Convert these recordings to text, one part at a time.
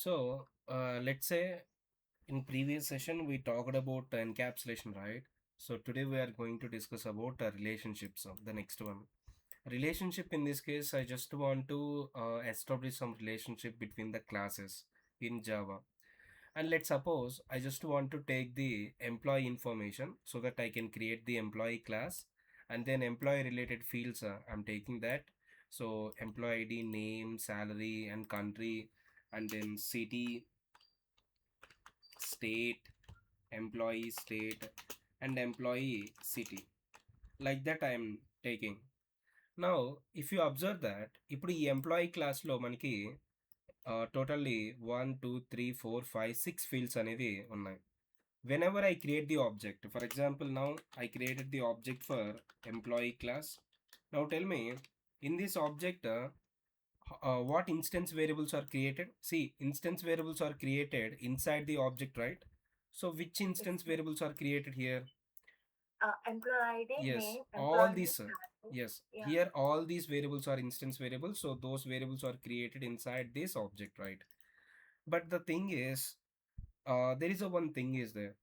Let's say in previous session we talked about encapsulation, right? So today we are going to discuss about relationships of the next one. Relationship in this case, I just want to establish some relationship between the classes in Java. And let's suppose I just want to take the employee information so that I can create the employee class and then employee related fields. I'm taking that. So employee ID, name, salary, and country, and then city, state, employee state, and employee city. Like that I am taking. Now if you observe that ఇప్పుడు ఈ employee క్లాస్లో మనకి totally 1 2 3 4 5 6 fields అనేవి ఉన్నాయి. Whenever I create the object, for example, now I created the object for employee class. Now tell me, in this object, what instance variables are created? See, instance variables are created inside the object, right? So which instance variables are created here? Employee ID, Yes, name, all employee these. name, Yes, yeah. here all these variables are instance variables. So those variables are created inside this object, right? But the thing is, there is a one thing is there.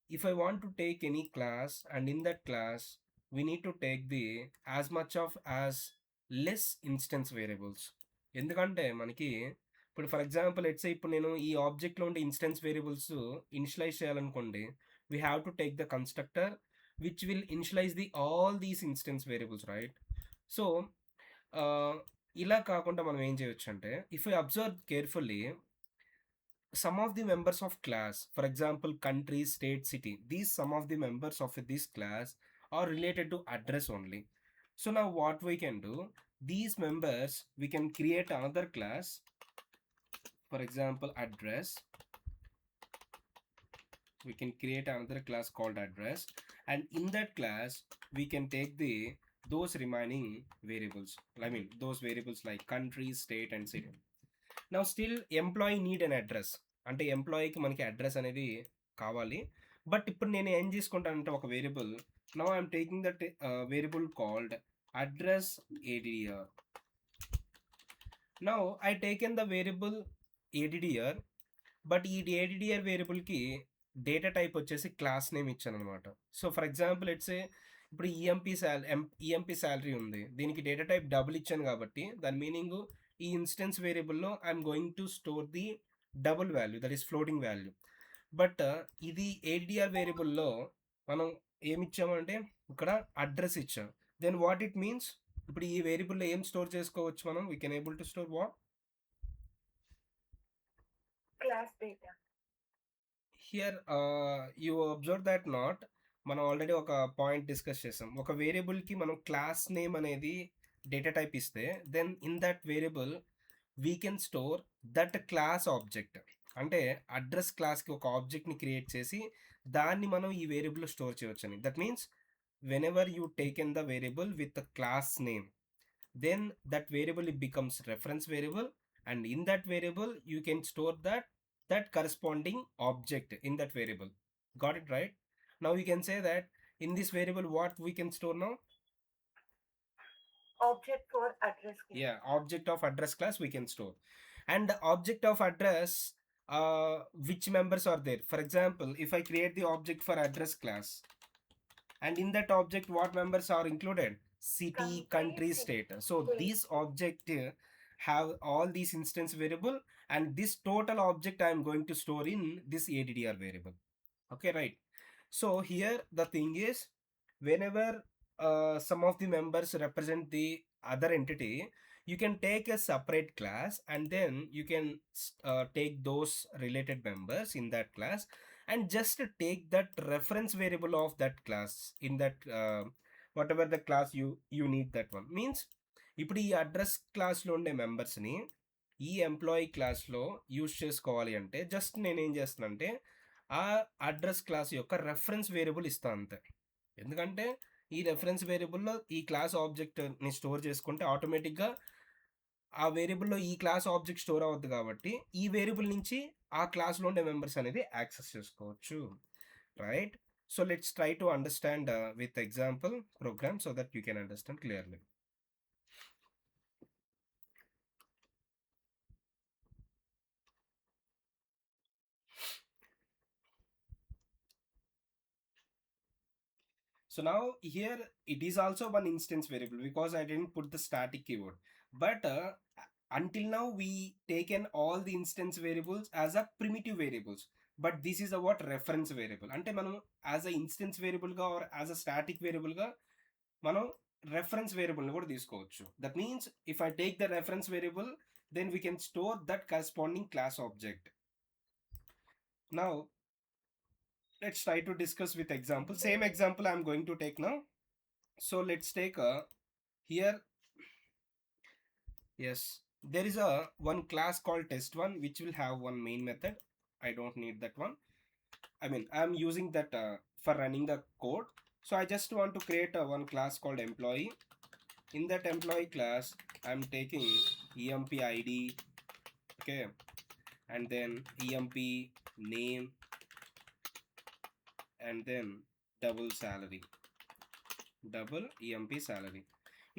If I want to take any class, and in that class we need to take the as much of as less instance variables. ఎందుకంటే మనకి ఇప్పుడు for example ఎట్స్ ఇప్పుడు నేను ఈ ఆబ్జెక్ట్లో ఉండే instance variables initialise చేయాలనుకోండి, we have to take the constructor which will initialise the all these instance variables, right? So ఇలా కాకుండా మనం ఏం చేయొచ్చు అంటే, if I observe carefully, some of the members of class, for example country, state, city, these some of the members of this class are related to address only. So now what we can do, these members we can create another class, for example address. We can create another class called address, and in that class we can take the those remaining variables, I mean those variables like country, state, and city. నా still employee need an address, అంటే ఎంప్లాయీకి మనకి address అనేది కావాలి. But ఇప్పుడు నేను ఏం తీసుకుంటానంటే ఒక variable, now I'm taking that variable called address ADDR. Now I taken the variable ADDR, but ఈ ఏడిడిఆర్ వేరియబుల్కి డేటా టైప్ వచ్చేసి క్లాస్ నేమ్ ఇచ్చాను అనమాట. సో ఫర్ ఎగ్జాంపుల్ ఇట్స్ ఇప్పుడు ఈఎంపీ శాలరీ ఉంది, దీనికి డేటా టైప్ డబుల్ ఇచ్చాను కాబట్టి దాని మీనింగ్ ఈ ఇన్స్టెన్స్ వేరియబుల్లో I'm going to store the double value, that is floating value. But ఇది ఏడిఆర్ వేరియబుల్లో మనం ఏమి ఇచ్చామంటే ఇక్కడ అడ్రస్ ఇచ్చాం. దెన్ వాట్ ఇట్ మీన్స్, ఇప్పుడు ఈ వేరియబుల్లో ఏం స్టోర్ చేసుకోవచ్చు మనం, we can able to store what? Class data. Here you observe that not, మనం ఆల్రెడీ ఒక పాయింట్ డిస్కస్ చేసాం. ఒక వేరియబుల్కి మనం క్లాస్ నేమ్ అనేది డేటా టైప్ ఇస్తే then in that variable we can store that class object. అంటే అడ్రస్ క్లాస్కి ఒక ఆబ్జెక్ట్ని క్రియేట్ చేసి దాన్ని మనం ఈ వేరియబుల్లో స్టోర్ చేయవచ్చు అని. That means when ever you taken the variable with class name, then that variable it becomes reference variable, and in that variable you can store that corresponding object in that variable. Got it right? Now we can say that in this variable what we can store now? Object for address class. Yeah, object of address class we can store. And the object of address, which members are there? For example, if I create the object for address class, and in that object what members are included? City, country, state. So this object have all these instance variable, and this total object I am going to store in this addr variable. Okay, right? So here the thing is, whenever some of the members represent the other entity, you can take a separate class and then you can take those related members in that class and just take that reference variable of that class in that whatever the class you need, that one means ఇప్పుడు ఈ address క్లాస్లో ఉండే మెంబర్స్ని ఈ employee క్లాస్లో use చేసుకోవాలి అంటే just నేను ఏం చేస్తానంటే ఆ అడ్రస్ క్లాస్ యొక్క రెఫరెన్స్ వేరియబుల్ ఇస్తాను అంతే. ఎందుకంటే ఈ రెఫరెన్స్ వేరియబుల్లో ఈ క్లాస్ ఆబ్జెక్ట్ని స్టోర్ చేసుకుంటే ఆటోమేటిక్గా ఆ వేరియబుల్లో ఈ క్లాస్ ఆబ్జెక్ట్ స్టోర్ అవుతుంది కాబట్టి ఈ వేరియబుల్ నుంచి ఆ క్లాస్లో ఉండే మెంబర్స్ అనేది యాక్సెస్ చేసుకోవచ్చు, right? So let's try to understand with example programme so that you can understand clearly. So now here it is also one instance variable because I didn't put the static keyword. But until now we taken all the instance variables as a primitive variables. But this is a what reference variable. అంటే మనం as a instance వేరియబుల్గా or as a static వేరియబుల్గా మనం reference వేరియబుల్ని కూడా తీసుకోవచ్చు. That means if I take the reference variable then we can store that corresponding class object. Now let's try to discuss with example. Same example I'm going to take now. So let's take here, yes, there is a one class called test1 which will have one main method. I don't need that one. I mean I'm using that for running the code. So I just want to create one class called employee. In that employee class I'm taking emp id, okay, and then emp name, and then double emp salary.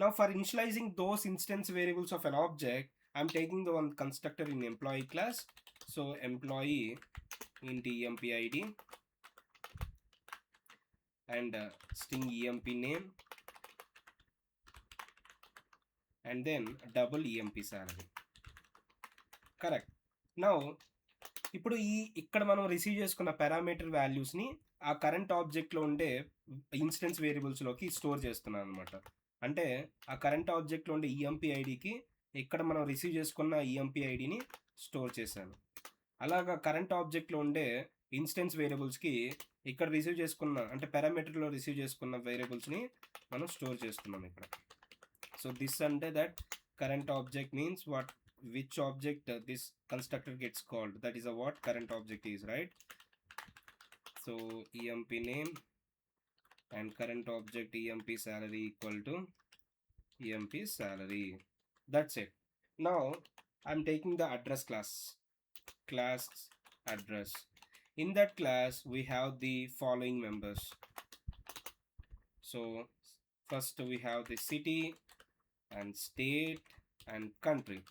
Now for initializing those instance variables of an object, I'm taking the one constructor in employee class. So employee int emp id and string emp name and then double emp salary. Correct. Now ఇప్పుడు ఇక్కడ మనం receive చేసుకున్న parameter వాల్యూస్ని ఆ current ఆబ్జెక్ట్లో ఉండే instance వేరియబుల్స్లోకి store చేస్తున్నాను అనమాట. అంటే ఆ కరెంట్ ఆబ్జెక్ట్లో ఉండే ఈఎంపీ ఐడికి ఇక్కడ మనం రిసీవ్ చేసుకున్న ఈఎంపీ ఐడిని స్టోర్ చేశాను. అలాగా కరెంట్ ఆబ్జెక్ట్లో ఉండే ఇన్స్టెన్స్ వేరియబుల్స్కి ఇక్కడ రిసీవ్ చేసుకున్న అంటే పారామీటర్లో రిసీవ్ చేసుకున్న వేరియబుల్స్ని మనం స్టోర్ చేస్తున్నాం ఇక్కడ. సో దిస్ అంటే that current object means what which object this constructor gets called, that is a what current object is, right? So emp name and current object emp salary equal to emp salary. That's it. Now I'm taking the address class address. In that class we have the following members. So first we have the city and state and country.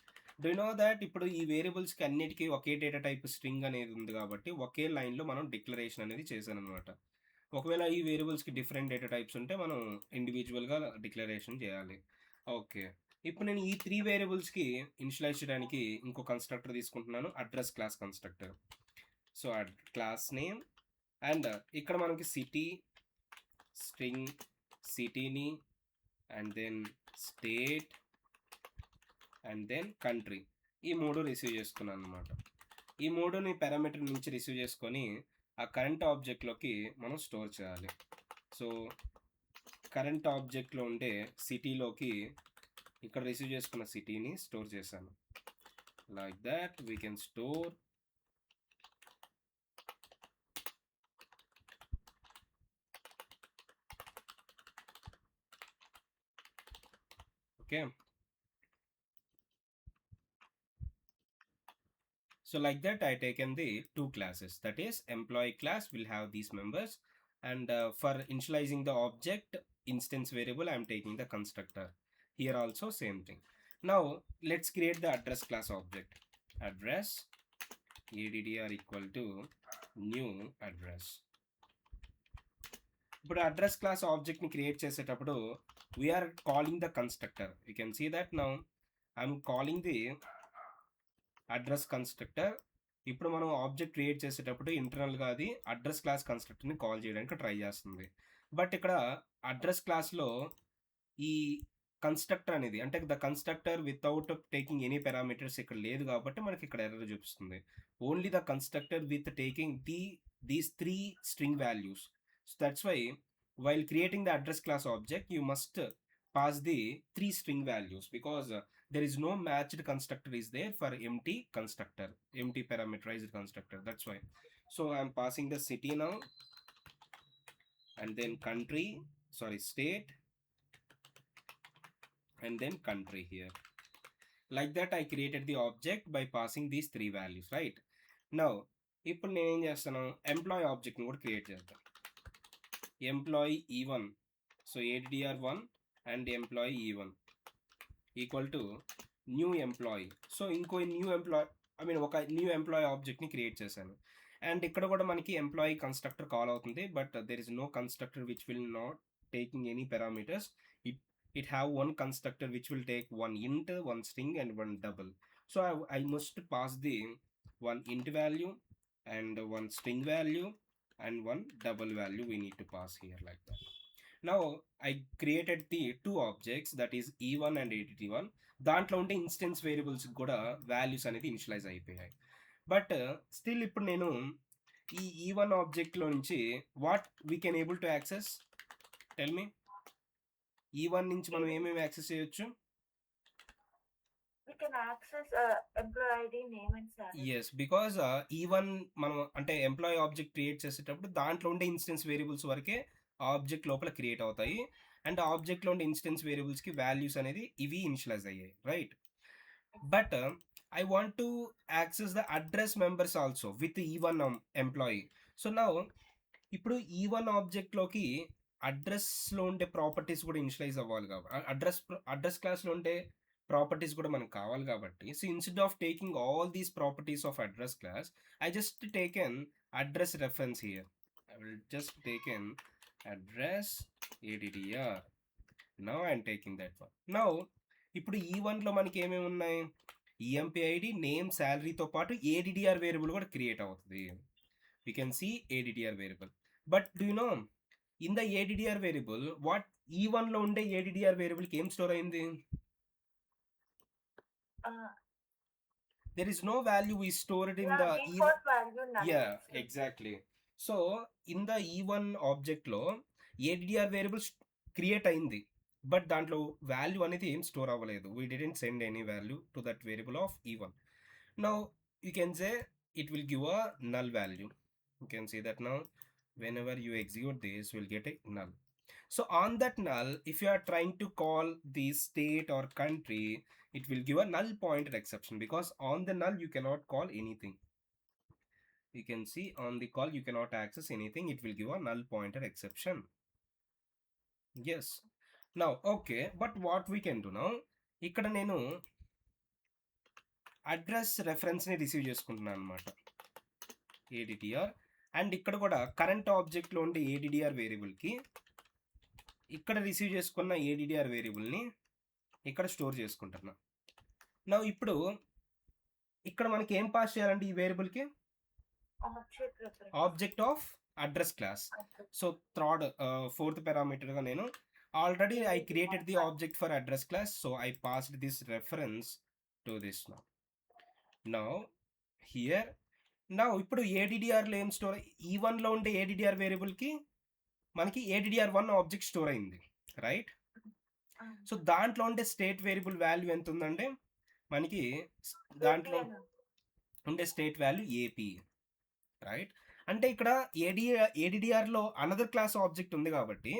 Do know that ఇప్పుడు ఈ వేరియబుల్స్కి అన్నిటికీ ఒకే data type string అనేది ఉంది కాబట్టి ఒకే లైన్లో మనం declaration అనేది చేశాను అనమాట. ఒకవేళ ఈ వేరియబుల్స్కి డిఫరెంట్ డేటా టైప్స్ ఉంటే మనం ఇండివిజువల్గా డిక్లరేషన్ చేయాలి. ఓకే, ఇప్పుడు నేను ఈ 3 వేరియబుల్స్కి ఇనిషియలైజ్ చేయడానికి ఇంకో కన్స్ట్రక్టర్ తీసుకుంటున్నాను, address class constructor. So class name and ఇక్కడ మనకి సిటీ స్ట్రింగ్ సిటీని and then state and then country, ఈ 3 రిసీవ్ చేసుకున్నాను అనమాట. ఈ 3ని పారామీటర్ నుంచి రిసీవ్ చేసుకొని ఆ కరెంట్ ఆబ్జెక్ట్లోకి మనం స్టోర్ చేయాలి. సో కరెంట్ ఆబ్జెక్ట్లో ఉండే సిటీలోకి ఇక్కడ రిసీవ్ చేసుకున్న సిటీని స్టోర్ చేశాను. Like that we can store okay. So like that I taken the 2 classes, that is employee class will have these members, and for initializing the object instance variable I am taking the constructor. Here also same thing. Now let's create the address class object. Address addr equal to new address. ఇప్పుడు address class ఆబ్జెక్ట్ని create చేసేటప్పుడు we are calling the constructor. You can see that now I'm calling the address constructor. ఇప్పుడు మనం object create చేసేటప్పుడు ఇంటర్నల్గా అది address class కన్స్ట్రక్టర్ని call చేయడానికి ట్రై చేస్తుంది. బట్ ఇక్కడ అడ్రస్ క్లాస్లో ఈ కన్స్ట్రక్టర్ అనేది అంటే the constructor without taking any parameters ఇక్కడ లేదు కాబట్టి మనకి ఇక్కడ ఎర్రర్ చూపిస్తుంది. Only the constructor with taking these 3 string values. So that's why while creating the address class object you must pass the 3 string values because there is no matched constructor is there for empty constructor, empty parameterized constructor. That's why. So I'm passing the city now and then country, sorry, state and then country here. Like that I created the object by passing these 3 values, right? Now ఇప్పుడు నేను ఏం చేస్తాను, employee ఆబ్జెక్ట్ని కూడా create చేస్తాను. Employee E1, so addr1 and employee E1 equal to new employee. So ఇంకో new employee ఒక new employee ఆబ్జెక్ట్ని create చేశాను. అండ్ ఇక్కడ కూడా మనకి ఎంప్లాయీ కన్స్ట్రక్టర్ కాల్ అవుతుంది, but there is no constructor which will not taking any parameters, it have one constructor which will take one int, one string, and one double. So I must pass the one int value and one string value and one double value we need to pass here like that. Now I created the two objects, that is e1 and edd1. దాంట్లో ఉండే instance variables కూడా values అనేది initialise అయిపోయాయి. But still ఇప్పుడు నేను ఈ e1 ఆబ్జెక్ట్లో నుంచి what we can able to access, tell me. e1 నుంచి మనం ఏమేమి యాక్సెస్ చేయొచ్చు? We can access employee ID, name and salary. Yes, because e1 మనం అంటే ఎంప్లాయీ ఆబ్జెక్ట్ క్రియేట్ చేసేటప్పుడు దాంట్లో ఉండే ఇన్స్టెన్స్ వేరియబుల్స్ వరకే ఆబ్జెక్ట్ లోపల క్రియేట్ అవుతాయి, అండ్ ఆబ్జెక్ట్లో ఉండే ఇన్స్టెన్స్ వేరియబుల్స్కి వాల్యూస్ అనేది ఇవి ఇనిషియలైజ్ అయ్యాయి, right? But I want to access the address members also with e1 employee. So now ఇప్పుడు e1 ఆబ్జెక్ట్లోకి అడ్రస్లో ఉండే ప్రాపర్టీస్ కూడా ఇనిషియలైజ్ అవ్వాలి కాబట్టి, అడ్రస్ క్లాస్లో ఉండే ప్రాపర్టీస్ కూడా మనకు కావాలి కాబట్టి, so instead of taking all these properties of address class, I just taken address reference here. I will just take an address addr. Now I am taking that one. Now ఇప్పుడు e1 లో మనకి ఏమేమి ఉన్నాయి? empid, name, శాలరీతో పాటు addr variable కూడా create అవుతుంది. We can see addr variable. But do you know in the addr variable what e1 లో ఉండే addr వేరియబుల్కి ఏం స్టోర్ అయింది? There is no value we stored in the default value none. yeah, exactly. So in the e1 object లో addr variable create అయింది, but దాంట్లో value అనేది ఏం store అవ్వలేదు. We didn't send any value to that variable of e1. Now you can say it will give a null value. You can see that now whenever you execute this, you will get a null. So on that null, if you are trying to call the state or country, it will give a null pointer exception, because on the null you cannot call anything. You can see on the call you cannot access anything, it will give a null pointer exception. Yes. Now okay, but what we can do now, ఇక్కడ నేను address రెఫరెన్స్ని receive చేసుకుంటున్నాను అనమాట, addr. And ఇక్కడ కూడా current ఆబ్జెక్ట్లో ఉండే addr వేరియబుల్కి ఇక్కడ receive చేసుకున్న addr వేరియబుల్ని ఇక్కడ స్టోర్ చేసుకుంటున్నా. నా ఇప్పుడు ఇక్కడ మనకి ఏం పాస్ చేయాలంటే ఈ వేరియబుల్కి object of address class. So fourth పారామీటర్గా నేను already I created the object for address class, so I passed this reference to this. Now here now ఇప్పుడు addrలో ఏం స్టోర్, e1లో ఉండే addr వేరియబుల్కి మనకి addr1 ఆబ్జెక్ట్ స్టోర్ అయింది, రైట్? సో దాంట్లో ఉండే స్టేట్ వేరియబుల్ వాల్యూ ఎంత ఉందంటే మనకి దాంట్లో ఉండే స్టేట్ వాల్యూ ఏపీ, రైట్? అంటే ఇక్కడ addrలో అనదర్ క్లాస్ ఆబ్జెక్ట్ ఉంది కాబట్టి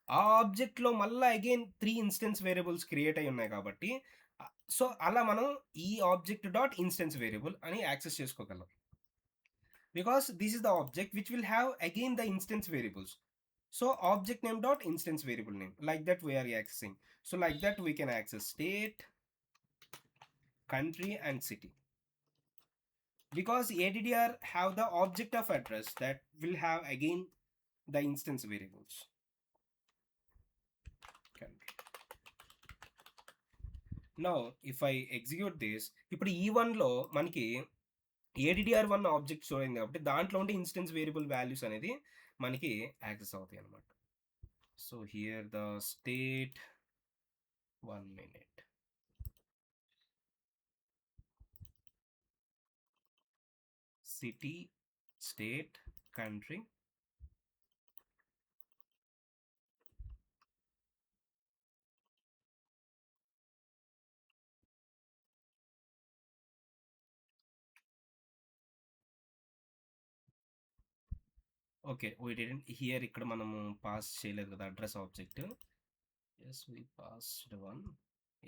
ఆ ఆబ్జెక్ట్లో మళ్ళీ అగైన్ 3 ఇన్స్టెన్స్ వేరియబుల్స్ క్రియేట్ అయి ఉన్నాయి కాబట్టి, సో అలా మనం ఈ ఆబ్జెక్ట్ డాట్ ఇన్స్టెన్స్ వేరియబుల్ అని యాక్సెస్ చేసుకోగలం, because this is the object which will have again the instance variables. So object name dot instance variable name, like that we are accessing. So like that we can access state, country and city, because addr have the object of address that will have again the instance variables. Country. Now if I execute this, ఇప్పుడు e1 లో మనకి addr1 object store అయింది కాబట్టి దాంట్లో ఉండే instance variable values అనేది మనకి access అవుతాయి అన్నమాట. So here the state, 1 minute, city, state, country, okay we didn't here ఇక్కడ మనము పాస్ చేయలేదు కదా address object. Yes we passed one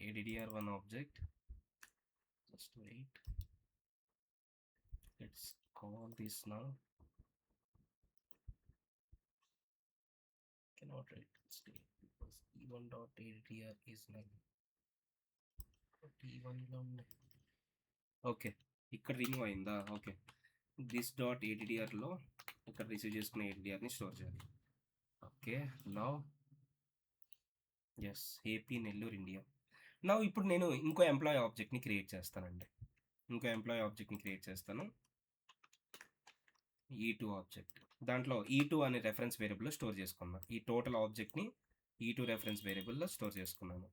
addr1 object. Just wait, let's call this now. Cannot write state because e1 dot addr is null. e1 లో okay ఇక్కడ remove అయిందా? Okay, this dot addrలో ఇక్కడ receive చేసుకున్న addrని store చేయాలి. Okay, now yes, AP Nellore India. నా ఇప్పుడు నేను ఇంకో ఎంప్లాయీ ఆబ్జెక్ట్ని క్రియేట్ చేస్తానండి. ఇంకో ఎంప్లాయీ ఆబ్జెక్ట్ని క్రియేట్ చేస్తాను. E2 object. దాంట్లో E2 అనే రెఫరెన్స్ వేరియబుల్లో స్టోర్ చేసుకున్నాను. ఈ టోటల్ ఆబ్జెక్ట్ని E2 రెఫరెన్స్ వేరియబుల్లో స్టోర్ చేసుకున్నాను.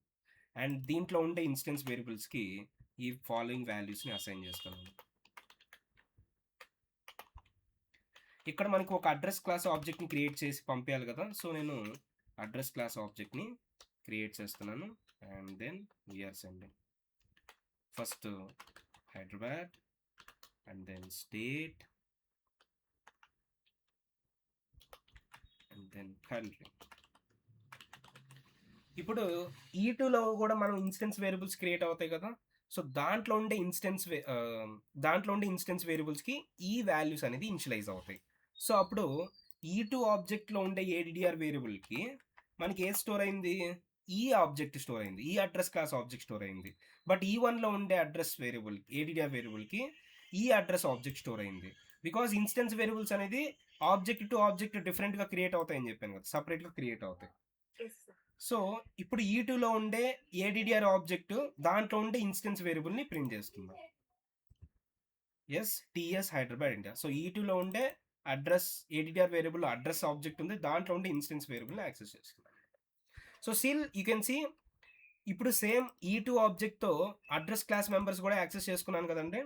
అండ్ దీంట్లో ఉండే ఇన్స్టెన్స్ వేరియబుల్స్కి ఈ ఫాలోయింగ్ వాల్యూస్ని అసైన్ చేస్తున్నాను. ఇక్కడ మనకు ఒక అడ్రస్ క్లాస్ ఆబ్జెక్ట్ని క్రియేట్ చేసి పంపించాలి కదా, సో నేను అడ్రస్ క్లాస్ ఆబ్జెక్ట్ని క్రియేట్ చేస్తున్నాను. And then we are sending first Hyderabad and then state and then country. ఇప్పుడు E2లో కూడా మనం ఇన్స్టెన్స్ వేరియబుల్స్ క్రియేట్ అవుతాయి కదా, సో దాంట్లో ఉండే ఇన్స్టెన్స్ వేరియబుల్స్కి ఈ వాల్యూస్ అనేది ఇనిషియలైజ్ అవుతాయి. సో అప్పుడు E2 ఆబ్జెక్ట్లో ఉండే ఏడిడిఆర్ వేరియబుల్కి మనకి ఏ స్టోర్ అయింది, ఈ ఆబ్జెక్ట్ స్టోర్ అయింది, ఈ అడ్రస్ క్లాస్ ఆబ్జెక్ట్ స్టోర్ అయింది. బట్ E1లో ఉండే అడ్రస్ వేరియబుల్ ఏడిడిఆర్ వేరియబుల్కి ఈ అడ్రస్ ఆబ్జెక్ట్ స్టోర్ అయింది. బికాజ్ ఇన్స్టెన్స్ వేరియబుల్స్ అనేది ఆబ్జెక్ట్ టు ఆబ్జెక్ట్ డిఫరెంట్గా క్రియేట్ అవుతాయని చెప్పాను కదా, సపరేట్గా క్రియేట్ అవుతాయి. సో ఇప్పుడు E2లో ఉండే ఏడిడిఆర్ ఆబ్జెక్ట్ దాంట్లో ఉండే ఇన్స్టెన్స్ వేరియబుల్ని ప్రింట్ చేస్తుంది. Yes, TS Hyderabad India. So E2లో ఉండే address A D D R variable address object ఉంది, దాంట్లో ఉండే ఇన్స్టెన్స్ వేరియబుల్ని యాక్సెస్ చేస్తుంది. So still you can see ఇప్పుడు సేమ్ E2 ఆబ్జెక్ట్తో అడ్రస్ క్లాస్ మెంబర్స్ కూడా యాక్సెస్ చేసుకున్నాను కదండి.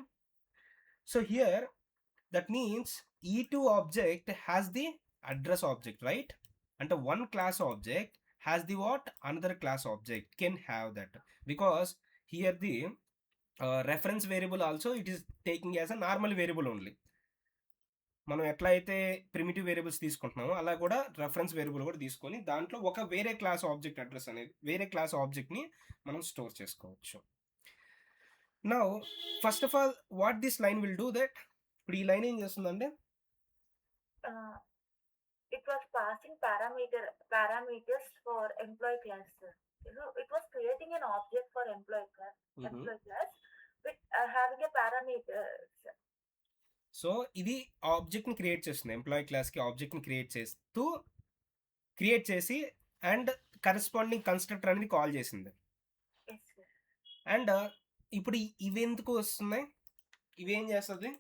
So here that means E2 object has the address object, right? అంటే one class object has the what another class object can have that, because here the reference variable also it is taking as a normal variable only. మనం ఎట్లా అయితే primitive variables తీసుకుంటున్నామో అలా కూడా reference variable కూడా తీసుకొని దాంట్లో ఒక వేరే క్లాస్ ఆబ్జెక్ట్ అడ్రస్ అనేది వేరే క్లాస్ ఆబ్జెక్ట్ని మనం స్టోర్ చేసుకోవచ్చు. Now first of all what this line will do that, ఇప్పుడు ఈ లైన్ ఏం చేస్తుందంటే it was passing parameters for employee class. It was creating an object for employee class with having a parameters. So ఇది ఆబ్జెక్ట్ని create చేస్తుంది, employee క్లాస్కి ఆబ్జెక్ట్ని create చేసి and corresponding constructor అనేది call చేసింది. అండ్ ఇప్పుడు ఇవి ఎందుకు వస్తున్నాయి, ఇవేం చేస్తుంది?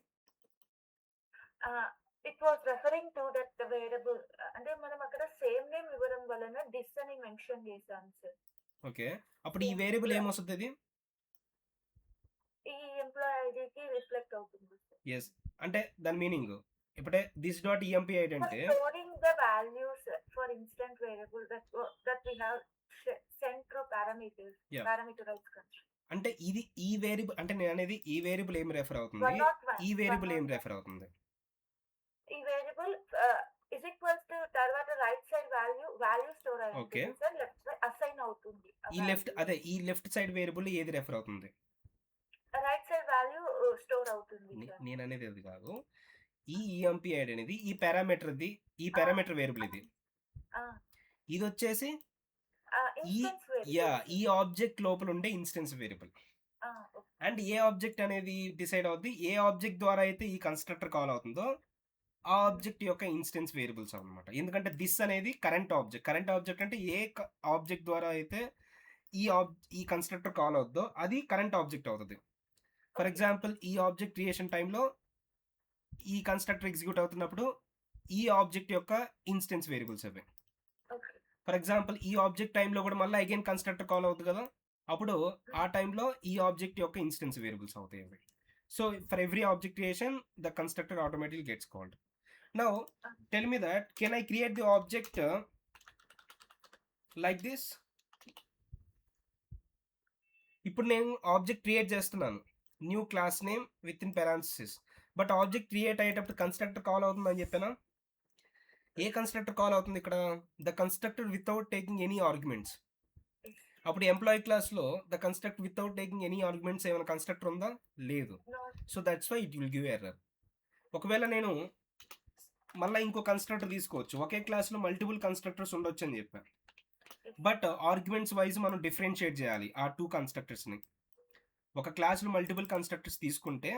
It was referring to that variable. అంటే మనం అక్కడ సేమ్ నేమ్ ఇవ్వడం వలన దిస్ అని మెన్షన్ చేసాం సార్. ఓకే, అప్పుడు ఈ వేరియబుల్ ఏమొస్తుంది? అది ఈ ఎంప్లాయీ ఐడికి రిఫ్లెక్ట్ అవుతుంది. ఎస్, అంటే దాని మీనింగ్ ఇప్పుడే దిస్ డాట్ ఈఎంపీ ఐడి అంటే storing the values for instant variable that we have sent through parameters parameterized construct. అంటే ఇది ఈ వేరియబుల్ అంటే నేను అనేది ఈ వేరియబుల్ ఏం రెఫర్ అవుతుంది, ఈ వేరియబుల్ ఏం రెఫర్ అవుతుంది? ఈ వేరియబుల్ ఇస్ ఈక్వల్స్ టు తర్వాత రైట్ సైడ్ వాల్యూ స్టోర్ అయ్యింది సార్, లెఫ్ట్ సైడ్ అసైన్ అవుతుంది. ఈ లెఫ్ట్ సైడ్ వేరియబుల్ ఏది రెఫర్ అవుతుంది? రైట్ సైడ్ వాల్యూ స్టోర్ అవుతుంది. నేను అనేది అది కాదు, ఈ ఈఎంపీ ఐడి అనేది ఈ పారామీటర్ వేరియబుల్ ఇది వచ్చేసి ఈ ఆబ్జెక్ట్ లోపల ఉండే instance variable. And A object అనేది డిసైడ్ అవుద్ది, ఏ ఆబ్జెక్ట్ ద్వారా అయితే ఈ కన్స్ట్రక్టర్ కాల్ అవుతుందో ఆ ఆబ్జెక్ట్ యొక్క ఇన్స్టెన్స్ వేరియబుల్స్ అనమాట. ఎందుకంటే దిస్ అనేది కరెంట్ ఆబ్జెక్ట్ అంటే ఏ ఆబ్జెక్ట్ ద్వారా అయితే ఈ కన్స్ట్రక్టర్ కాల్ అవుద్దో అది కరెంట్ ఆబ్జెక్ట్ అవుతుంది. ఫర్ ఎగ్జాంపుల్ ఈ ఆబ్జెక్ట్ క్రియేషన్ టైంలో ఈ కన్స్ట్రక్టర్ ఎగ్జిక్యూట్ అవుతున్నప్పుడు ఈ ఆబ్జెక్ట్ యొక్క ఇన్స్టెన్స్ వేరియబుల్స్ అవి. ఫర్ ఎగ్జాంపుల్ ఈ ఆబ్జెక్ట్ టైంలో కూడా మళ్ళీ అగైన్ కన్స్ట్రక్టర్ కాల్ అవుతుంది కదా, అప్పుడు ఆ టైంలో ఈ ఆబ్జెక్ట్ యొక్క ఇన్స్టెన్స్ వేరియబుల్స్ అవుతాయి అవి. So for every object creation the constructor automatically gets called. Now tell me that can I create the object like this? ఇప్పుడు నేను ఆబ్జెక్ట్ క్రియేట్ చేస్తున్నాను, new class name with in parenthesis. But object create అయ్యేటప్పుడు constructor call అవుతుందని చెప్పానా? ఏ constructor call అవుతుంది ఇక్కడ? The constructor without taking any arguments. అప్పుడు ఎంప్లాయీ క్లాస్లో the constructor without taking any arguments ఏమైనా కన్స్ట్రక్టర్ ఉందా? లేదు. So that's why it will give error. ఒకవేళ నేను మళ్ళీ ఇంకో కన్స్ట్రక్టర్ తీసుకోవచ్చు, ఒకే క్లాస్లో మల్టిపుల్ కన్స్ట్రక్టర్స్ ఉండొచ్చు అని చెప్పాను. బట్ ఆర్గ్యుమెంట్స్ వైజ్ మనం డిఫరెన్షియేట్ చేయాలి ఆ టూ కన్స్ట్రక్టర్స్ని. ఒక క్లాస్లో మల్టిపుల్ కన్స్ట్రక్టర్స్ తీసుకుంటే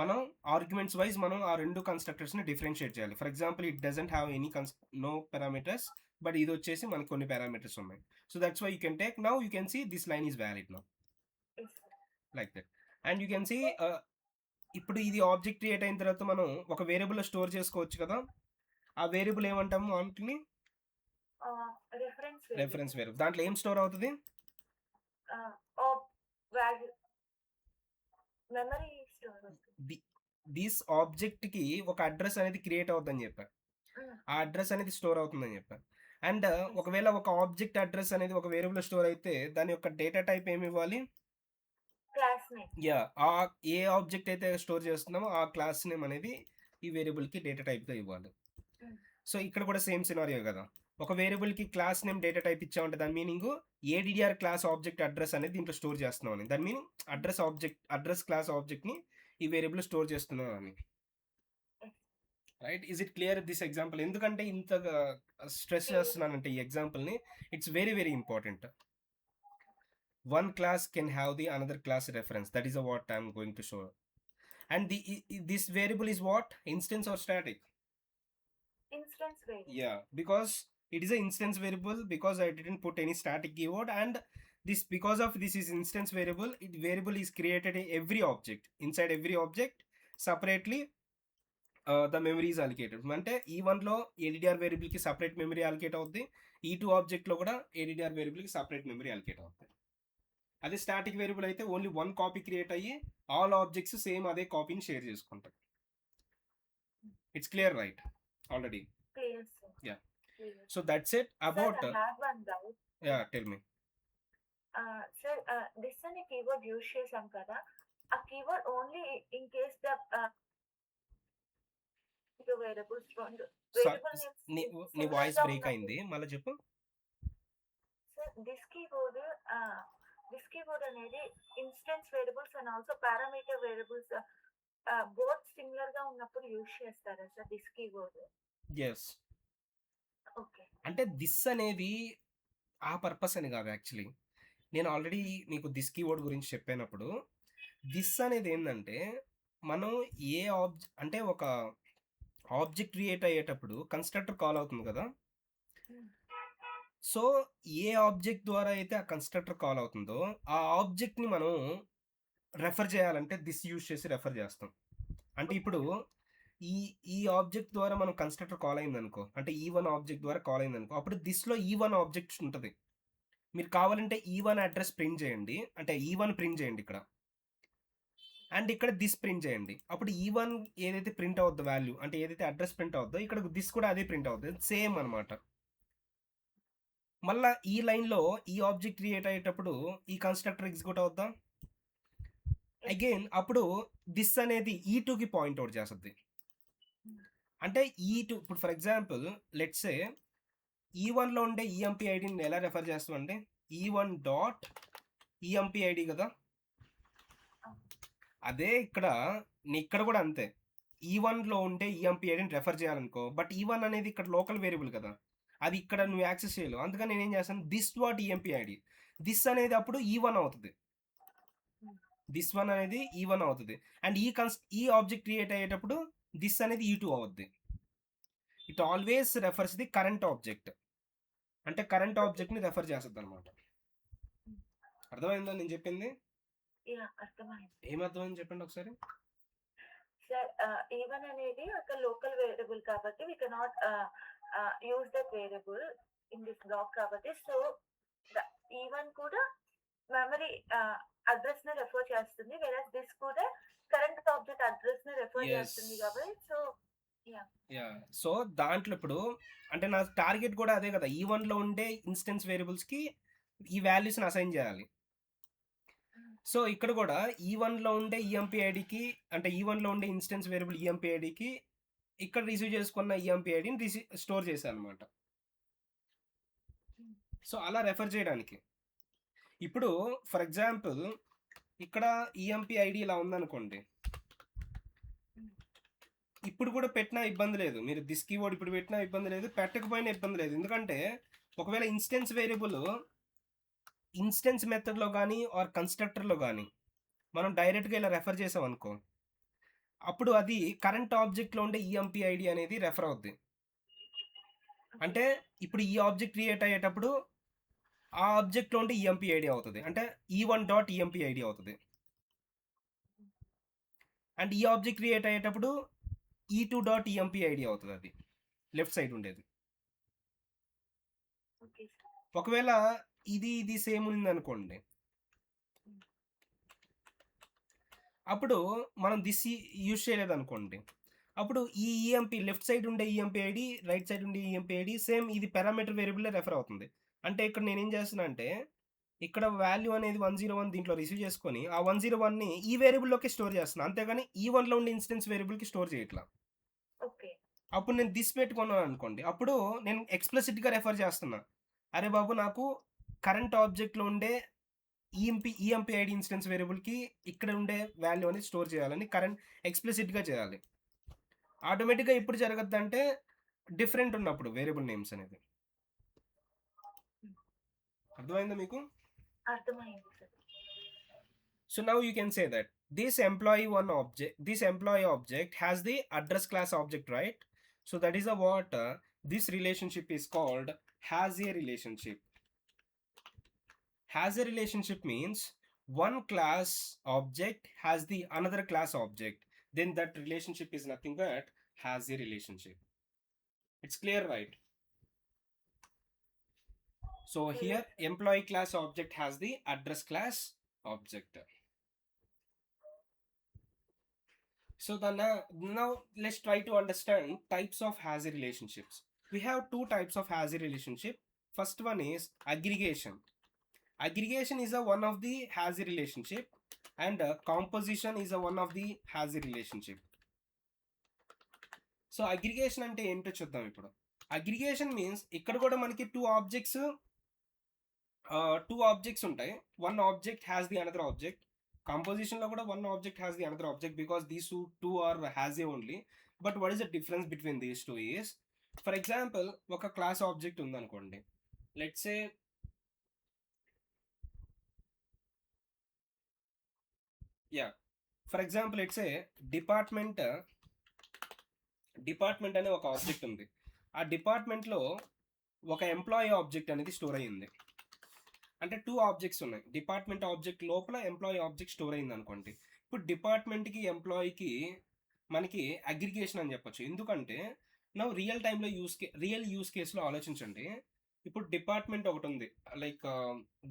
మనం ఆర్గ్యుమెంట్స్ వైజ్ మనం ఆ రెండు కన్స్ట్రక్టర్స్ని డిఫరెన్షియేట్ చేయాలి. For example it doesn't have any no parameters, but ఇది వచ్చేసి మనకు కొన్ని పారామీటర్స్ ఉన్నాయి. So that's why you can take now you can see this line is valid now Yes, sir. Like that. And you can see ఇప్పుడు ఇది object create అయిన తర్వాత మనం ఒక వేరియబుల్లో స్టోర్ చేసుకోవచ్చు కదా. ఆ వేరియబుల్ ఏమంటాము వాటిని? Reference reference variable. దాంట్లో ఏం స్టోర్ అవుతుంది? value memory store. దిస్ ఆబ్జెక్ట్కి ఒక అడ్రస్ అనేది క్రియేట్ అవుతుందని చెప్పారు. ఆ అడ్రస్ అనేది స్టోర్ అవుతుందని చెప్పారు. అండ్ ఒకవేళ ఒక ఆబ్జెక్ట్ అడ్రస్ అనేది ఒక వేరియబుల్ స్టోర్ అయితే దాని యొక్క డేటా టైప్ ఏమి ఇవ్వాలి? Class name. యా, ఆ ఏ ఆబ్జెక్ట్ అయితే స్టోర్ చేస్తున్నామో ఆ క్లాస్ నేమ్ అనేది ఈ వేరియబుల్కి డేటా టైప్గా ఇవ్వాలి. సో ఇక్కడ కూడా సేమ్ సినారియో కదా. ఒక వేరియబుల్కి క్లాస్ నేమ్ డేటా టైప్ ఇచ్చామంటే దాని meaning ADDR class object address అనేది దీంట్లో స్టోర్ చేస్తున్నాం అని. దాని మీనింగ్ అడ్రస్ క్లాస్ ఆబ్జెక్ట్ని ఈ వేరియబుల్ స్టోర్ చేస్తున్నాం అని. Right? Is it clear this example? ఎందుకంటే ఇంతగా స్ట్రెస్ చేస్తున్నానంటే ఈ ఎగ్జాంపుల్ని, it's very very important. One class can have the another class reference. That is what I'm going to show. And this variable is what? Instance or static? Instance variable. Yeah, because it is an instance variable because I didn't put any static keyword, and this because of this is instance variable. Variable is created in every object. Inside every object separately the memory is allocated. అంటే E1లో ADDR వేరియబుల్కి separate memory allocate అవుద్ది. E2 ఆబ్జెక్ట్లో కూడా ADDR వేరియబుల్కి separate memory allocate అవుతుంది. అదే static variable అయితే only one copy create అయ్యి all objects same అదే కాపీని share చేసుకుంటాయి. It's clear right already? Clear, sir. Yeah. Clear. So that's it about. Sir, I have one doubt. Yeah, tell me. Sir, this అనే keyword use చేసాం కదా, ఆ keyword only in case the variables నీ voice break అయింది, మళ్ళీ చెప్పు. Sir this keyword అనేది instance variables and also parameter variables both similar గా ఉన్నప్పుడు యూజ్ చేస్తారా sir this keyword? Yes. Okay. అంటే దిస్ అనేది ఆ పర్పస్ అని కాదు యాక్చువల్లీ. నేను ఆల్రెడీ నీకు దిస్ కీవర్డ్ గురించి చెప్పినప్పుడు దిస్ అనేది ఏంటంటే మనం ఏ అంటే ఒక ఆబ్జెక్ట్ క్రియేట్ అయ్యేటప్పుడు కన్స్ట్రక్టర్ కాల్ అవుతుంది కదా. సో ఏ ఆబ్జెక్ట్ ద్వారా అయితే ఆ కన్స్ట్రక్టర్ కాల్ అవుతుందో ఆ ఆబ్జెక్ట్ని మనం రెఫర్ చేయాలంటే దిస్ యూజ్ చేసి రెఫర్ చేస్తాం. అంటే ఇప్పుడు ఈ ఆబ్జెక్ట్ ద్వారా మనం కన్స్ట్రక్టర్ కాల్ అయింది అనుకో, అంటే E1 ఆబ్జెక్ట్ ద్వారా కాల్ అయింది అనుకో, అప్పుడు దిస్లో E1 ఆబ్జెక్ట్ ఉంటుంది. మీరు కావాలంటే E1 అడ్రస్ ప్రింట్ చేయండి, అంటే E1 ప్రింట్ చేయండి ఇక్కడ, అండ్ ఇక్కడ దిస్ ప్రింట్ చేయండి. అప్పుడు E1 ఏదైతే ప్రింట్ అవుద్దో వాల్యూ, అంటే ఏదైతే అడ్రస్ ప్రింట్ అవుద్దో ఇక్కడ దిస్ కూడా అదే ప్రింట్ అవుతుంది, సేమ్ అనమాట. మళ్ళీ ఈ లైన్లో ఈ ఆబ్జెక్ట్ క్రియేట్ అయ్యేటప్పుడు ఈ కన్స్ట్రక్టర్ ఎగ్జిక్యూట్ అవుద్దా అగైన్, అప్పుడు దిస్ అనేది E2కి పాయింట్ అవుట్ చేస్తుంది. అంటే E2 ఇప్పుడు ఫర్ ఎగ్జాంపుల్ లెట్స్ సే E1లో ఉండే EMP ఐడిని ఎలా రెఫర్ చేస్తామంటే E1 డాట్ EMP ఐడి కదా. అదే ఇక్కడ కూడా అంతే, E1లో ఉండే EMP ఐడిని రెఫర్ చేయాలనుకో, బట్ E1 అనేది ఇక్కడ లోకల్ వేరియబుల్ కదా, అది ఇక్కడ నువ్వు యాక్సెస్ చేయలేవు. అందుకని నేను ఏం చేస్తాను, this dot EMP ID, this అనేది అప్పుడు E1 అవుతుంది, దిస్ వన్ అనేది E1 అవుతుంది. అండ్ ఈ ఆబ్జెక్ట్ క్రియేట్ అయ్యేటప్పుడు దిస్ అనేది E2 అవుద్ది. It always refers the current object, అంటే కరెంట్ ఆబ్జెక్ట్ని రెఫర్ చేస్తుంది అనమాట. అర్థమైందా నేను చెప్పింది? ఏమర్థమైంది చెప్పండి ఒకసారి. సార్ E1 అనేది ఒక లోకల్ వేరియబుల్ కాబట్టి we cannot use that variable in this block కాబట్టి, సో E1 కూడా మెమరీ అడ్రస్ ని రెఫర్ చేస్తుంది, వేరే దిస్ కూడా కరెంట్ ఆబ్జెక్ట్ అడ్రస్ ని రెఫర్ చేస్తుంది కాబట్టి. సో సో దాంట్లో ఇప్పుడు అంటే నా టార్గెట్ కూడా అదే కదా, E1లో ఉండే ఇన్స్టెన్స్ వేరియబుల్స్కి ఈ వాల్యూస్ని అసైన్ చేయాలి. సో ఇక్కడ కూడా E1లో ఉండే EMP ఐడికి, అంటే E1లో ఉండే ఇన్స్టెన్స్ వేరియబుల్ EMP ఐడికి ఇక్కడ రిసీవ్ చేసుకున్న EMP ఐడిని స్టోర్ చేశాను అనమాట. సో అలా రెఫర్ చేయడానికి ఇప్పుడు ఫర్ ఎగ్జాంపుల్ ఇక్కడ EMP ఐడి ఇలా ఉందనుకోండి, ఇప్పుడు కూడా పెట్టినా ఇబ్బంది లేదు, మీరు దిస్ కీవర్డ్ ఇప్పుడు పెట్టినా ఇబ్బంది లేదు, పెట్టకపోయినా ఇబ్బంది లేదు. ఎందుకంటే ఒకవేళ ఇన్స్టెన్స్ వేరియబుల్ ఇన్స్టెన్స్ మెథడ్లో కానీ ఆర్ కన్స్ట్రక్టర్లో కానీ మనం డైరెక్ట్గా ఇలా రెఫర్ చేసాం అనుకో, అప్పుడు అది కరెంట్ ఆబ్జెక్ట్లో ఉండే EMP ఐడి అనేది రెఫర్ అవుద్ది. అంటే ఇప్పుడు ఈ ఆబ్జెక్ట్ క్రియేట్ అయ్యేటప్పుడు ఆ ఆబ్జెక్ట్లో ఉంటే ఈఎంపీ ఐడి అవుతుంది, అంటే ఈ1 డాట్ ఈఎంపీ ఐడి అవుతుంది. అండ్ ఈ ఆబ్జెక్ట్ క్రియేట్ అయ్యేటప్పుడు ఈ2 డాట్ ఈఎంపీ ఐడి అవుతుంది, అది లెఫ్ట్ సైడ్ ఉండేది. Okay sir. ఒకవేళ ఇది సేమ్ ఉంది అనుకోండి, అప్పుడు మనం దిస్ యూజ్ చేయలేదు అనుకోండి, అప్పుడు ఈ ఈఎంపీ లెఫ్ట్ సైడ్ ఉండే ఈఎంపీ ఐడి, రైట్ సైడ్ ఉండే ఈఎంపీ ఐడి సేమ్, ఇది పారామీటర్ వేరియబుల్ రెఫర్ అవుతుంది. అంటే ఇక్కడ నేను ఏం చేస్తున్నా అంటే, ఇక్కడ వాల్యూ అనేది 101 దీంట్లో రిసీవ్ చేసుకొని ఆ 101ని ఈ వేరియబుల్లోకి స్టోర్ చేస్తున్నా, అంతేగాని ఈ వన్లో ఉండే ఇన్స్టెన్స్ వేరియబుల్కి స్టోర్ చేయట్లా. ఓకే. అప్పుడు నేను దిస్ పెట్టుకున్నాను అనుకోండి, అప్పుడు నేను ఎక్స్ప్లిసిట్గా రెఫర్ చేస్తున్నా, అరే బాబు నాకు కరెంట్ ఆబ్జెక్ట్లో ఉండే ఈఎంపీ ఐడి ఇన్స్టెన్స్ వేరియబుల్కి ఇక్కడ ఉండే వాల్యూ అనేది స్టోర్ చేయాలని కరెంట్ ఎక్స్ప్లిసిట్గా చేయాలి. ఆటోమేటిక్గా ఇప్పుడు జరగద్దు అంటే డిఫరెంట్ ఉన్నప్పుడు వేరియబుల్ నేమ్స్ అనేది. అర్థమైందా మీకు? అర్థమైంది sir. So now you can say that this employee object has the address class object, right? So that is a what this relationship is called has a relationship. Has a relationship means one class object has the another class object, then that relationship is nothing but has a relationship. It's clear, right? So here employee class object has the address class object. So now let's try to understand types of has-a relationships. We have two types of has-a relationship. First one is aggregation. Aggregation is a one of the has-a relationship, and composition is a one of the has-a relationship. So aggregation అంటే ఏంటో చూద్దాం ఇప్పుడు. Aggregation means ఇక్కడ కూడా మనకి two objects ఉంటాయి. One object has the another object. Composition లో కూడా one object has the another object because these two are has a only. But what is the difference between these two is, for example, ఒక class object ఉందనుకోండి. Let's say for example, let's say department అనే ఒక object ఉంది. ఆ డిపార్ట్మెంట్లో ఒక employee object అనేది store అయ్యింది. అంటే టూ ఆబ్జెక్ట్స్ ఉన్నాయి, డిపార్ట్మెంట్ ఆబ్జెక్ట్ లోపల ఎంప్లాయీ ఆబ్జెక్ట్ స్టోర్ అయింది అనుకోండి. ఇప్పుడు డిపార్ట్మెంట్కి ఎంప్లాయీకి మనకి అగ్రిగేషన్ అని చెప్పొచ్చు. ఎందుకంటే నా రియల్ యూస్ కేసులో ఆలోచించండి. ఇప్పుడు డిపార్ట్మెంట్ ఒకటి ఉంది, like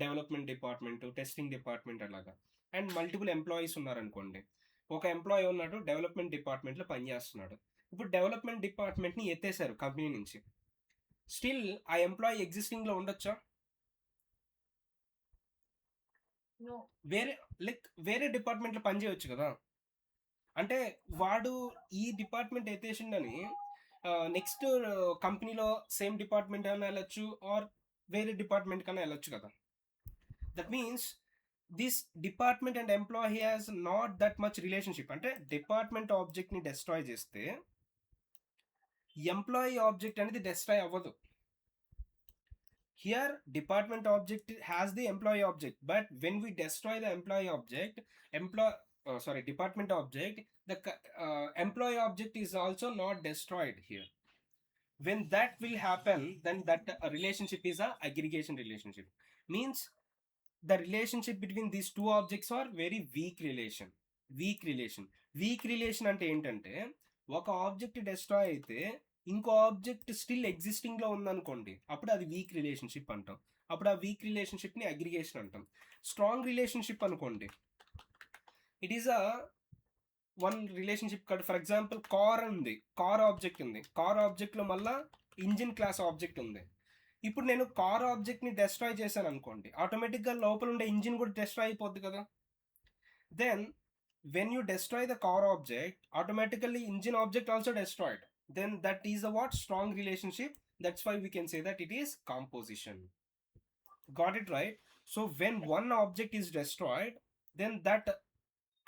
development department, testing department అలాగా, అండ్ మల్టిపుల్ ఎంప్లాయీస్ ఉన్నారనుకోండి. ఒక ఎంప్లాయీ ఉన్నాడు డెవలప్మెంట్ డిపార్ట్మెంట్లో పనిచేస్తున్నాడు. ఇప్పుడు డెవలప్మెంట్ డిపార్ట్మెంట్ని ఎత్తేసారు కంపెనీ నుంచి. స్టిల్ ఆ ఎంప్లాయీ ఎగ్జిస్టింగ్లో ఉండొచ్చా? వేరే డిపార్ట్మెంట్లో పని చేయొచ్చు కదా. అంటే వాడు ఈ డిపార్ట్మెంట్ ఎత్తేసిండని నెక్స్ట్ కంపెనీలో సేమ్ డిపార్ట్మెంట్ అయినా వెళ్ళొచ్చు, ఆర్ వేరే డిపార్ట్మెంట్ కన్నా వెళ్ళొచ్చు కదా. That means this department and employee has not that much relationship. అంటే డిపార్ట్మెంట్ ఆబ్జెక్ట్ని డెస్ట్రాయ్ చేస్తే ఎంప్లాయీ ఆబ్జెక్ట్ అనేది డెస్ట్రాయ్ అవ్వదు. Here department object has the employee object, but when we destroy the department object, the employee object is also not destroyed here. When that will happen, then that relationship is a aggregation relationship. Means the relationship between these two objects are very weak relation. Weak relation అంటే ఏంటంటే, ఒక object destroy అయితే ఇంకో object still ఎగ్జిస్టింగ్లో ఉందనుకోండి, అప్పుడు అది week relationship అంటాం. అప్పుడు ఆ వీక్ రిలేషన్షిప్ని అగ్రిగేషన్ అంటాం. స్ట్రాంగ్ రిలేషన్షిప్ అనుకోండి, it is a one relationship. For example car ఉంది, కార్ ఆబ్జెక్ట్ ఉంది, కార్ ఆబ్జెక్ట్లో మళ్ళీ ఇంజిన్ క్లాస్ ఆబ్జెక్ట్ ఉంది. ఇప్పుడు నేను కార్ ఆబ్జెక్ట్ని డెస్ట్రాయ్ చేశాను అనుకోండి, ఆటోమేటిక్గా లోపల ఉండే ఇంజిన్ కూడా డెస్ట్రాయ్ అయిపోద్ది కదా. Then when you destroy the car object, automatically engine object also destroyed. Then that is a what? Strong relationship. That's why we can say that it is composition. Got it right? So when one object is destroyed, then that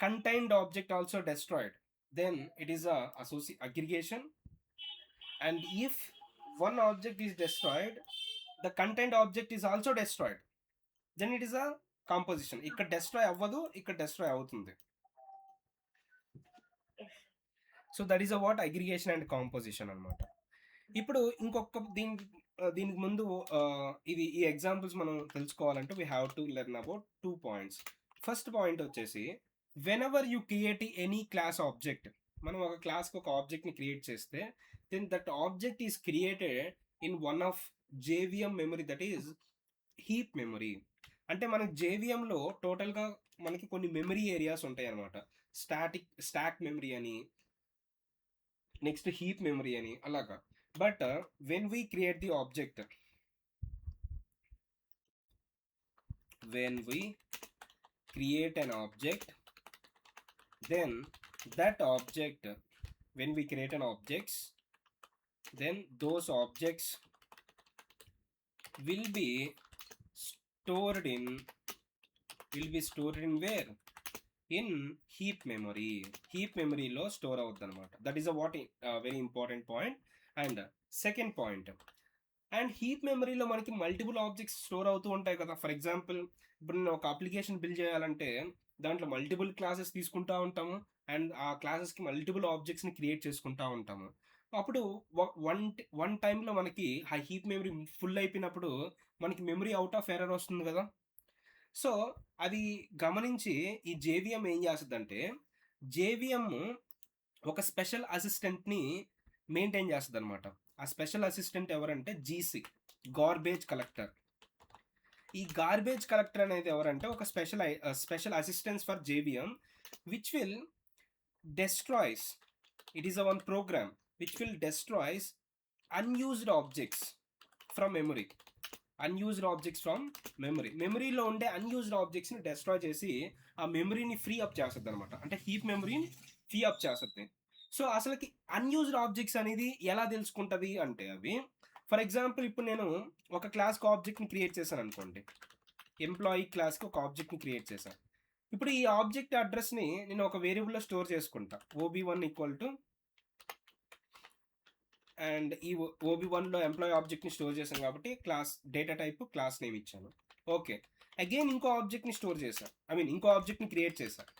contained object also destroyed. Then it is a aggregation. And if one object is destroyed, the contained object is also destroyed. Then it is a composition. ఇక్కడ destroy అవ్వదు, ఇక్కడ destroy అవుతుంది. So that is a what? Aggregation and composition అనమాట. ఇప్పుడు ఇంకొక దీనికి ముందు ఇది ఈ ఎగ్జాంపుల్స్ మనం తెలుసుకోవాలంటే we have to learn about 2 points. First point వచ్చేసి whenever you create any class object, మనం ఒక క్లాస్కి ఒక ఆబ్జెక్ట్ని క్రియేట్ చేస్తే then that object is created in one of JVM memory, that is heap memory. అంటే మనకి జేవిఎంలో టోటల్గా మనకి కొన్ని మెమరీ ఏరియాస్ ఉంటాయి అనమాట. స్టాక్ మెమరీ అని, నెక్స్ట్ హీప్ మెమరీ అని అలాగా. But when we create the object, when we create an object, then that object, when we create an objects, then those objects will be stored in where? In heap memory. Heap memory లో store అవుతుంది అనమాట. That is a what very important point. And second point, and heap మెమరీలో మనకి multiple objects store అవుతూ ఉంటాయి కదా. For example ఇప్పుడు నేను ఒక అప్లికేషన్ బిల్డ్ చేయాలంటే దాంట్లో మల్టిపుల్ క్లాసెస్ తీసుకుంటా ఉంటాము అండ్ ఆ క్లాసెస్కి మల్టిపుల్ ఆబ్జెక్ట్స్ని క్రియేట్ చేసుకుంటా ఉంటాము. అప్పుడు వన్ టైంలో మనకి ఆ హీప్ మెమరీ ఫుల్ అయిపోయినప్పుడు మనకి మెమరీ అవుట్ ఆఫ్ ఎర్రర్ వస్తుంది కదా. సో అది గమనించి ఈ జేవిఎం ఏం చేస్తుందంటే, జేవిఎం ఒక స్పెషల్ అసిస్టెంట్ని మెయింటైన్ చేస్తుంది అనమాట. ఆ స్పెషల్ అసిస్టెంట్ ఎవరంటే జీసీ, గార్బేజ్ కలెక్టర్. ఈ గార్బేజ్ కలెక్టర్ అనేది ఎవరంటే ఒక special assistance for JVM which will destroys, it is a one program which will destroys unused objects from memory. Unused objects from మెమరీలో ఉండే అన్యూజ్డ్ ఆబ్జెక్ట్స్ని డెస్ట్రాయ్ చేసి ఆ మెమరీని ఫ్రీ అప్ చేస్తుంది అనమాట. అంటే హీప్ మెమరీని ఫ్రీ అప్ చేస్తుంది. సో అసలుకి అన్యూజ్డ్ ఆబ్జెక్ట్స్ అనేది ఎలా తెలుసుకుంటుంది అంటే, అవి ఫర్ ఎగ్జాంపుల్ ఇప్పుడు నేను ఒక క్లాస్కి ఆబ్జెక్ట్ని క్రియేట్ చేశాను అనుకోండి, ఎంప్లాయీ క్లాస్కి ఒక ఆబ్జెక్ట్ని క్రియేట్ చేశాను. ఇప్పుడు ఈ ఆబ్జెక్ట్ అడ్రస్ని నేను ఒక వేరియబుల్లో స్టోర్ చేసుకుంటా, OB1 ఈక్వల్ టు, అండ్ ఈ OB1లో ఎంప్లాయీ ఆబ్జెక్ట్ని స్టోర్ చేశాను కాబట్టి class data type class name ఇచ్చాను. ఓకే, అగైన్ ఇంకో ఆబ్జెక్ట్ని స్టోర్ చేశాను, ఇంకో ఆబ్జెక్ట్ని క్రియేట్ చేశాను.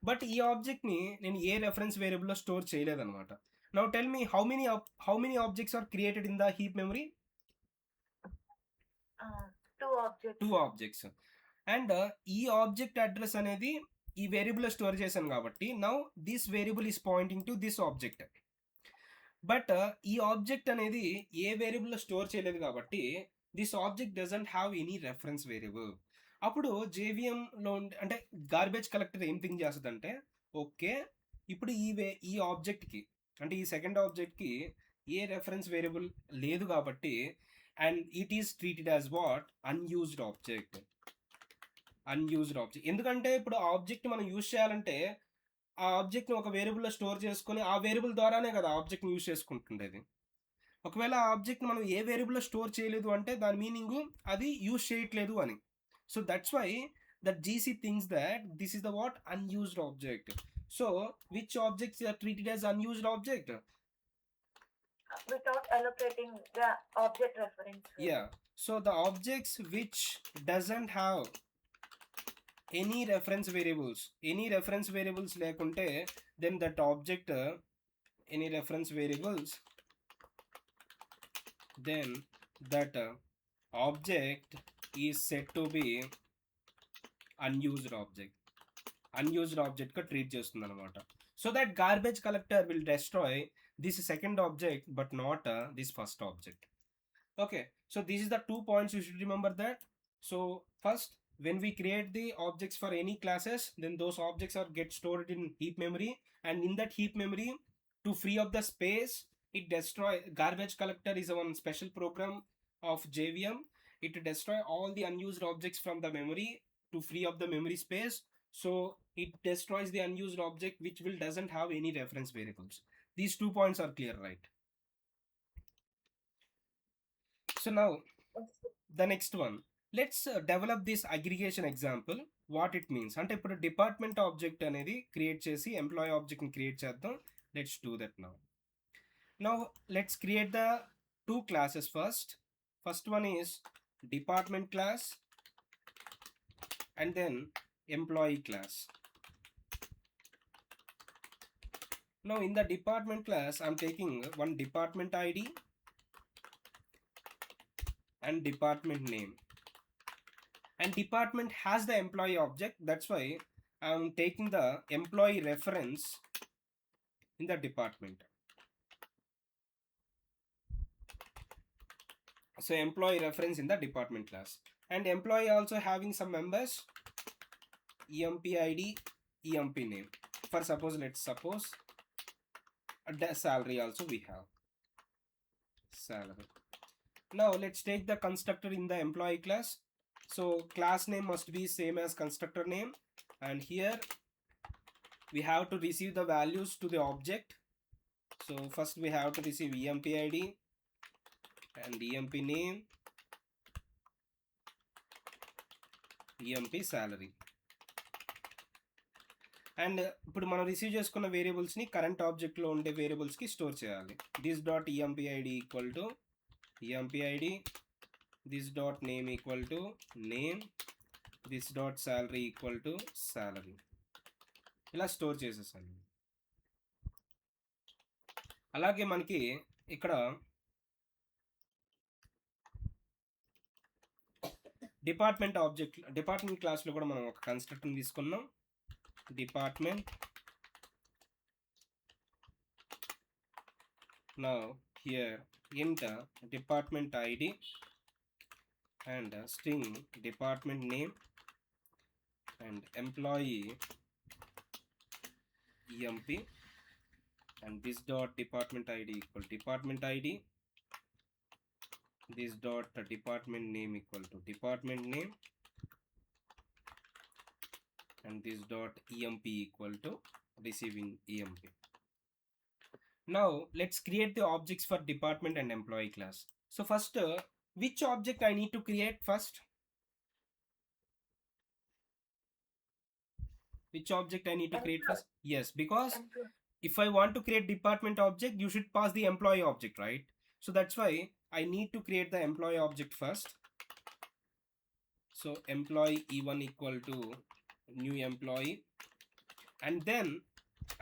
బట్ ఈ ఆబ్జెక్ట్ని నేను ఏ రెఫరెన్స్ వేరియబుల్లో స్టోర్ చేయలేదన్నమాట. Now tell me how many objects are created in the heap memory? 2 objects. And ఈ ఆబ్జెక్ట్ అడ్రస్ అనేది ఈ వేరియబుల్లో స్టోర్ చేశాను కాబట్టి now this variable is pointing to this object. But ఈ ఆబ్జెక్ట్ అనేది ఏ వేరియబుల్లో స్టోర్ చేయలేదు కాబట్టి this object doesn't have any reference variable. అప్పుడు జేవిఎంలో అంటే గార్బేజ్ కలెక్టర్ ఏం థింక్ చేస్తుందంటే, ఓకే ఇప్పుడు ఈ ఆబ్జెక్ట్కి అంటే ఈ సెకండ్ ఆబ్జెక్ట్కి ఏ రెఫరెన్స్ వేరియబుల్ లేదు కాబట్టి and it is treated as what? Unused object. ఎందుకంటే ఇప్పుడు ఆ ఆబ్జెక్ట్ మనం యూజ్ చేయాలంటే ఆ ఆబ్జెక్ట్ని ఒక వేరియబుల్లో స్టోర్ చేసుకొని ఆ వేరియబుల్ ద్వారానే కదా ఆబ్జెక్ట్ని యూజ్ చేసుకుంటుండేది. ఒకవేళ ఆ ఆబ్జెక్ట్ మనం ఏ వేరియబుల్లో స్టోర్ చేయలేదు అంటే దాని మీనింగ్ అది యూజ్ చేయట్లేదు అని. So that's why that GC thinks that this is the what? Unused object. So which objects are treated as unused object? Without allocating the object reference. Yeah, so the objects which doesn't have any reference variables లేకుంటే then that object any reference variables, then that object is said to be unused object గా treat చేస్తుంది అనమాట. So that garbage collector will destroy this second object but not this first object. Okay, so this is the 2 points you should remember that. So first, when we create the objects for any classes, then those objects are get stored in heap memory, and in that heap memory, to free up the space, it destroy garbage collector is one special program of JVM. It destroy all the unused objects from the memory to free up the memory space. So it destroys the unused object which will doesn't have any reference variables. These 2 points are clear, right? So now the next one, let's develop this aggregation example. What it means అంటే ఇప్పుడు department object అనేది create చేసి employee ఆబ్జెక్ట్ని create చేద్దాం. Let's do that now. Now let's create the 2 classes first. First one is department class and then employee class. Now in the department class I'm taking one department ID and department name. And department has the employee object, that's why I'm taking the employee reference in the department. So employee reference in the department class, and employee also having some members, emp id, emp name. For suppose, let's suppose the salary also we have salary. Now let's take the constructor in the employee class. So class name must be same as constructor name, and here we have to receive the values to the object. So first we have to receive emp id and emp name, emp salary. And ఇప్పుడు మనం receive చేసుకున్న వేరియబుల్స్ని current ఆబ్జెక్ట్లో ఉండే వేరియబుల్స్కి store చేయాలి. This dot EMP ID equal to EMP ID, this dot name equal to name, this dot salary equal to salary. ఇలా store చేసేసాను. అలాగే మనకి ఇక్కడ డిపార్ట్మెంట్ ఆబ్జెక్ట్, డిపార్ట్మెంట్ క్లాస్లో కూడా మనం ఒక కన్స్ట్రక్ట్ని తీసుకున్నాం. Department. Now here enter department ID and string department name and employee emp, and this dot department ID equal department ID, this dot department name equal to department name, and this dot emp equal to receiving emp. Now let's create the objects for department and employee class. So first which object I need to create first? Which object I need to create first? Yes, because if I want to create department object, you should pass the employee object, right? So that's why I need to create the employee object first. So employee e1 equal to new employee, and then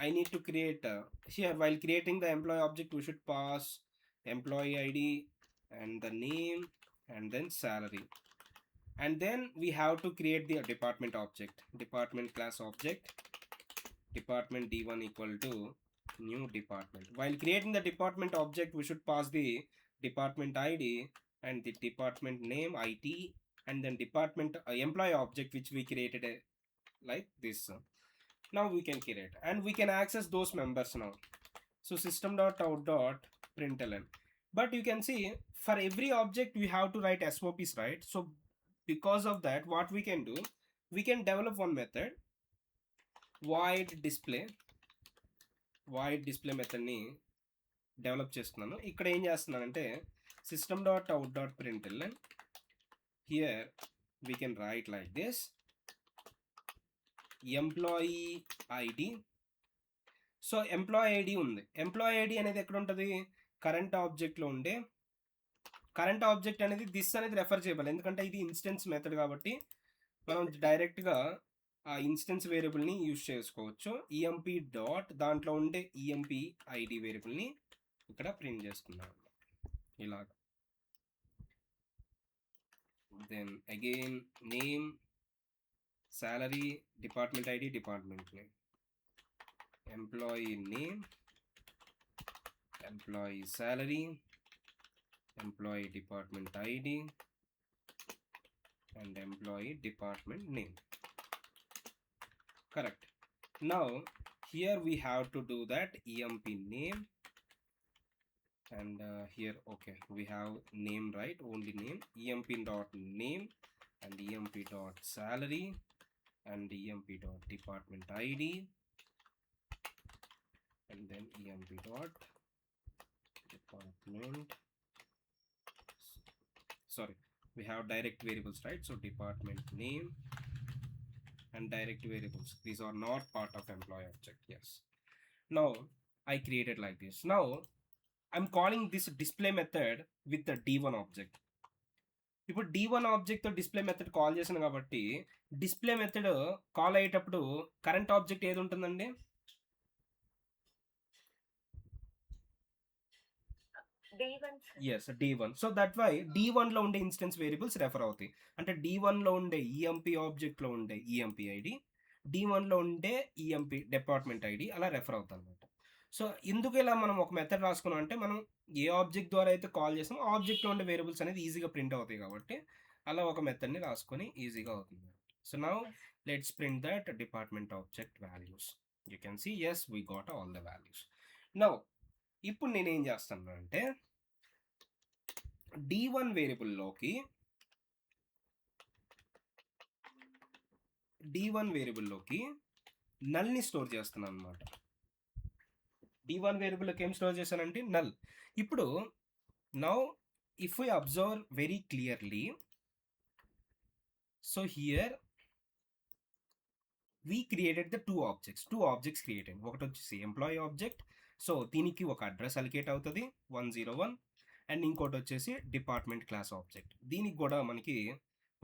I need to create here while creating the employee object we should pass employee ID and the name and then salary, and then we have to create the department object, department class object, department d1 equal to new department. While creating the department object we should pass the department ID and the department name IT, and then department employee object which we created like this. Now we can create and we can access those members now. So system.out.println. But you can see for every object we have to write SOPs, right? So because of that, what we can do, we can develop one method, void display method ni develop చేస్తున్నాను. ఇక్కడ ఏం చేస్తున్నానంటే system.out.println, here we can write like this, employee ID. So employee ID ఉంది. Employee ID అనేది ఎక్కడ ఉంటుంది? Current ఆబ్జెక్ట్లో ఉండే current object అనేది దిస్ అనేది రెఫర్ చేయబడాలి, ఎందుకంటే ఇది ఇన్స్టెన్స్ మెథడ్ కాబట్టి మనం డైరెక్ట్గా ఆ ఇన్స్టెన్స్ వేరియబుల్ని యూజ్ చేసుకోవచ్చు. ఈఎంపీ డాట్ దాంట్లో ఉండే ఈఎంపీ ఐడి వేరియబుల్ని ఇక్కడ ప్రింట్ చేసుకున్నాం ఇలాగ. Then again name, salary, department ID, department name, employee name, employee salary, employee department ID, and employee department name. Correct. Now here we have to do that emp name, and here okay we have name, right? Only name, emp dot name and emp dot salary and emp dot department ID, and then emp dot department, sorry we have direct variables, right? So department name and direct variables, these are not part of employee object. Yes, now I created like this. Now I'm calling this display method with the d1 object. ఇప్పుడు d1 ఆబ్జెక్ట్తో display method call చేసాను కాబట్టి display method call అయ్యేటప్పుడు current object ఏది ఉంటుందండి? D1 sir. Yes D1. So that why D1లో ఉండే instance variables refer అవుతాయి. అంటే D1లో ఉండే ఈఎంపీ ఆబ్జెక్ట్లో ఉండే ఈఎంపీ ఐడి, D1లో ఉండే ఈఎంపీ డిపార్ట్మెంట్ ఐడి అలా రెఫర్ అవుతాయి అనమాట. సో ఎందుకు ఇలా మనం ఒక మెథడ్ రాసుకున్నాం అంటే మనం ఏ ఆబ్జెక్ట్ ద్వారా అయితే కాల్ చేసామో ఆ ఆబ్జెక్ట్లో ఉండే వేరియబుల్స్ అనేది ఈజీగా ప్రింట్ అవుతాయి కాబట్టి అలా ఒక మెథడ్ని రాసుకొని ఈజీగా అవుతుంది. So now let's print that department object values. You can see yes we got all the values. Now ఇప్పుడు నేను ఏం చేస్తాను అంటే D1 వేరియబుల్లోకి నల్ని స్టోర్ చేస్తున్నాను అనమాట. D1 వేరియబుల్లోకి ఏం స్టోర్ చేశానంటే నల్. ఇప్పుడు now if we observe very clearly, so here we created the two objects created. ఒకటి వచ్చేసి ఎంప్లాయీ ఆబ్జెక్ట్, సో దీనికి ఒక అడ్రస్ అలికేట్ అవుతుంది 101, అండ్ ఇంకోటి వచ్చేసి డిపార్ట్మెంట్ క్లాస్ ఆబ్జెక్ట్, దీనికి కూడా మనకి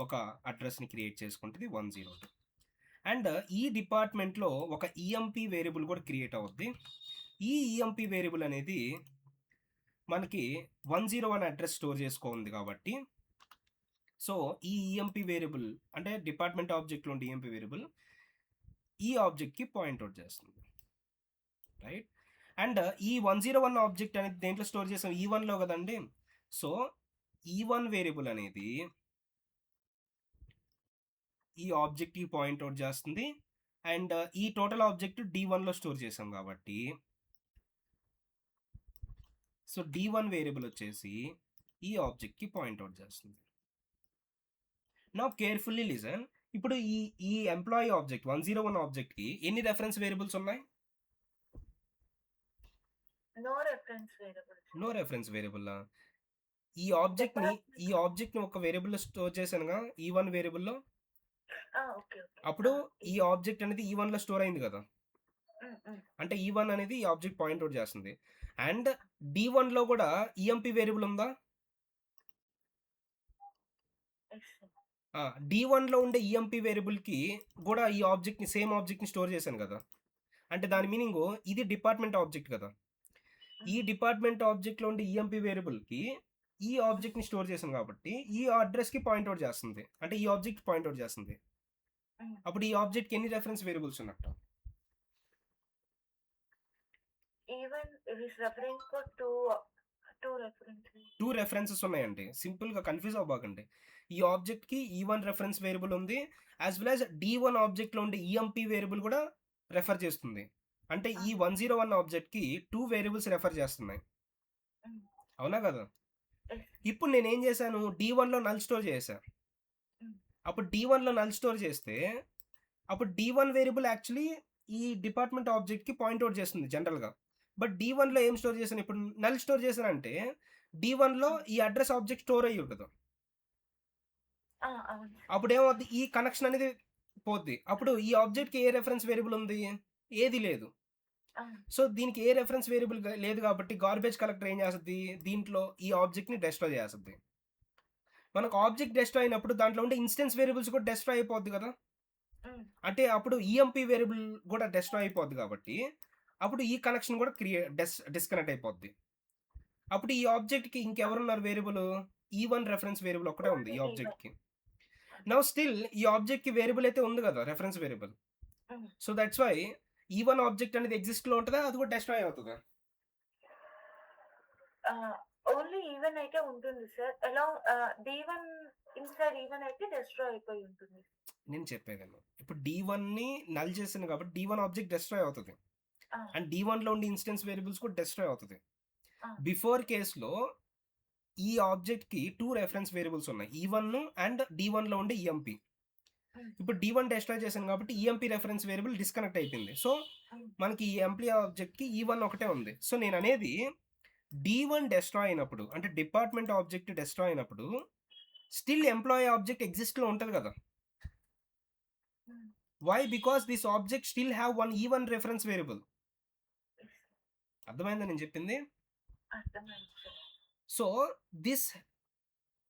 ఒక అడ్రస్ని క్రియేట్ చేసుకుంటుంది 102. అండ్ ఈ డిపార్ట్మెంట్లో ఒక ఈఎంపీ వేరియబుల్ కూడా క్రియేట్ అవుద్ది. ఈ ఈఎంపీ వేరియబుల్ అనేది మనకి 101 అడ్రస్ స్టోర్ చేసుకోండి కాబట్టి, సో ఈ ఈఎంపీ వేరియబుల్ అంటే డిపార్ట్మెంట్ ఆబ్జెక్ట్లో ఉండే ఈఎంపీ వేరియబుల్ ఈ ఆబ్జెక్ట్కి పాయింట్అవుట్ చేస్తుంది, రైట్. అండ్ ఈ 101 ఆబ్జెక్ట్ అనేది దేంట్లో స్టోర్ చేసాం, E1లో కదండి. సో E1 వేరియబుల్ అనేది ఈ ఆబ్జెక్ట్కి పాయింట్అవుట్ చేస్తుంది. అండ్ ఈ టోటల్ ఆబ్జెక్ట్ D1లో స్టోర్ చేసాం కాబట్టి, సో D1 వేరియబుల్ వచ్చేసి ఈ ఆబ్జెక్ట్కి పాయింట్అవుట్ చేస్తుంది. Now carefully listen. ఇప్పుడు ఈ ఎంప్లాయీ ఆబ్జెక్ట్ 101 ఆబ్జెక్ట్కి ఎన్ని రెఫరెన్స్ వేరియబుల్స్ ఉన్నాయి? No reference variable. ఈ ఆబ్జెక్ట్ని ఒక వేరియబుల్లో స్టోర్ చేశానుగా E1 వేరియబుల్లో. అప్పుడు ఈ ఆబ్జెక్ట్ అనేది E1లో స్టోర్ అయింది కదా, అంటే E1 అనేది ఈ ఆబ్జెక్ట్ పాయింట్అవుట్ చేస్తుంది. అండ్ D1లో కూడా ఈఎంపీ వేరియబుల్ ఉందా? D1లో ఉండే ఈఎంపీ వేరియబుల్కి కూడా ఈ ఆబ్జెక్ట్ని సేమ్ ఆబ్జెక్ట్ని స్టోర్ చేశాను కదా, అంటే దాని మీనింగ్ ఇది డిపార్ట్మెంట్ ఆబ్జెక్ట్ కదా. ఈ డిపార్ట్మెంట్ ఆబ్జెక్ట్లో ఉండే ఈఎంపీ వేరియబుల్కి ఈ ఆబ్జెక్ట్ని స్టోర్ చేశాను కాబట్టి ఈ అడ్రస్కి పాయింట్అవుట్ చేస్తుంది, అంటే ఈ ఆబ్జెక్ట్ పాయింట్అవుట్ చేస్తుంది. అప్పుడు ఈ ఆబ్జెక్ట్కి ఎన్ని రెఫరెన్స్ వేరియబుల్స్ ఉన్నట్టు? టూ రెఫరెన్సెస్ ఉన్నాయండి. సింపుల్గా కన్ఫ్యూజ్ అవ్వకండి. ఈ ఆబ్జెక్ట్కి E1 రెఫరెన్స్ వేరియబుల్ ఉంది, యాజ్ వెల్ యాజ్ D1 ఆబ్జెక్ట్లో ఉండే ఈఎంపీ వేరియబుల్ కూడా రెఫర్ చేస్తుంది. అంటే ఈ 101 ఆబ్జెక్ట్కి 2 వేరియబుల్స్ రెఫర్ చేస్తున్నాయి, అవునా కదా. ఇప్పుడు నేను ఏం చేశాను, D1లో నల్ స్టోర్ చేశాను. అప్పుడు D1లో నల్ స్టోర్ చేస్తే అప్పుడు D1 వేరియబుల్ యాక్చువల్లీ ఈ డిపార్ట్మెంట్ ఆబ్జెక్ట్కి పాయింట్అవుట్ చేస్తుంది జనరల్గా. బట్ D1లో ఏం స్టోర్ చేశాను, ఇప్పుడు నల్ స్టోర్ చేశానంటే D1లో ఈ అడ్రస్ ఆబ్జెక్ట్ స్టోర్ అయ్యి ఉంటుంది. అప్పుడు ఏమవుద్ది, ఈ కనెక్షన్ అనేది పోద్ది. అప్పుడు ఈ ఆబ్జెక్ట్కి ఏ రెఫరెన్స్ వేరియబుల్ ఉంది, ఏది లేదు. సో దీనికి ఏ రెఫరెన్స్ వేరియబుల్ లేదు కాబట్టి గార్బేజ్ కలెక్టర్ ఏం చేస్తుంది, దీంట్లో ఈ ఆబ్జెక్ట్ని డెస్ట్రాయ్ చేస్తుంది. మనకు ఆబ్జెక్ట్ డెస్ట్రాయ్ అయినప్పుడు దాంట్లో ఉండే ఇన్స్టెన్స్ వేరియబుల్స్ కూడా డెస్ట్రాయ్ అయిపోద్ది కదా, అంటే అప్పుడు ఈఎంపీ వేరియబుల్ కూడా డెస్ట్రాయ్ అయిపోద్ది కాబట్టి అప్పుడు ఈ కనెక్షన్ కూడా డిస్కనెక్ట్ అయిపోద్ది. అప్పుడు ఈ ఆబ్జెక్ట్కి ఇంకెవరున్నారు వేరియబుల్, E1 రెఫరెన్స్ వేరియబుల్ ఒకటే ఉంది ఈ ఆబ్జెక్ట్కి. నౌ స్టిల్ ఈ ఆబ్జెక్ట్కి వేరియబుల్ అయితే ఉంది కదా, reference variable. So that's why E1 object అనేది ఎగ్జిస్ట్లో ఉంటుందా, అది కూడా డెస్ట్రాయ్ అవుతుందా? ఓన్లీ ఈవెన్ అయితే ఉంటుంది సార్. D1 ఇన్సైడ్ ఈవెన్ అయితే డెస్ట్రాయ్ అయిపోయి ఉంటుంది. నేను చెప్పేదాన్ని, ఇప్పుడు D1ని నల్ చేసాను కాబట్టి D1 ఆబ్జెక్ట్ డెస్ట్రాయ్ అవుతుంది, అండ్ D1లో ఉండే ఇన్స్టెన్స్ వేరియబుల్స్ కూడా డెస్ట్రాయ్ అవుతుంది. బిఫోర్ కేస్లో ఈ ఆబ్జెక్ట్కి 2 రెఫరెన్స్ వేరియబుల్స్ ఉన్నాయి, E1 అండ్ D1లో ఉండే ఈఎంపీ. ఇప్పుడు D1 డెస్ట్రాయ్ చేశాను కాబట్టి ఈఎంపీ రెఫరెన్స్ వేరియబుల్ డిస్కనెక్ట్ అయిపోయింది. సో మనకి ఈ ఎంప్లాయీ ఆబ్జెక్ట్కి E1 ఒకటే ఉంది. సో నేను అనేది D1 డెస్ట్రాయ్ అయినప్పుడు, అంటే డిపార్ట్మెంట్ ఆబ్జెక్ట్ డెస్ట్రాయ్ అయినప్పుడు స్టిల్ ఎంప్లాయీ ఆబ్జెక్ట్ ఎగ్జిస్ట్లో ఉంటుంది కదా. Why? Because this object still have one E1 reference variable. అర్థమైందా నేను చెప్పింది? So this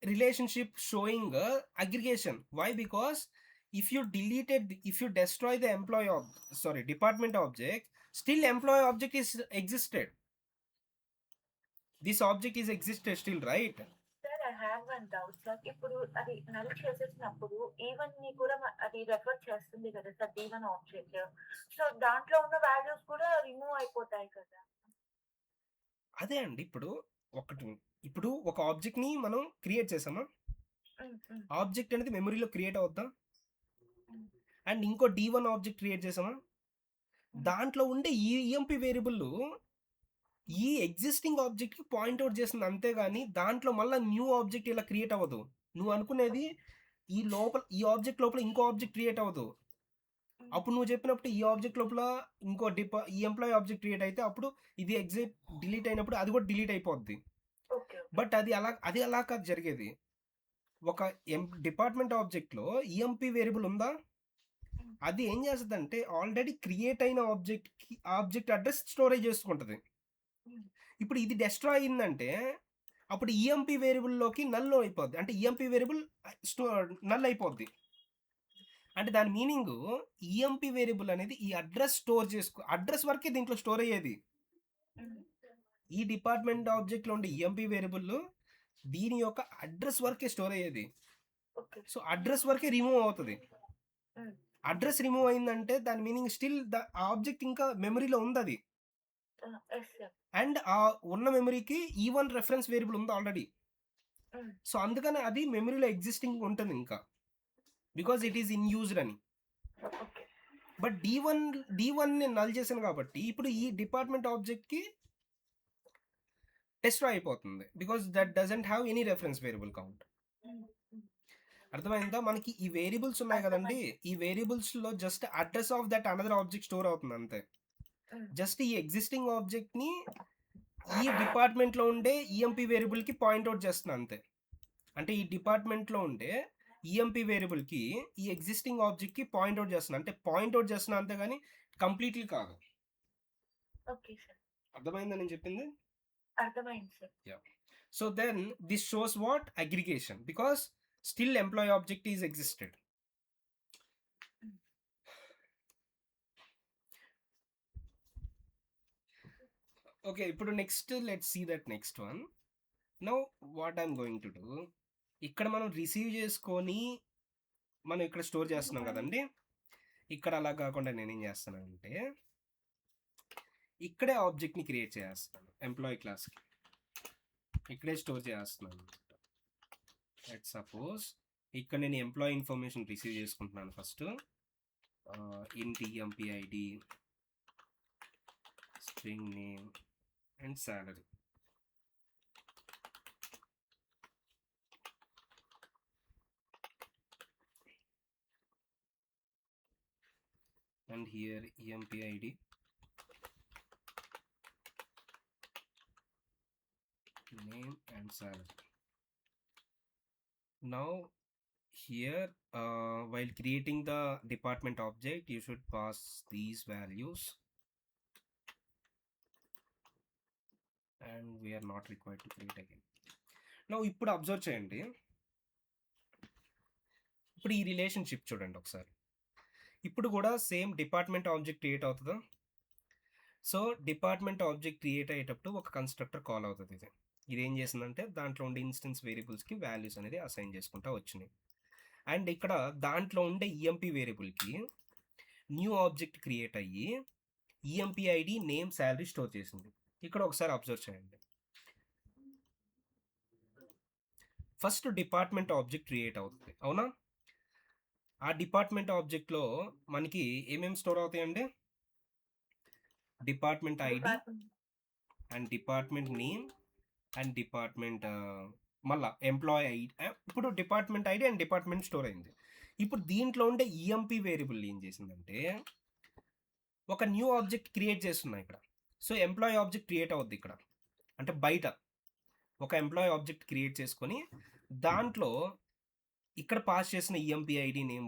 relationship showing aggregation. Why? Because if you destroy the department object, still employee object is existed. This object is existed still, right? Sir I have one doubt sir. ఇప్పుడు అది null చేసేసినప్పుడు even ని కూడా అది refer చేస్తుంది కదా sir D1 object. So దాంట్లో ఉన్న values కూడా రిమూవ్ అయిపోతాయి కదా. అదే అండి. ఇప్పుడు ఒక ఆబ్జెక్ట్ని మనం క్రియేట్ చేసామా, ఆబ్జెక్ట్ అనేది మెమరీలో క్రియేట్ అవుద్దా? అండ్ ఇంకో D1 ఆబ్జెక్ట్ క్రియేట్ చేసామా, దాంట్లో ఉండే ఈ ఈఎంపి వేరియబుల్ ఈ ఎగ్జిస్టింగ్ ఆబ్జెక్ట్కి పాయింట్అవుట్ చేస్తుంది అంతేగాని దాంట్లో మళ్ళీ న్యూ ఆబ్జెక్ట్ ఇలా క్రియేట్ అవ్వదు. నువ్వు అనుకునేది ఈ ఆబ్జెక్ట్ లోపల ఇంకో ఆబ్జెక్ట్ క్రియేట్ అవ్వదు. అప్పుడు నువ్వు చెప్పినప్పుడు ఈ ఆబ్జెక్ట్ లోపల ఇంకో ఈ ఎంప్లాయీ ఆబ్జెక్ట్ క్రియేట్ అయితే అప్పుడు ఇది ఎగ్జిట్ డిలీట్ అయినప్పుడు అది కూడా డిలీట్ అయిపోద్ది. బట్ అది అలా కాదు జరిగేది. ఒక డిపార్ట్మెంట్ ఆబ్జెక్ట్లో ఈఎంపి వేరియబుల్ ఉందా, అది ఏం చేస్తుందంటే ఆల్రెడీ క్రియేట్ అయిన ఆబ్జెక్ట్ అడ్రస్ స్టోరేజ్ చేసుకుంటుంది. ఇప్పుడు ఇది డెస్ట్రాయ్ అయిందంటే అప్పుడు ఈఎంపి వేరియబుల్లోకి నల్ అయిపోద్ది, అంటే ఈఎంపి వేరియబుల్ నల్ అయిపోద్ది. అంటే దాని మీనింగ్ ఈఎంపి వేరియబుల్ అనేది ఈ అడ్రస్ అడ్రస్ వరకే దీంట్లో స్టోర్ అయ్యేది. ఈ డిపార్ట్మెంట్ ఆబ్జెక్ట్లో ఉండే ఈఎంపి వేరియబుల్ దీని యొక్క అడ్రస్ వరకే స్టోర్ అయ్యేది. సో అడ్రస్ వరకే రిమూవ్ అవుతుంది. అడ్రస్ రిమూవ్ అయిందంటే దాని మీనింగ్ స్టిల్ ఆబ్జెక్ట్ ఇంకా మెమరీలో ఉంది అది. అండ్ ఆ ఉన్న మెమరీకి E1 రెఫరెన్స్ వేరియబుల్ ఉంది ఆల్రెడీ. సో అందుకని అది మెమరీలో ఎగ్జిస్టింగ్ ఉంటుంది ఇంకా, because it is in used అని. బట్ D1 నేను నల్ చేశాను కాబట్టి ఇప్పుడు ఈ డిపార్ట్మెంట్ ఆబ్జెక్ట్కి డెస్ట్రాయ్ అయిపోతుంది, because that doesn't have any reference variable count. అర్థమైందా? మనకి ఈ వేరియబుల్స్ ఉన్నాయి కదండి, ఈ వేరియబుల్స్లో just address of that another object store అవుతుంది అంతే. జస్ట్ ఈ ఎగ్జిస్టింగ్ ఆబ్జెక్ట్ని ఈ డిపార్ట్మెంట్లో ఉండే ఈఎంపి వేరియబుల్కి పాయింట్అవుట్ చేస్తున్నా అంతే. అంటే ఈ డిపార్ట్మెంట్లో ఉండే ఈఎంపి వేరియబుల్కి ఈ ఎగ్జిస్టింగ్ ఆబ్జెక్ట్కి పాయింట్అవుట్ చేస్తున్నా, అంటే పాయింట్అవుట్ చేస్తున్నా అంతే కానీ కంప్లీట్లీ కాదు. అర్థమైందా నేను చెప్పింది? అర్థమైంది sir. Yeah. So then this shows what aggregation, because still employee object is existed. Okay, ఇప్పుడు next let's see that next one. Now what I'm going to do, ఇక్కడ మనం రిసీవ్ చేసుకొని మనం ఇక్కడ స్టోర్ చేస్తున్నాం కదండి. ఇక్కడ అలా కాకుండా నేనేం చేస్తానంటే ఇక్కడే ఆబ్జెక్ట్ని క్రియేట్ చేస్తున్నాను ఎంప్లాయీ క్లాస్కి, ఇక్కడే స్టోర్ చేస్తున్నాను. లెట్ సపోజ్ ఇక్కడ నేను ఎంప్లాయీ ఇన్ఫర్మేషన్ రిసీవ్ చేసుకుంటున్నాను ఫస్ట్. ఇంట్ EMPID, string name and salary. And here EMPID, name and salary. Now here while creating the department object you should pass these values, and we are not required to create again. Now ఇప్పుడు observe చేయండి, ఇప్పుడు ఈ relationship చూడండి ఒకసారి. ఇప్పుడు కూడా same department object create అవుతుందా? So department object create అయ్యేటప్పుడు ఒక కన్స్ట్రక్టర్ కాల్ అవుతుంది. ఇది ఏం చేసిందంటే దాంట్లో ఉండే ఇన్స్టెన్స్ వేరియబుల్స్కి వాల్యూస్ అనేది అసైన్ చేసుకుంటూ వచ్చినాయి. అండ్ ఇక్కడ దాంట్లో ఉండే ఈఎంపి వేరియబుల్కి న్యూ ఆబ్జెక్ట్ క్రియేట్ అయ్యి EMPID, నేమ్, శాలరీ స్టోర్ చేసింది. ఇక్కడ ఒకసారి అబ్జర్వ్ చేయండి. ఫస్ట్ డిపార్ట్మెంట్ ఆబ్జెక్ట్ క్రియేట్ అవుతుంది, అవునా? ఆ డిపార్ట్మెంట్ ఆబ్జెక్ట్లో మనకి ఏమేమి స్టోర్ అవుతాయండి? Department ID and department name and department మళ్ళా ఎంప్లాయీ ID. ఇప్పుడు department ID and department store అయింది. ఇప్పుడు దీంట్లో ఉండే ఈఎంపి వేరియబుల్ ఏం చేసిందంటే ఒక న్యూ ఆబ్జెక్ట్ క్రియేట్ చేస్తున్నా ఇక్కడ. సో ఎంప్లాయీ ఆబ్జెక్ట్ క్రియేట్ అవుద్ది ఇక్కడ, అంటే బయట ఒక ఎంప్లాయీ ఆబ్జెక్ట్ క్రియేట్ చేసుకొని దాంట్లో ఇక్కడ పాస్ చేసిన EMPID name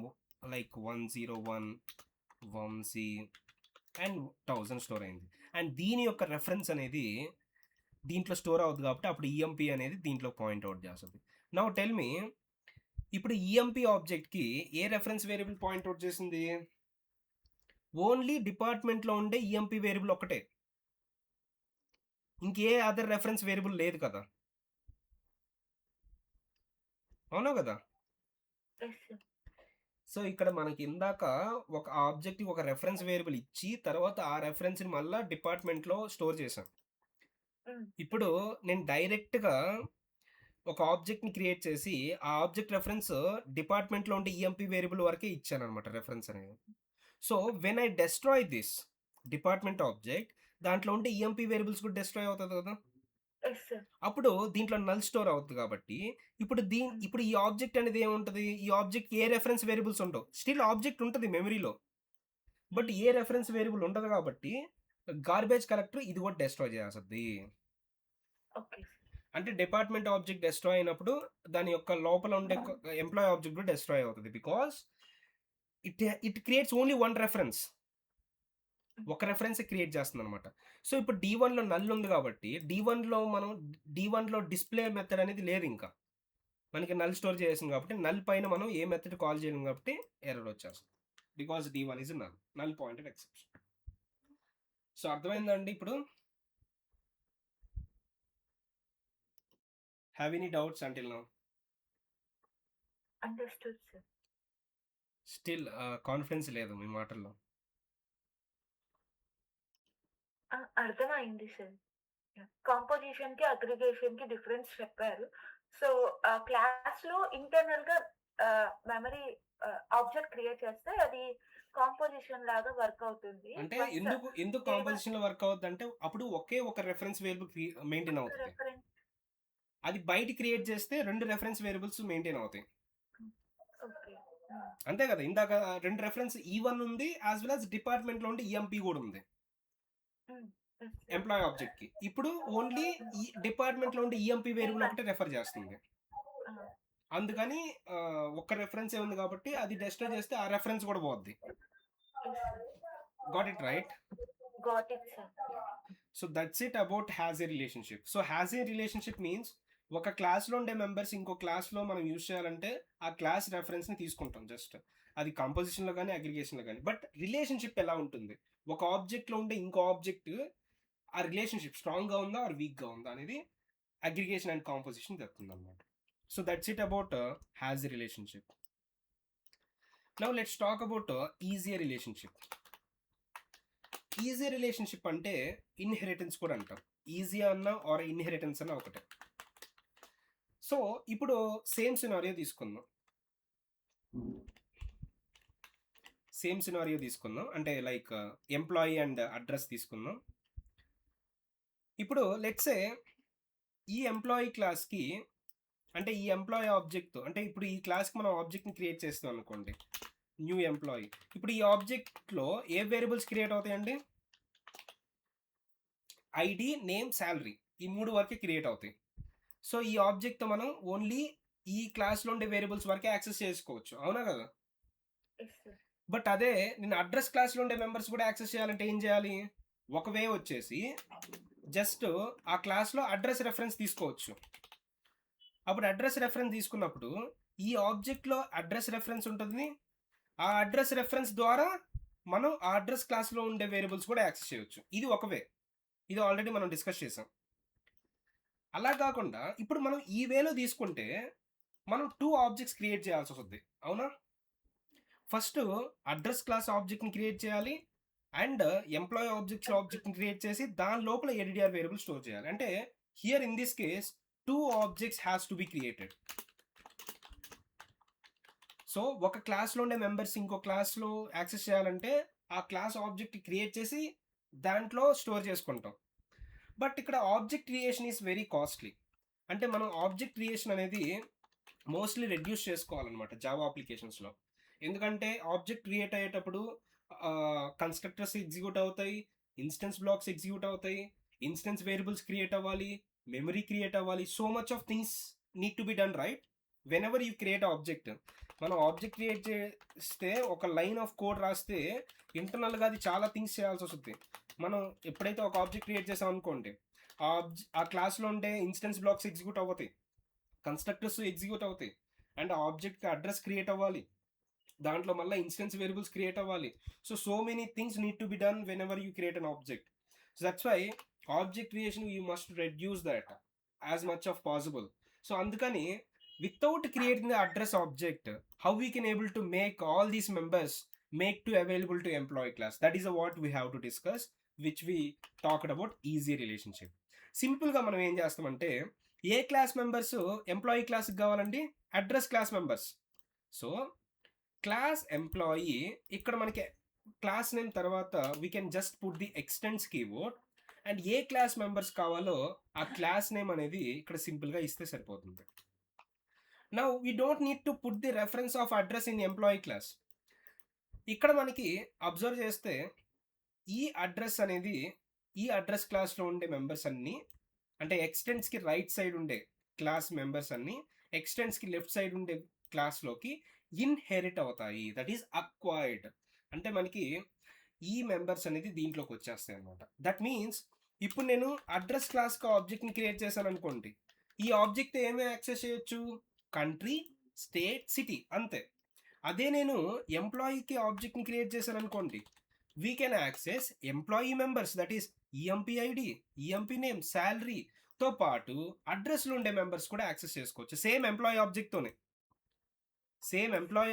like 101 Vamshi and 1000 store అయింది. అండ్ దీని యొక్క రెఫరెన్స్ అనేది దీంట్లో స్టోర్ అవుతుంది కాబట్టి అప్పుడు EMP అనేది దీంట్లో పాయింట్అవుట్ చేస్తుంది. నౌ టెల్ మీ, ఇప్పుడు EMP ఆబ్జెక్ట్కి ఏ రెఫరెన్స్ వేరియబుల్ పాయింట్అవుట్ చేసింది? ఓన్లీ డిపార్ట్మెంట్లో ఉండే EMP వేరియబుల్ ఒకటే. ఇంకే అదర్ రెఫరెన్స్ వేరియబుల్ లేదు కదా! అవునా కదా! Yes sir. సో, ఇక్కడ మనకి ఇందాక ఒక ఆబ్జెక్ట్‌కి ఒక రెఫరెన్స్ వేరియబుల్ ఇచ్చి, తర్వాత ఆ రెఫరెన్స్‌ని మళ్ళా డిపార్ట్‌మెంట్‌లో స్టోర్ చేశాం. హ్మ్. ఇప్పుడు నేను డైరెక్ట్‌గా ఒక ఆబ్జెక్ట్‌ని క్రియేట్ చేసి, ఆ ఆబ్జెక్ట్ రెఫరెన్స్ డిపార్ట్‌మెంట్‌లో ఉండే ఈఎంపీ వేరియబుల్ వరకే ఇచ్చాననమాట రెఫరెన్స్ అనేది. So, when I destroy this department object, దాంట్లో ఉండే ఈఎంపీ వేరియబుల్స్ కూడా డెస్ట్రాయ్ అవుతది కదా! Yes sir. అప్పుడు దీంట్లో నల్ స్టోర్ అవుద్ది కాబట్టి, హ్మ్. ఇప్పుడు ఈ ఆబ్జెక్ట్ అనేది ఏముంటది? ఈ ఆబ్జెక్ట్‌కి ఏ రెఫరెన్స్ వేరియబుల్స్ ఉండవు. స్టిల్ ఆబ్జెక్ట్ ఉంటది మెమరీలో. బట్ హ్మ్. ఏ రెఫరెన్స్ వేరియబుల్ ఉండదు కాబట్టి, గార్బేజ్ కలెక్టర్ ఇది కూడా డెస్ట్రాయ్ చేసేస్తది. Okay sir. అంటే డిపార్ట్మెంట్ ఆబ్జెక్ట్ డెస్ట్రాయ్ అయినప్పుడు, దాని యొక్క లోపల ఉండే ఎంప్లాయీ ఆబ్జెక్ట్ కూడా డెస్ట్రాయ్ అవుతది. Because it creates only one reference. Hmm. ఒక రెఫరెన్సే క్రియేట్ చేస్తుందనమాట. సో, ఇప్పుడు డి1లో నల్ ఉంది కాబట్టి, డి1లో డిస్‌ప్లే మెథడ్ అనేది లేదింకా. మనకి నల్ స్టోర్ చేసేసాం కాబట్టి, నల్ పైన మనం ఏ మెథడ్ కాల్ చేయలేం కాబట్టి ఎర్రర్ వచ్చేస్తుంది. Because D one is null. Null pointed exception. So, yes. అర్థమైందా అండి ఇప్పుడు? Have any doubts until now? Understood sir. Still confidence లేదు మీ మాటల్లో. ఆ! అర్థమైంది సార్. యాహ్! కాంపోజిషన్‌కి, అగ్రిగేషన్‌కి డిఫరెన్స్ చెప్పారు. సో, క్లాస్‌లో ఇంటర్నల్‌గా మెమరీ ఆబ్జెక్ట్ క్రియేట్ చేస్తే అది కాంపోజిషన్ లాగా వర్క్ అవుతుంది. అంటే వన్స్ ఎందుకు డే1 కాంపోజిషన్‌లో వర్క్ అవుద్దంటే, అప్పుడు ఒకే ఒక రిఫరెన్స్ వేరియబుల్ మెయింటైన్ ఒక్క అవుతది. రెఫరెన్స్. అది బయట క్రియేట్ చేస్తే 2 రిఫరెన్స్ వేరియబుల్స్ మెయింటైన్ అవుతాయి. హ్మ్. ఓకే. హ్మ్. అంతే కదా! ఇందాక 2 రిఫరెన్స్ ఈ1 ఉంది. యాస్ వెల్ యాస్ డిపార్ట్మెంట్‌లో ఉండే ఈఎంపీ కూడా ఉంది. హ్మ్. Yes sir. ఎంప్లాయీ ఆబ్జెక్ట్‌కి. ఇప్పుడు ఓన్లీ ఈ హ్మ్. డిపార్ట్మెంట్‌లో ఉండే ఈఎంపీ వేరియబుల్ డి1. ఒకటే రెఫర్ చేస్తుంది. ఆ! అందుకని ఒక్క రిఫరెన్సే ఉంది కాబట్టి అది డెస్ట్రాయ్ చేస్తే ఆ రిఫరెన్స్ కూడా పోద్ది. Yes sir. Got it right? Got it sir. Yeah! So that's it about has a relationship. So has a relationship means ఒక క్లాస్‌లో ఉండే మెంబర్స్ ఇంకో క్లాస్‌లో మనం యూజ్ చేయాలంటే ఆ క్లాస్ రెఫరెన్స్‌ని తీసుకుంటాం జస్ట్. అది కంపోజిషన్‌లో గాని, అగ్రిగేషన్‌లో గాని. బట్ రిలేషన్‌షిప్ ఎలా ఉంటుంది? ఒక ఆబ్జెక్ట్‌లో ఉండే ఇంకో ఆబ్జెక్ట్ ఆ రిలేషన్‌షిప్ స్ట్రాంగ్‌గా ఉందా ఆర్ వీక్‌గా ఉందా అనేది అగ్రిగేషన్ అండ్ కాంపోజిషన్ చెప్తుందన్నమాట. So that's it about has a relationship. Now let's talk about is a relationship. Is a relationship అంటే ఇన్హెరిటెన్స్ కూడా అంటాం. ఈజీ అన్న ఆర్ ఇన్హెరిటెన్స్ అన్న ఒకటే. సో ఇప్పుడు సేమ్ సినారియో తీసుకుందాం. సేమ్ సినారియో తీసుకుందాం. అంటే లైక్ ఎంప్లాయీ అండ్ అడ్రస్ తీసుకుందాం. ఇప్పుడు లెట్స్ సే ఈ ఎంప్లాయీ క్లాస్‌కి అంటే ఈ ఎంప్లాయీ ఆబ్జెక్ట్ అంటే ఇప్పుడు ఈ క్లాస్‌కి మనం ఆబ్జెక్ట్‌ని క్రియేట్ చేస్తాం అనుకోండి. New employee. ఇప్పుడు ఈ ఆబ్జెక్ట్‌లో ఏ వేరియబుల్స్ క్రియేట్ అవుతాయండి? ఐడీ, నేమ్, సాలరీ ఈ 3 వరకే క్రియేట్ అవుతాయి. సో ఈ ఆబ్జెక్ట్ మనం ఓన్లీ ఈ క్లాస్లో ఉండే వేరియబుల్స్ వరకే యాక్సెస్ చేసుకోవచ్చు. అవునా కదా? Yes sir. బట్ అదే నేను అడ్రస్ క్లాస్లో ఉండే మెంబర్స్ కూడా యాక్సెస్ చేయాలంటే ఏం చేయాలి? ఒక వే వచ్చేసి జస్ట్ ఆ క్లాస్లో అడ్రస్ రెఫరెన్స్ తీసుకోవచ్చు. అప్పుడు అడ్రస్ రెఫరెన్స్ తీసుకున్నప్పుడు ఈ ఆబ్జెక్ట్లో అడ్రస్ రెఫరెన్స్ ఉంటుంది. ఆ అడ్రస్ రెఫరెన్స్ ద్వారా మనం ఆ అడ్రస్ క్లాస్లో ఉండే వేరియబుల్స్ కూడా యాక్సెస్ చేయొచ్చు. ఇది ఒక వే. ఇది ఆల్రెడీ మనం డిస్కస్ చేసాం. అలా కాకుండా ఇప్పుడు మనం ఈ వేలో తీసుకుంటే మనం 2 ఆబ్జెక్ట్స్ క్రియేట్ చేయాల్సి వస్తుంది. అవునా? ఫస్ట్ అడ్రస్ క్లాస్ ఆబ్జెక్ట్ని క్రియేట్ చేయాలి. అండ్ ఎంప్లాయీ ఆబ్జెక్ట్ని క్రియేట్ చేసి దాని లోపల ఎడిడిఆర్ వేరియబుల్ స్టోర్ చేయాలి. అంటే here in this case 2 objects has to be created. So ఒక క్లాస్లో ఉండే మెంబర్స్ ఇంకో క్లాస్లో యాక్సెస్ చేయాలంటే ఆ క్లాస్ ఆబ్జెక్ట్ క్రియేట్ చేసి దాంట్లో స్టోర్ చేసుకుంటాం. బట్ ఇక్కడ object creation is very costly. అంటే మనం ఆబ్జెక్ట్ క్రియేషన్ అనేది మోస్ట్లీ రెడ్యూస్ చేసుకోవాలన్నమాట జావా అప్లికేషన్స్లో. ఎందుకంటే ఆబ్జెక్ట్ క్రియేట్ అయ్యేటప్పుడు కన్స్ట్రక్టర్స్ ఎగ్జిక్యూట్ అవుతాయి, ఇన్స్టెన్స్ బ్లాక్స్ ఎగ్జిక్యూట్ అవుతాయి, ఇన్స్టెన్స్ వేరియబుల్స్ క్రియేట్ అవ్వాలి, మెమరీ క్రియేట్ అవ్వాలి. So much of things need to be done right when ever you create object. మనం object create చేస్తే ఒక లైన్ ఆఫ్ కోడ్ రాస్తే ఇంటర్నల్గా అది చాలా థింగ్స్ చేయాల్సి వస్తుంది. మనం ఎప్పుడైతే ఒక ఆబ్జెక్ట్ క్రియేట్ చేసాం అనుకోండి, ఆ క్లాస్లో ఉండే ఇన్స్టెన్స్ బ్లాక్స్ ఎగ్జిక్యూట్ అవుతాయి, కన్స్ట్రక్టర్స్ ఎగ్జిక్యూట్ అవుతాయి, అండ్ ఆబ్జెక్ట్కి అడ్రస్ క్రియేట్ అవ్వాలి, దాంట్లో మళ్ళీ ఇన్స్టెన్స్ వేరియబుల్స్ క్రియేట్ అవ్వాలి. So many things need to be done whenever you create an object. So that's why object creation you must reduce that as much of possible. So అందుకని without creating the address object, how we can able to make all these members make to available to employee class, that is what we have to discuss, which we talked about easy relationship. Simple గా మనం ఏం చేస్తామంటే, ఏ class members employee class కావాలండి? Address class members. So class employee, ఇక్కడ మనకి class name తర్వాత we can just put the extends keyword, and ఏ క్లాస్ మెంబర్స్ కావాలో ఆ క్లాస్ నేమ్ అనేది ఇక్కడ సింపుల్ గా ఇస్తే సరిపోతుంది. Now we don't need to put the reference of address in employee class. ఇక్కడ మనకి అబ్జర్వ్ చేస్తే ఈ అడ్రస్ అనేది ఈ అడ్రస్ క్లాస్లో ఉండే మెంబర్స్ అన్నీ, అంటే ఎక్స్టెండ్స్కి రైట్ సైడ్ ఉండే క్లాస్ మెంబర్స్ అన్నీ ఎక్స్టెండ్స్కి లెఫ్ట్ సైడ్ ఉండే క్లాస్లోకి ఇన్హెరిట్ అవుతాయి. That is acquired. అంటే మనకి ఈ మెంబర్స్ అనేది దీంట్లోకి వచ్చేస్తాయి అనమాట. దట్ మీన్స్ ఇప్పుడు నేను అడ్రస్ క్లాస్కి ఆబ్జెక్ట్ని క్రియేట్ చేశాను అనుకోండి, ఈ ఆబ్జెక్ట్ ఏమేమి యాక్సెస్ చేయొచ్చు? కంట్రీ, స్టేట్, సిటీ, అంతే. అదే నేను ఎంప్లాయీకి ఆబ్జెక్ట్ని క్రియేట్ చేశాను అనుకోండి, we can access employee members, that is EMP ID, EMP name, శాలరీతో పాటు అడ్రస్లో ఉండే మెంబర్స్ కూడా యాక్సెస్ చేసుకోవచ్చు. సేమ్ ఎంప్లాయీ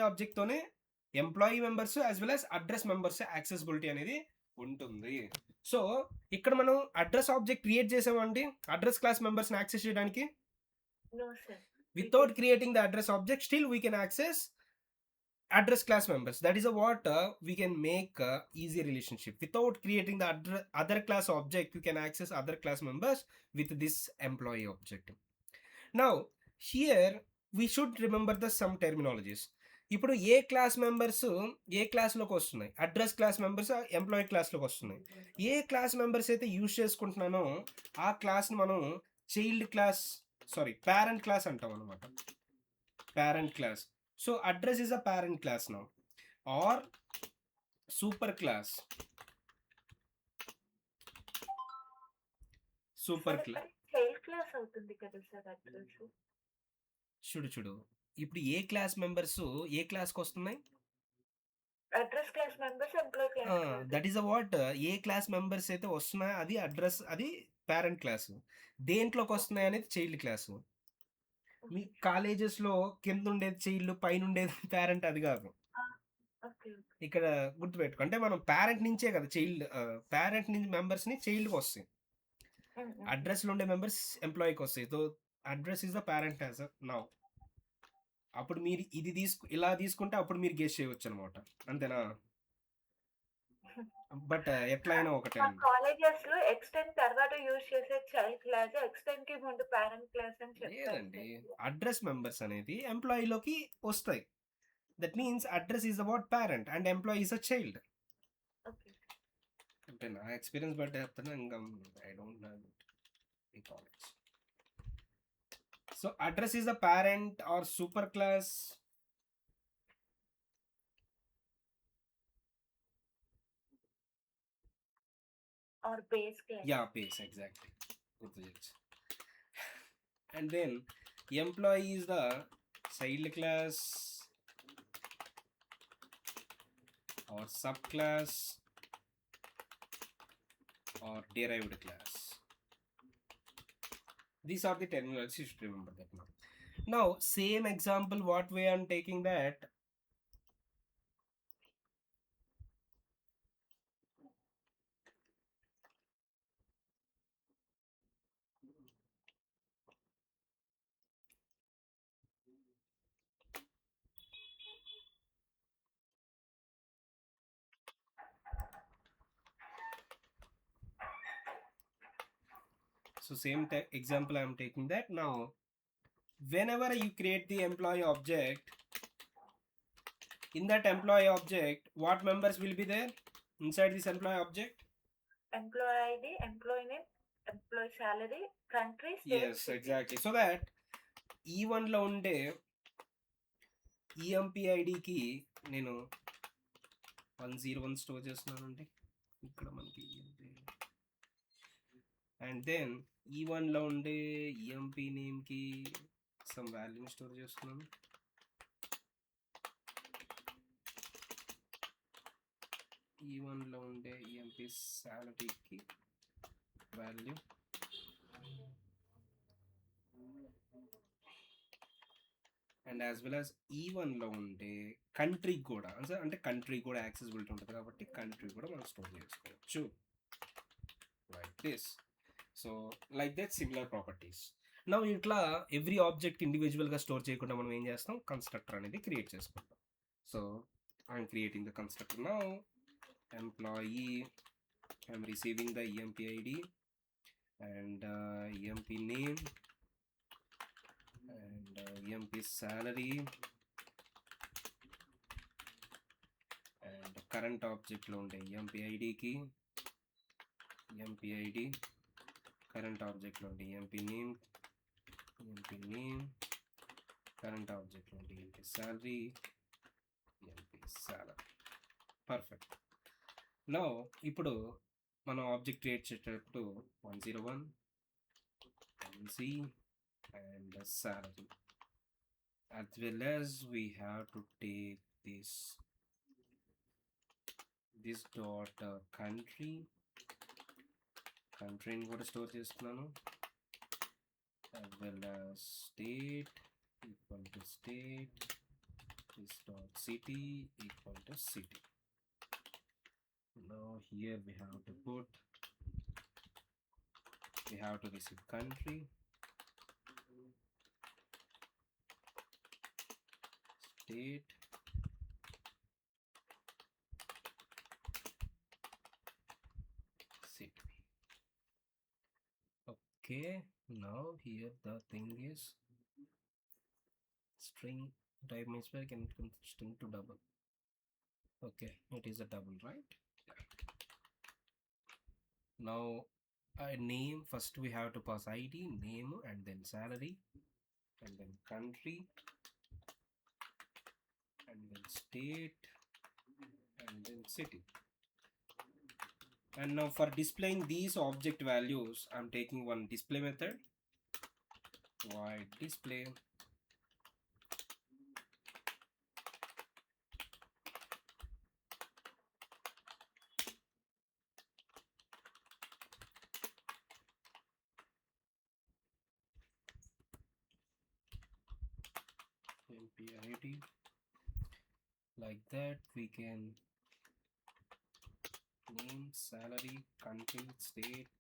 ఆబ్జెక్ట్తోనే employee members as well as address members accessibility అనేది ఉంటుంది. సో ఇక్కడ మనం అడ్రస్ ఆబ్జెక్ట్ క్రియేట్ చేసామండి అడ్రస్ క్లాస్ మెంబర్స్ని యాక్సెస్ చేయడానికి. Without creating the address object still we can access address class members. That is a what we can make easy relationship. Without creating the other class object, you can access other class members with this employee object. Now here we should remember the some terminologies. ఇప్పుడు A class members ఏ క్లాస్లోకి వస్తున్నాయి? Address class members employee క్లాస్లోకి వస్తున్నాయి. ఏ class members అయితే use చేసుకుంటున్నానో ఆ క్లాస్ని మనం child class, parent class అంటాం అనమాట. Parent class. So address is a parent class now, or super class. Super class. Child class అవుతుంది కదా సార్ అడ్రస్. చూడు ఇప్పుడు ఏ క్లాస్ మెంబర్స్ ఏ క్లాస్కి వస్తున్నాయి? Address class members employee class. That is what a class members అయితే వస్తున్నాయి అది address, అది పేరెంట్ క్లాస్. దేంట్లోకి వస్తున్నాయి అనేది చైల్డ్ క్లాస్. మీ కాలేజెస్లో కింద ఉండేది చైల్డ్, పైన ఉండేది పేరెంట్, అది కాదు. ఇక్కడ గుర్తుపెట్టుకో, అంటే మనం పేరెంట్ నుంచే కదా చైల్డ్, పేరెంట్ నుంచి మెంబర్స్ని చైల్డ్కి వస్తాయి, అడ్రస్లో ఉండే మెంబర్స్ ఎంప్లాయీకి వస్తాయి. So address is the parent as now. అప్పుడు మీరు ఇది ఇలా తీసుకుంటే అప్పుడు మీరు గెస్ చేయవచ్చు అనమాట, అంతేనా? బట్ ఎట్లయినా ఒకటే. కాలేజెస్ లో ఎక్స్టెండ్ తర్వాత యూజ్ చేసే చైల్డ్ క్లాస్, ఎక్స్టెండ్ కి ముందు పేరెంట్ క్లాస్ అని చెప్తారు. లేదండి, అడ్రస్ మెంబర్స్ అనేది ఎంప్లాయీలోకి వస్తాయి. That means address is about parent and employee is a child. అంటే నా ఎక్స్పీరియన్స్ బట్టి చెప్తాను, ఇంకా ఐ డోంట్ నో ఈ college. So address is the parent are super class. or base class. Yeah, base, exactly. And then employee is the child class or subclass or derived class. These are the terminologies, you should remember that now. Now same example what way I'm taking that, so same example I am taking that. Now whenever you create the employee object, in that employee object what members will be there inside this employee object? Employee ID, employee name, employee salary, country, state. Yes, exactly. So that E1 లో ఉండే EMP ఐడికి నేను 101 store చేస్తున్నానండి ఇక్కడ మనకి. And then E1 లో ఉండే EMP నేమ్కి సమ్ వాల్యూని స్టోర్ చేస్తున్నాను. E1 లో ఉండే ఈఎంపీ శాలరీకి value and as well as E1లో ఉండే కంట్రీ కూడా అంటే కంట్రీ కూడా యాక్సెసిబిలిటీ ఉంటుంది కాబట్టి కంట్రీ కూడా మనం స్టోర్ చేసుకోవచ్చు like this. So like that similar properties. నా ఇట్లా ఎవ్రీ ఆబ్జెక్ట్ ఇండివిజువల్గా స్టోర్ చేయకుండా మనం ఏం చేస్తాం, కన్స్ట్రక్టర్ అనేది క్రియేట్ చేసుకుంటాం. So I'm creating the constructor now. Employee, I'm receiving the EMP ID and EMP name and EMP salary and current object లో ఉండే EMP ID కి EMP ID, current object లో ఉండే EMP name current object లో ఉండే EMP salary. Perfect. Now ఇప్పుడు మనం object create చేసేటప్పుడు 101 MC and salary, as well as we have to take this dot countryని కూడా స్టోర్ చేస్తున్నాను, as well as state equal to state, this dot city equal to city. Now here we have to receive country, state, city. Okay, now here the thing is string type means we can convert string to double. Okay, it is a double, right? Now name, first we have to pass ID, name, and then salary, and then country, and then state, and then city. And now for displaying these object values, I'm taking one display method, void display. MPID, like that we can name, salary, country, state,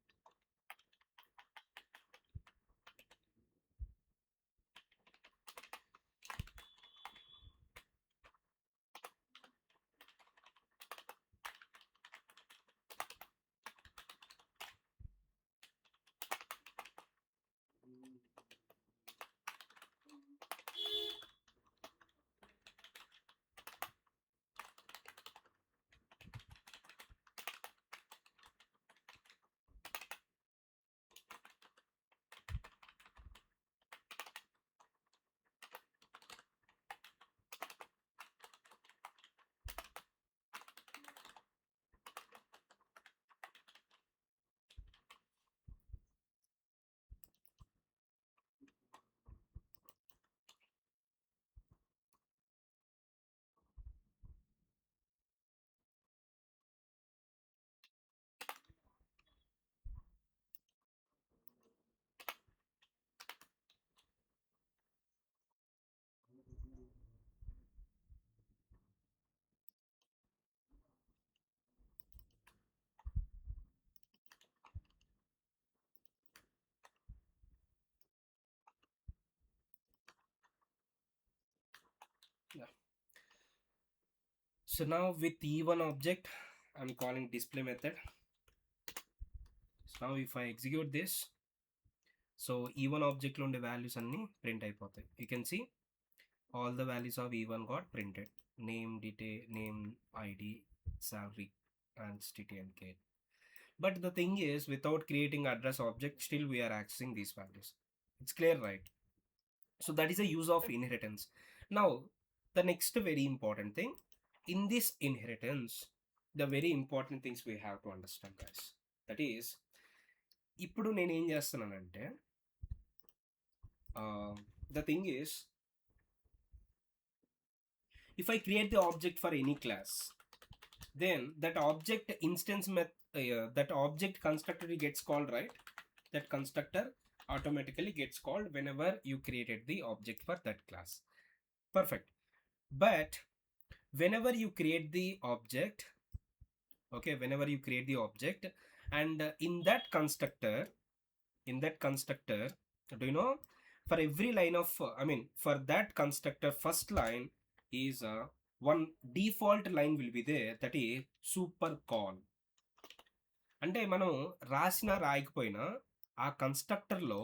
yeah. So now with E1 object, I'm calling display method. So now if I execute this, so E1 object lo unde values anni print అయిపోతాయి. You can see all the values of E1 got printed. Name, detail, name, ID, salary, and city and gate. But the thing is, without creating address object, still we are accessing these values. It's clear, right? So that is a use of inheritance. Now the next very important thing in this inheritance, the very important things we have to understand, guys, that is ఇప్పుడు నేను ఏం చేస్తున్నానంటే the thing is, if I create the object for any class, then that object instance that object constructor gets called, right? That constructor automatically gets called whenever you created the object for that class. Perfect. But whenever you create the object, okay, whenever you create the object, and in that constructor, do you know, for every line of for that constructor, first line is one default line will be there, that is super call. అంటే మనం రాసినా రాయకపోయినా ఆ కన్స్ట్రక్టర్లో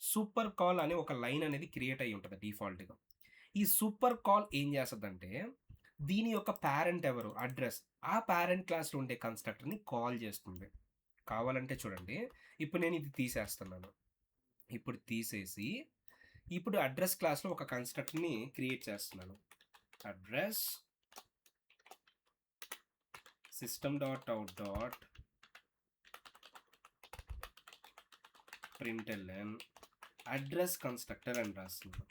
super call అనే ఒక line అనేది create అయ్యి ఉంటుంది డిఫాల్ట్గా. ఈ సూపర్ కాల్ ఏం చేస్తుందంటే దీని యొక్క పేరెంట్ ఎవరు, అడ్రస్, ఆ పేరెంట్ క్లాస్లో ఉండే కన్స్ట్రక్టర్ని కాల్ చేస్తుంది. కావాలంటే చూడండి, ఇప్పుడు నేను ఇది తీసేస్తున్నాను. ఇప్పుడు తీసేసి ఇప్పుడు అడ్రస్ క్లాస్లో ఒక కన్స్ట్రక్టర్ని క్రియేట్ చేస్తున్నాను. Address system dot out dot println address constructor అని రాస్తున్నాను.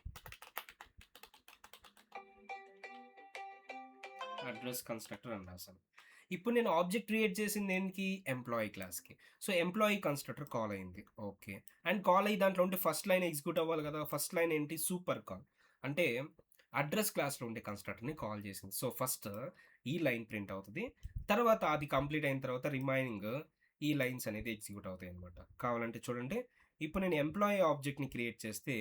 అడ్రస్ కన్స్ట్రక్టర్ అని రాసాను. ఇప్పుడు నేను ఆబ్జెక్ట్ క్రియేట్ చేసింది దేనికి, ఎంప్లాయీ క్లాస్కి. సో ఎంప్లాయీ కన్స్ట్రక్టర్ కాల్ అయింది, ఓకే. అండ్ కాల్ అయ్యి దాంట్లో ఉంటే ఫస్ట్ లైన్ ఎగ్జిక్యూట్ అవ్వాలి కదా. ఫస్ట్ లైన్ ఏంటి, సూపర్ కాల్, అంటే అడ్రస్ క్లాస్లో ఉండే కన్స్ట్రక్టర్ని కాల్ చేసింది. సో ఫస్ట్ ఈ లైన్ ప్రింట్ అవుతుంది, తర్వాత అది కంప్లీట్ అయిన తర్వాత రిమైనింగ్ ఈ లైన్స్ అనేది ఎగ్జిక్యూట్ అవుతాయి అనమాట. కావాలంటే చూడండి, ఇప్పుడు నేను ఎంప్లాయీ ఆబ్జెక్ట్ని క్రియేట్ చేస్తే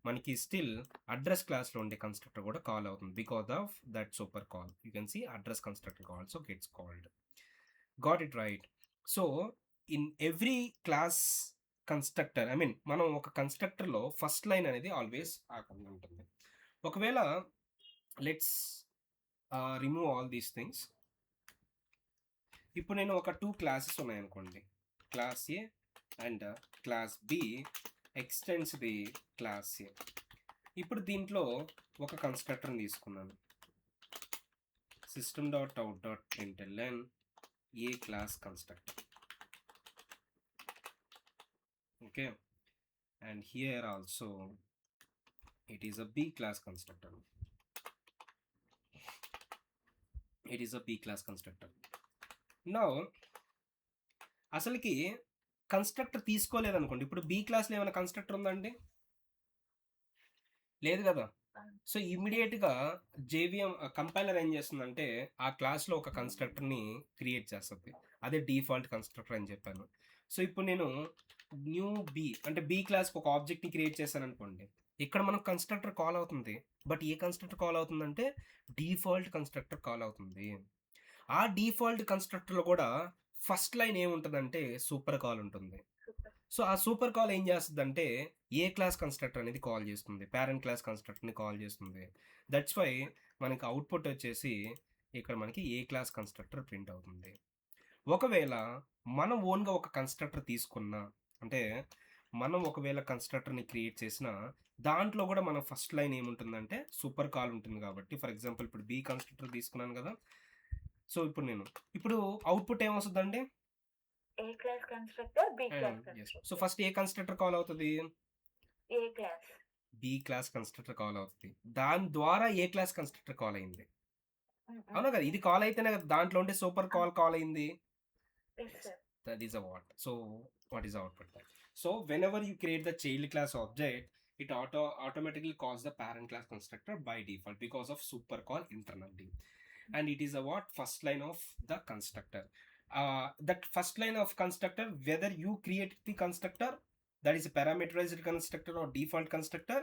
మనకి స్టిల్ అడ్రస్ క్లాస్లో ఉండే కన్స్ట్రక్టర్ కూడా కాల్ అవుతుంది because of that super call. You can see address constructor also gets called. Got it right. So in every class constructor, మనం ఒక కన్స్ట్రక్టర్లో ఫస్ట్ లైన్ అనేది ఆల్వేస్ ఉంటుంది. ఒకవేళ let's remove all these things. ఇప్పుడు నేను ఒక 2 క్లాసెస్ ఉన్నాయనుకోండి, class A and class B extends the class A. ఇప్పుడు దీంట్లో ఒక కన్స్ట్రక్టర్ని తీసుకున్నాను, system dot out dot println A class constructor, okay. And here also it is a B class constructor. It is a B class constructor. Now అసలుకి constructor తీసుకోలేదనుకోండి, ఇప్పుడు B క్లాస్లో ఏమైనా constructor ఉందండి, లేదు కదా. సో ఇమ్మీడియట్గా జేవిఎం కంపైలర్ ఏం చేస్తుందంటే ఆ క్లాస్లో ఒక కన్స్ట్రక్టర్ని క్రియేట్ చేస్తుంది, అదే డిఫాల్ట్ కన్స్ట్రక్టర్ అని చెప్పాను. సో ఇప్పుడు నేను న్యూ బి అంటే బి క్లాస్కి ఒక ఆబ్జెక్ట్ని క్రియేట్ చేశాను అనుకోండి, ఇక్కడ మనకు కన్స్ట్రక్టర్ కాల్ అవుతుంది. బట్ ఏ కన్స్ట్రక్టర్ కాల్ అవుతుందంటే డిఫాల్ట్ కన్స్ట్రక్టర్ కాల్ అవుతుంది. ఆ డిఫాల్ట్ కన్స్ట్రక్టర్లో కూడా ఫస్ట్ లైన్ ఏముంటుందంటే సూపర్ కాల్ ఉంటుంది. సో ఆ సూపర్ కాల్ ఏం చేస్తుందంటే ఏ క్లాస్ కన్స్ట్రక్టర్ అనేది కాల్ చేస్తుంది, పేరెంట్ క్లాస్ కన్స్ట్రక్టర్ని కాల్ చేస్తుంది. దట్స్ వై మనకి అవుట్పుట్ వచ్చేసి ఇక్కడ మనకి ఏ క్లాస్ కన్స్ట్రక్టర్ ప్రింట్ అవుతుంది. ఒకవేళ మనం ఓన్గా ఒక కన్స్ట్రక్టర్ తీసుకున్నా, అంటే మనం ఒకవేళ కన్స్ట్రక్టర్ని క్రియేట్ చేసిన దాంట్లో కూడా మన ఫస్ట్ లైన్ ఏముంటుందంటే సూపర్ కాల్ ఉంటుంది. కాబట్టి ఫర్ ఎగ్జాంపుల్ ఇప్పుడు బి కన్స్ట్రక్టర్ తీసుకున్నాను కదా, సో ఇప్పుడు అవుట్పుట్ ఏమొస్తుందండి, A class constructor, B class constructor. So first A constructor call అవుతుంది, A class, B class constructor call అవుతుంది. దాని ద్వారా ఏ క్లాస్ కన్స్ట్రక్టర్ కాల్ అయింది, అవునా కదా. ఇది కాల్ అయితేనే కదా దాంట్లో ఉండే సూపర్ కాల్ అయింది. That is a what. So what is the output then? So whenever you create the child class object, it automatically calls the parent class constructor by default because of super call internally. And it is a what, first line of the constructor. That first line of constructor, whether you create the constructor that is a parameterized constructor or default constructor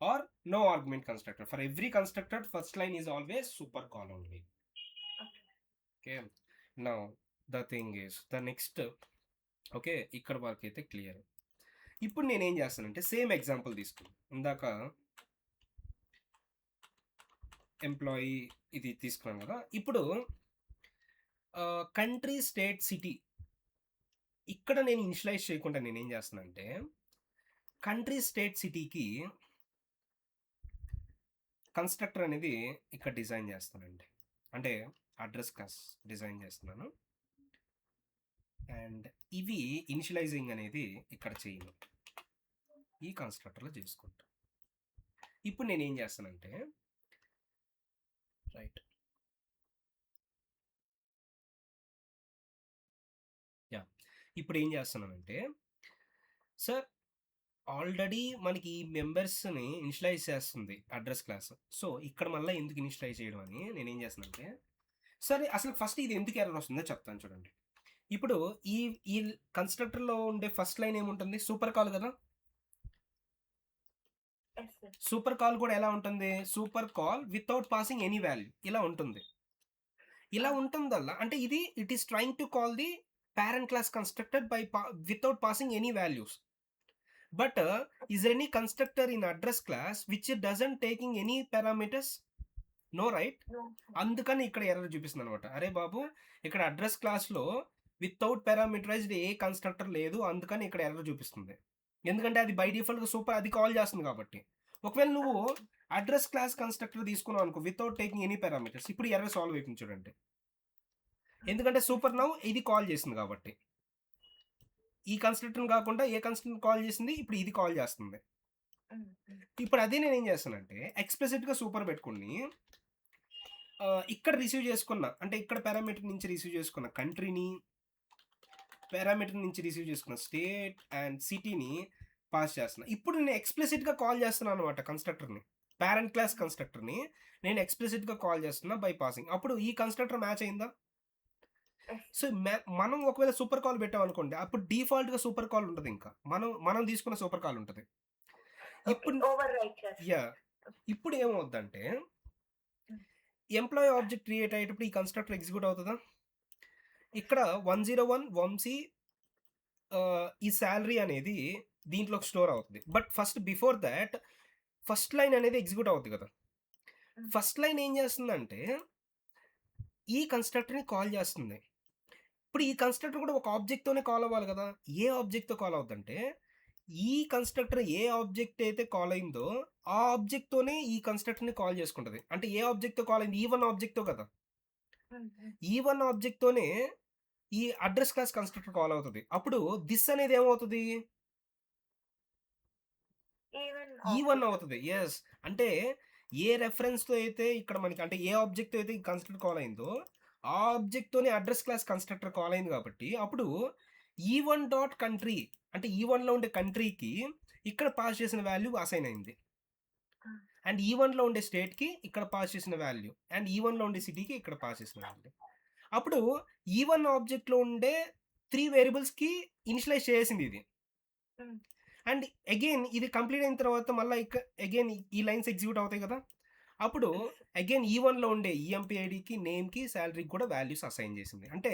or no argument constructor, for every constructor first line is always super call only. Okay. Now the thing is the next, okay, ఇక్కడ వరకు అయితే clear. ఇప్పుడు నేనేం చేస్తానంటే same example తీసుకున్నాను, ఇందాక employee ఇది తీసుకున్నాను కదా. ఇప్పుడు కంట్రీ, స్టేట్, సిటీ ఇక్కడ నేను ఇనిషియలైజ్ చేయకుండా నేనేం చేస్తానంటే కంట్రీ, స్టేట్, సిటీకి కన్స్ట్రక్టర్ అనేది ఇక్కడ డిజైన్ చేస్తానండి, అంటే అడ్రస్ క్లాస్ డిజైన్ చేస్తున్నాను. అండ్ ఇవి ఇనిషియలైజింగ్ అనేది ఇక్కడ చేయను, ఈ కన్స్ట్రక్టర్లో చేసుకుంటా. ఇప్పుడు నేను ఏం చేస్తానంటే రైట్ ఇప్పుడు ఏం చేస్తున్నానంటే సార్ ఆల్రెడీ మనకి ఈ మెంబర్స్ని ఇనిషియలైజ్ చేస్తుంది అడ్రస్ క్లాస్. సో ఇక్కడ మళ్ళీ ఎందుకు ఇనిషియలైజ్ చేయడం అని నేనేం చేస్తానంటే, సరే అసలు ఫస్ట్ ఇది ఎందుకు ఎర్రర్ వస్తుందో చెప్తాను చూడండి. ఇప్పుడు ఈ ఈ కన్స్ట్రక్టర్లో ఉండే ఫస్ట్ లైన్ ఏముంటుంది, సూపర్ కాల్ కదా. Yes sir. సూపర్ కాల్ కూడా ఎలా ఉంటుంది, super call without passing any value ఇలా ఉంటుంది. ఇలా ఉంటుందల్లా అంటే ఇది it is trying to call the parent class constructed by without passing any values. But is there any constructor in address class which doesn't taking any parameters? No, right? No. అందుకని ఇక్కడ error చూపిస్తుంది అనమాట. అరే బాబు ఇక్కడ అడ్రస్ క్లాస్లో without parameterised ఏ constructor లేదు, అందుకని ఇక్కడ ఎర్రర్ చూపిస్తుంది. ఎందుకంటే అది బై డిఫాల్ట్గా సూపర్ అది కాల్ చేస్తుంది కాబట్టి. ఒకవేళ నువ్వు అడ్రస్ క్లాస్ కన్స్ట్రక్టర్ తీసుకున్నావు అనుకో వితౌట్ టేకింగ్ ఎనీ పారామీటర్స్, ఇప్పుడు ఎర్రర్ సాల్వ్ అవుతుంది చూడండి. ఎందుకంటే సూపర్ నౌ ఇది కాల్ చేసింది కాబట్టి. ఈ కన్స్ట్రక్టర్ కాకుండా ఏ కన్స్ట్రక్టర్ కాల్ చేసింది, ఇప్పుడు ఇది కాల్ చేస్తుంది. ఇప్పుడు అదే నేను ఏం చేస్తానంటే ఎక్స్ప్లిసిట్గా సూపర్ పెట్టుకుని ఇక్కడ రిసీవ్ చేసుకున్న అంటే ఇక్కడ పారామీటర్ నుంచి రిసీవ్ చేసుకున్న కంట్రీని, పారామీటర్ నుంచి రిసీవ్ చేసుకున్న స్టేట్ అండ్ సిటీని పాస్ చేస్తున్నా. ఇప్పుడు నేను ఎక్స్ప్లిసిట్గా కాల్ చేస్తున్నాను అనమాట కన్స్ట్రక్టర్ని, పేరెంట్ క్లాస్ కన్స్ట్రక్టర్ని నేను ఎక్స్ప్లిసిట్గా కాల్ చేస్తున్నా బై పాసింగ్. అప్పుడు ఈ కన్స్ట్రక్టర్ మ్యాచ్ అయిందా? సో మనం ఒకవేళ సూపర్ కాల్ పెట్టాం అనుకోండి, అప్పుడు డిఫాల్ట్గా సూపర్ కాల్ ఉంటుంది, ఇంకా మనం తీసుకున్న సూపర్ కాల్ ఉంటుంది. ఇప్పుడు ఇప్పుడు ఏమవుద్దంటే ఎంప్లాయీ ఆబ్జెక్ట్ క్రియేట్ అయ్యేటప్పుడు ఈ కన్స్ట్రక్టర్ ఎగ్జిక్యూట్ అవుతుందా? ఇక్కడ 101 వంశీ ఈ శాలరీ అనేది దీంట్లోకి స్టోర్ అవుతుంది. But first before that first line అనేది ఎగ్జిక్యూట్ అవుతుంది కదా. ఫస్ట్ లైన్ ఏం చేస్తుందంటే ఈ కన్స్ట్రక్టర్ని కాల్ చేస్తుంది. ఇప్పుడు ఈ కన్స్ట్రక్టర్ కూడా ఒక ఆబ్జెక్ట్తోనే కాల్ అవ్వాలి కదా. ఏ ఆబ్జెక్ట్తో కాల్ అవుతుందంటే ఈ కన్స్ట్రక్టర్ ఏ ఆబ్జెక్ట్ అయితే కాల్ అయిందో ఆ ఆబ్జెక్ట్తోనే ఈ కన్స్ట్రక్టర్ని కాల్ చేసుకుంటుంది. అంటే ఏ ఆబ్జెక్ట్తో కాల్ అయింది, E1 ఆబ్జెక్ట్తో కదా. E1 ఆబ్జెక్ట్తోనే ఈ అడ్రస్ క్లాస్ కన్స్ట్రక్టర్ కాల్ అవుతుంది. అప్పుడు దిస్ అనేది ఏమవుతుంది, E1 అవుతుంది. ఎస్, అంటే ఏ రెఫరెన్స్తో అయితే ఇక్కడ మనకి అంటే ఏ ఆబ్జెక్ట్ అయితే ఈ కన్స్ట్రక్టర్ కాల్ అయిందో ఆ ఆబ్జెక్ట్తోనే అడ్రస్ క్లాస్ కన్స్ట్రక్టర్ కాల్ అయింది కాబట్టి అప్పుడు E1 డాట్ కంట్రీ అంటే E1లో ఉండే కంట్రీకి ఇక్కడ పాస్ చేసిన వాల్యూ అసైన్ అయింది, అండ్ E1లో ఉండే స్టేట్కి ఇక్కడ పాస్ చేసిన వాల్యూ, అండ్ E1లో ఉండే సిటీకి ఇక్కడ పాస్ చేసిన వాల్యూ. అప్పుడు E1 ఆబ్జెక్ట్లో ఉండే 3 వేరియబుల్స్కి ఇనిషియలైజ్ చేసింది ఇది. అండ్ అగైన్ ఇది కంప్లీట్ అయిన తర్వాత మళ్ళీ అగైన్ ఈ లైన్స్ ఎగ్జిక్యూట్ అవుతాయి కదా. అప్పుడు అగైన్ E1లో ఉండే EMPIDకి నేమ్కి శాలరీకి కూడా వాల్యూస్ అసైన్ చేసింది. అంటే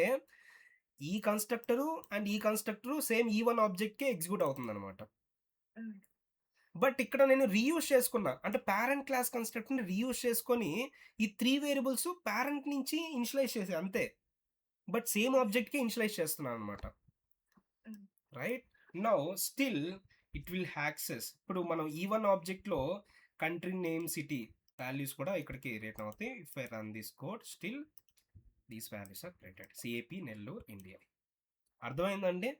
ఈ కన్స్ట్రక్టరు అండ్ ఈ కన్స్ట్రక్టరు సేమ్ E1 ఆబ్జెక్ట్కే ఎగ్జిక్యూట్ అవుతుంది అనమాట. బట్ ఇక్కడ నేను రీయూజ్ చేసుకున్నా అంటే పేరెంట్ క్లాస్ కన్స్ట్రక్టర్ని రీయూజ్ చేసుకొని ఈ 3 వేరియబుల్స్ పేరెంట్ నుంచి ఇనిషియలైజ్ చేసే అంతే, బట్ సేమ్ ఆబ్జెక్ట్కే ఇనిషియలైజ్ చేస్తున్నాను అనమాట. Right now still it will access. ఇప్పుడు మనం E1 ఆబ్జెక్ట్లో కంట్రీ నేమ్ సిటీ వాల్యూస్ కూడా ఇక్కడికి రిటర్న్ అవుతాయి. If I run this code still these values are printed, CAP Nellore India. అర్థమైందండి?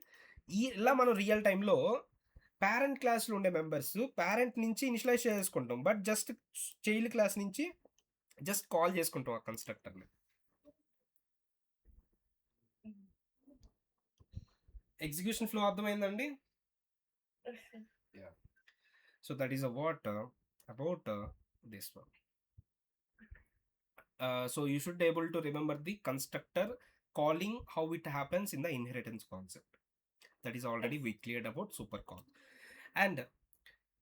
ఇలా మనం రియల్ టైంలో పేరెంట్ క్లాస్లో ఉండే మెంబర్స్ పేరెంట్ నుంచి ఇనిషియలైజ్ చేసుకుంటాం, బట్ జస్ట్ చైల్డ్ క్లాస్ నుంచి జస్ట్ కాల్ చేసుకుంటాం ఆ కన్స్ట్రక్టర్ని. ఎగ్జిక్యూషన్ ఫ్లో అర్థమైందండి? Yeah. So that is about this one. So you should be able to remember the constructor calling, how it happens in the inheritance concept. That is already we cleared about super call. And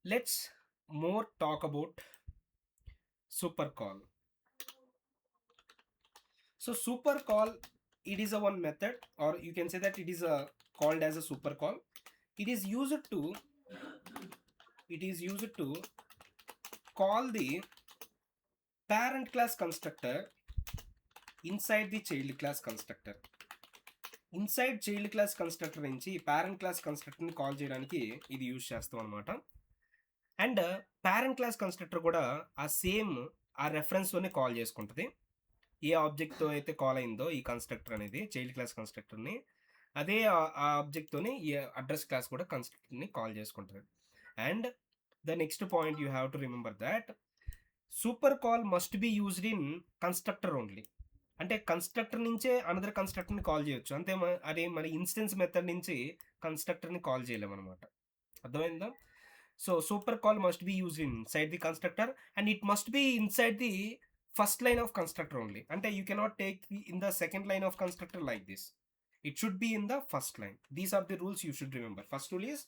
let's more talk about super call. So super call, it is a one method, or you can say that it is called as a super call. It is used to call the parent class constructor inside the child class constructor. Inside child class constructor నుంచి parent class కన్స్ట్రక్టర్ని call చేయడానికి ఇది use చేస్తాం అనమాట. And parent class constructor కూడా ఆ same ఆ రెఫరెన్స్తోనే call చేసుకుంటుంది. ఏ ఆబ్జెక్ట్తో అయితే కాల్ అయిందో ఈ కన్స్ట్రక్టర్ అనేది చైల్డ్ క్లాస్ కన్స్ట్రక్టర్ని, అదే ఆ ఆబ్జెక్ట్తోనే ఈ అడ్రస్ క్లాస్ కూడా కన్స్ట్రక్టర్ని కాల్ చేసుకుంటుంది. And the next point you have to remember that super call must be used in constructor only. అంటే కన్స్ట్రక్టర్ నుంచే అనదర్ కన్స్ట్రక్టర్ని కాల్ చేయొచ్చు అంతే. అదే మన ఇన్స్టెన్స్ మెథడ్ నుంచి కన్స్ట్రక్టర్ని కాల్ చేయలేము అనమాట. అర్థమైందా? So super call must be used inside the constructor and it must be inside the first line of constructor only. అంటే you cannot take in the second line of constructor like this. It should be in the first line. These are the rules you should remember. First rule is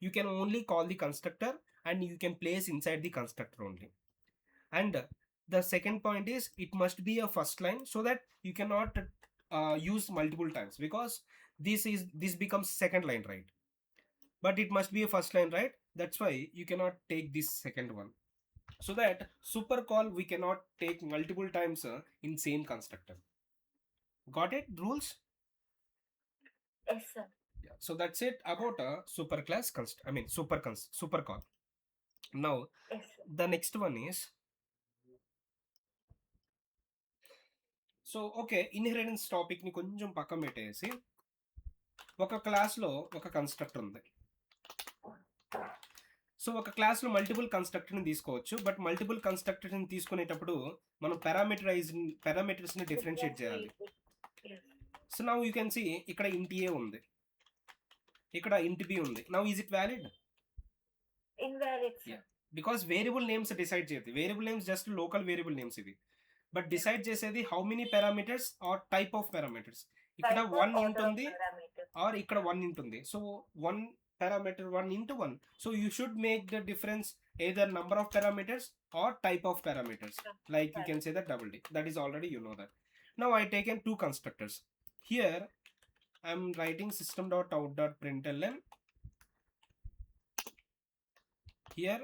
you can only call the constructor and you can place inside the constructor only. And the second point is it must be a first line so that you cannot use multiple times, because this becomes second line, right? But it must be a first line, right? That's why you cannot take this second one. So that super call we cannot take multiple times in same constructor. Got it? Rules? Yes, sir. Yeah. So that's it about a super class super call. Now Yes, sir. the next one is, so okay, inheritance టాపిక్ని కొంచెం పక్కన పెట్టేసి ఒక క్లాస్లో ఒక constructor ఉంది. So ఒక క్లాస్లో మల్టిపుల్ కన్స్ట్రక్టర్ని తీసుకోవచ్చు, బట్ మల్టిపుల్ కన్స్ట్రక్టర్ని తీసుకునేటప్పుడు మనం పారామీటర్స్ని డిఫరెన్షియేట్ చేయాలి. Yes. So now you can see ఇక్కడ ఇంట్ ఏ ఉంది, ఇక్కడ ఇంట్ బి ఉంది. Now is it valid? Invalid, sir. Yeah. Because variable names decide చేయదు. Variable names just local variable names ఇవి, బట్ డిసైడ్ చేసేది how many parameters are type of parameters. ఇక్కడ Type of 1 order ఉంటుంది parameter. Or ఇక్కడ 1 ఉంటుంది. So 1 parameter 1 into 1. So you should make the difference either number of parameters or type of parameters. Like you can say that double D. That is already you know that. Now I taken two constructors. Here I am writing system.out.println. Here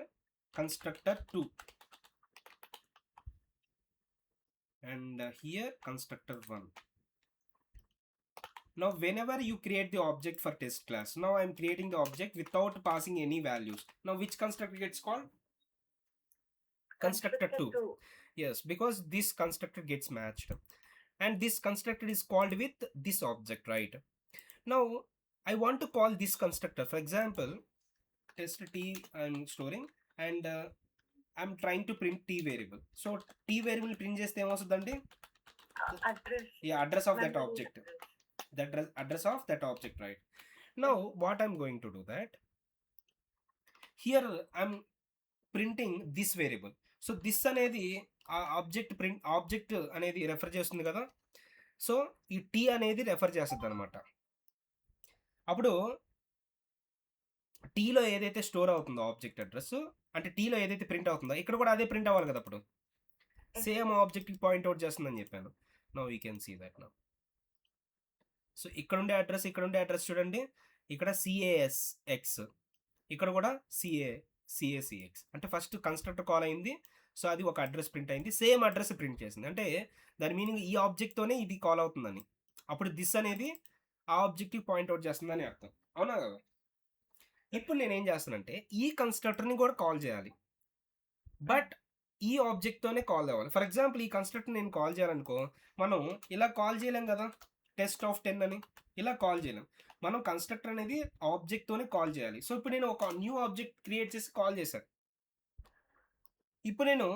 constructor 2. And here constructor 1. Now whenever you create the object for test class, now I am creating the object without passing any values. Now which constructor gets called? Constructor 2. Yes, because this constructor gets matched and this constructor is called with this object, right? Now I want to call this constructor. For example, test t I am storing and I am trying to print t variable. So t variable print chesthe em ostundante Address. Yeah, address of that object. That address of that object, right? Now what I'm going to do that here I'm printing this variable. So this అనేది ఆ object అనేది refer చేస్తుంది కదా. So ఈ tea అనేది refer చేస్తుంది అనమాట. అప్పుడు టీలో ఏదైతే స్టోర్ అవుతుందో ఆబ్జెక్ట్ అడ్రస్, అంటే టీలో ఏదైతే ప్రింట్ అవుతుందో ఇక్కడ కూడా అదే ప్రింట్ అవ్వాలి కదా. అప్పుడు సేమ్ ఆబ్జెక్ట్కి పాయింట్అవుట్ చేస్తుందని చెప్పాను. Now we can see that now. So ఇక్కడ ఉండే అడ్రస్ చూడండి, ఇక్కడ CASX, ఇక్కడ కూడా CACX. అంటే ఫస్ట్ కన్స్ట్రక్టర్ కాల్ అయింది, సో అది ఒక అడ్రస్ ప్రింట్ అయింది, సేమ్ అడ్రస్ ప్రింట్ చేసింది. అంటే దాని మీనింగ్ ఈ ఆబ్జెక్ట్తోనే ఇది కాల్ అవుతుందని. అప్పుడు దిస్ అనేది ఆ ఆబ్జెక్ట్కి పాయింట్అవుట్ చేస్తుందని అర్థం, అవునా కదా. ఇప్పుడు నేనేం చేస్తానంటే ఈ కన్స్ట్రక్టర్ని కూడా కాల్ చేయాలి, బట్ ఈ ఆబ్జెక్ట్తోనే కాల్ అవ్వాలి. ఫర్ ఎగ్జాంపుల్ ఈ కన్స్ట్రక్టర్ నేను కాల్ చేయాలనుకో, మనం ఇలా కాల్ చేయలేం కదా, టెస్ట్ ఆఫ్ 10 అని ఇలా కాల్ చేయలేం. మనం కన్స్ట్రక్టర్ అనేది ఆబ్జెక్ట్తోనే కాల్ చేయాలి. సో ఇప్పుడు నేను ఒక న్యూ ఆబ్జెక్ట్ క్రియేట్ చేసి కాల్ చేశాను. ఇప్పుడు నేను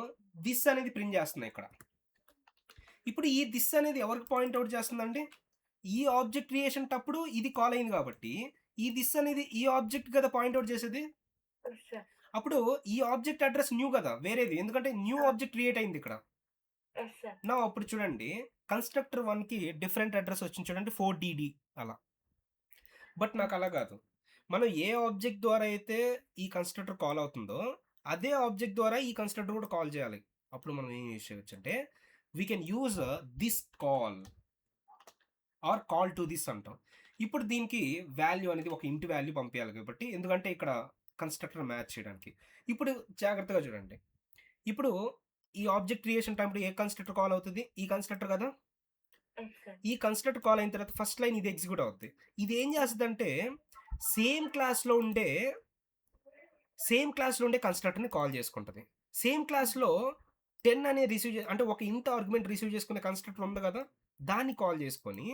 దిస్ అనేది ప్రింట్ చేస్తున్నా ఇక్కడ. ఇప్పుడు ఈ దిస్ అనేది ఎవరికి పాయింట్అవుట్ చేస్తుందండి? ఈ ఆబ్జెక్ట్ క్రియేషన్ అప్పుడు ఇది కాల్ అయింది కాబట్టి ఈ దిస్ అనేది ఈ ఆబ్జెక్ట్ కదా పాయింట్అవుట్ చేసేది. అప్పుడు ఈ ఆబ్జెక్ట్ అడ్రస్ న్యూ కదా, వేరేది, ఎందుకంటే న్యూ ఆబ్జెక్ట్ క్రియేట్ అయింది ఇక్కడ. నా అప్పుడు చూడండి కన్స్ట్రక్టర్ 1కి డిఫరెంట్ అడ్రస్ వచ్చింది చూడండి, 4DD అలా. బట్ నాకు అలా కాదు, మనం ఏ ఆబ్జెక్ట్ ద్వారా అయితే ఈ కన్స్ట్రక్టర్ కాల్ అవుతుందో అదే ఆబ్జెక్ట్ ద్వారా ఈ కన్స్ట్రక్టర్ కూడా కాల్ చేయాలి. అప్పుడు మనం ఏం యూజ్ చేయవచ్చు అంటే we can use this call or call to this అంటాం. ఇప్పుడు దీనికి వాల్యూ అనేది ఒక ఇంటి వాల్యూ పంపించాలి కాబట్టి, ఎందుకంటే ఇక్కడ కన్స్ట్రక్టర్ మ్యాచ్ చేయడానికి. ఇప్పుడు జాగ్రత్తగా చూడండి, ఇప్పుడు ఈ ఆబ్జెక్ట్ క్రియేషన్ టైంలో ఏ కన్స్ట్రక్టర్ కాల్ అవుతుంది? ఈ కన్స్ట్రక్టర్ కదా. ఈ కన్స్ట్రక్టర్ కాల్ అయిన తర్వాత ఫస్ట్ లైన్ ఇది ఎగ్జిక్యూట్ అవుతుంది. ఇది ఏం చేస్తుంది అంటే సేమ్ క్లాస్లో ఉండే కన్స్ట్రక్టర్ని కాల్ చేసుకుంటుంది. సేమ్ క్లాస్లో 10 అనే అంటే ఒక ఇంట్ ఆర్గ్యుమెంట్ రిసీవ్ చేసుకునే కన్స్ట్రక్టర్ ఉంది కదా, దాన్ని కాల్ చేసుకొని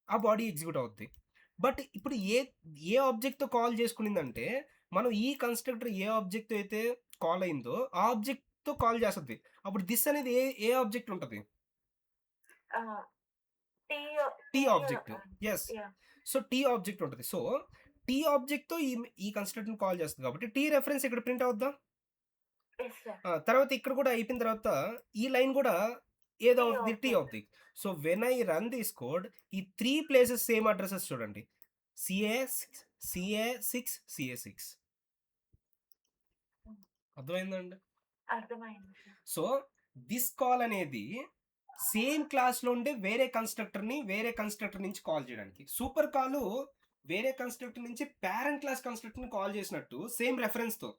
ఆ బాడీ ఎగ్జిక్యూట్ అవుతుంది. బట్ ఇప్పుడు ఏ ఆబ్జెక్ట్తో కాల్ చేసుకునిందంటే మనం ఈ కన్స్ట్రక్టర్ ఏ ఆబ్జెక్ట్ అయితే కాల్ అయిందో ఆ ఆబ్జెక్ట్తో కాల్ చేస్తుంది. అప్పుడు దిస్ అనేది ఏ ఆబ్జెక్ట్ ఉంటుంది? T t object. Yes. Yeah! So t object ఉంటుంది. సో టీ ఆబ్జెక్ట్‌తో ఈ కన్‌స్ట్రక్టర్‌ని కాల్ చేస్తుంది కాబట్టి టీ రెఫరెన్స్ ఇక్కడ ప్రింట్ అవుద్దా? Yes sir. తర్వాత ఇక్కడ కూడా అయిపోయిన తర్వాత ఈ లైన్ కూడా ఏదో టీ అవుద్ది టీ ఆబ్జెక్ట్. అవుద్ది. So when I run this code ఈ 3 ప్లేసెస్ సేమ్ అడ్రెసెస్ చూడండి. CA6, CA6, CA6. హ్మ్. అర్థమైందండి? అర్థమైంది సార్. సో దిస్ కాల్ అనేది సేమ్ క్లాస్‌లో ఉండే వేరే కన్‌స్ట్రక్టర్ నుంచి కాల్ చేయడానికి. సూపర్ కాల్ వేరే కన్‌స్ట్రక్టర్ నుంచి పేరెంట్ క్లాస్ కన్‌స్ట్రక్టర్‌ని కాల్ చేసినట్టు సేమ్ రెఫరెన్స్‌తో.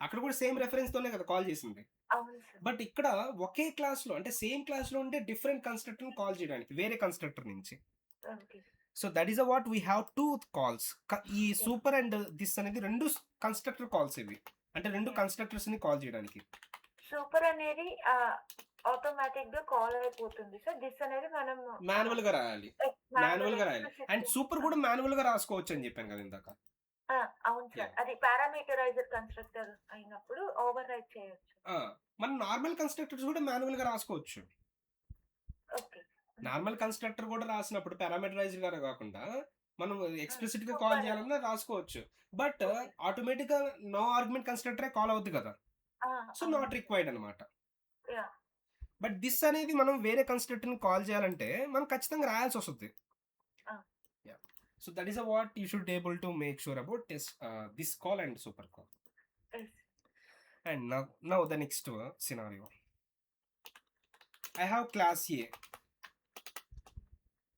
అక్కడ కూడా సేమ్ రెఫరెన్స్‌తోనే కదా కాల్ చేసింది. అవును సార్. బట్ ఇక్కడ ఒకే క్లాస్‌లో అంటే సేమ్ క్లాస్‌లో ఉండే డిఫరెంట్ కన్‌స్ట్రక్టర్‌ని కాల్ చేయడానికి వేరే కన్‌స్ట్రక్టర్ నుంచి. Okay. So that is what we have 2 calls. ఈ సూపర్ అండ్ దిస్ అనేది 2 కన్‌స్ట్రక్టర్ కాల్స్ ఇవి. అంటే 2 Yeah. కన్‌స్ట్రక్టర్స్‌ని కాల్ చేయడానికి. సూపర్ అనేది ఆటోమేటిక్‌గా కాల్ అయిపోతుంది సార్. దిస్ అనేది మనం మాన్యువల్‌గా రాయాలి. మాన్యువల్‌గా రాయాలి. అండ్ సూపర్ కూడా మాన్యువల్‌గా రాసుకోవచ్చు అని చెప్పాను కదా ఇందాక. అవును సార్. యాహ్! అది పారామీటరైజ్డ్ కన్‌స్ట్రక్టర్ అయినప్పుడు ఓవర్ రైట్ చేయొచ్చు. మనం నార్మల్ కన్‌స్ట్రక్టర్స్ కూడా మాన్యువల్‌గా రాసుకోవచ్చు. ఓకే. నార్మల్ కన్‌స్ట్రక్టర్ కూడా రాసినప్పుడు పారామీటరైజ్డ్‌గా కాకుండా మనం ఎక్స్‌ప్లిసిట్‌గా కాల్ సూపర్. చేయాలన్నా రాసుకోవచ్చు. But okay. ఆటోమేటిక్‌గా నో ఆర్గ్యుమెంట్ కన్‌స్ట్రక్టరే కాల్ అవుద్ది కదా! సో అవును. నాట్ రిక్వైర్డ్ అనమాట. యాహ్! బట్ దిస్ అనేది మనం వేరే కన్‌స్ట్రక్టర్‌ని కాల్ చేయాలంటే మనం ఖచ్చితంగా రాయాల్సొస్తది. ఆ! Yeah! So that is what you should able to make sure about this call and super call. Yes. And now the next scenario. I have class A.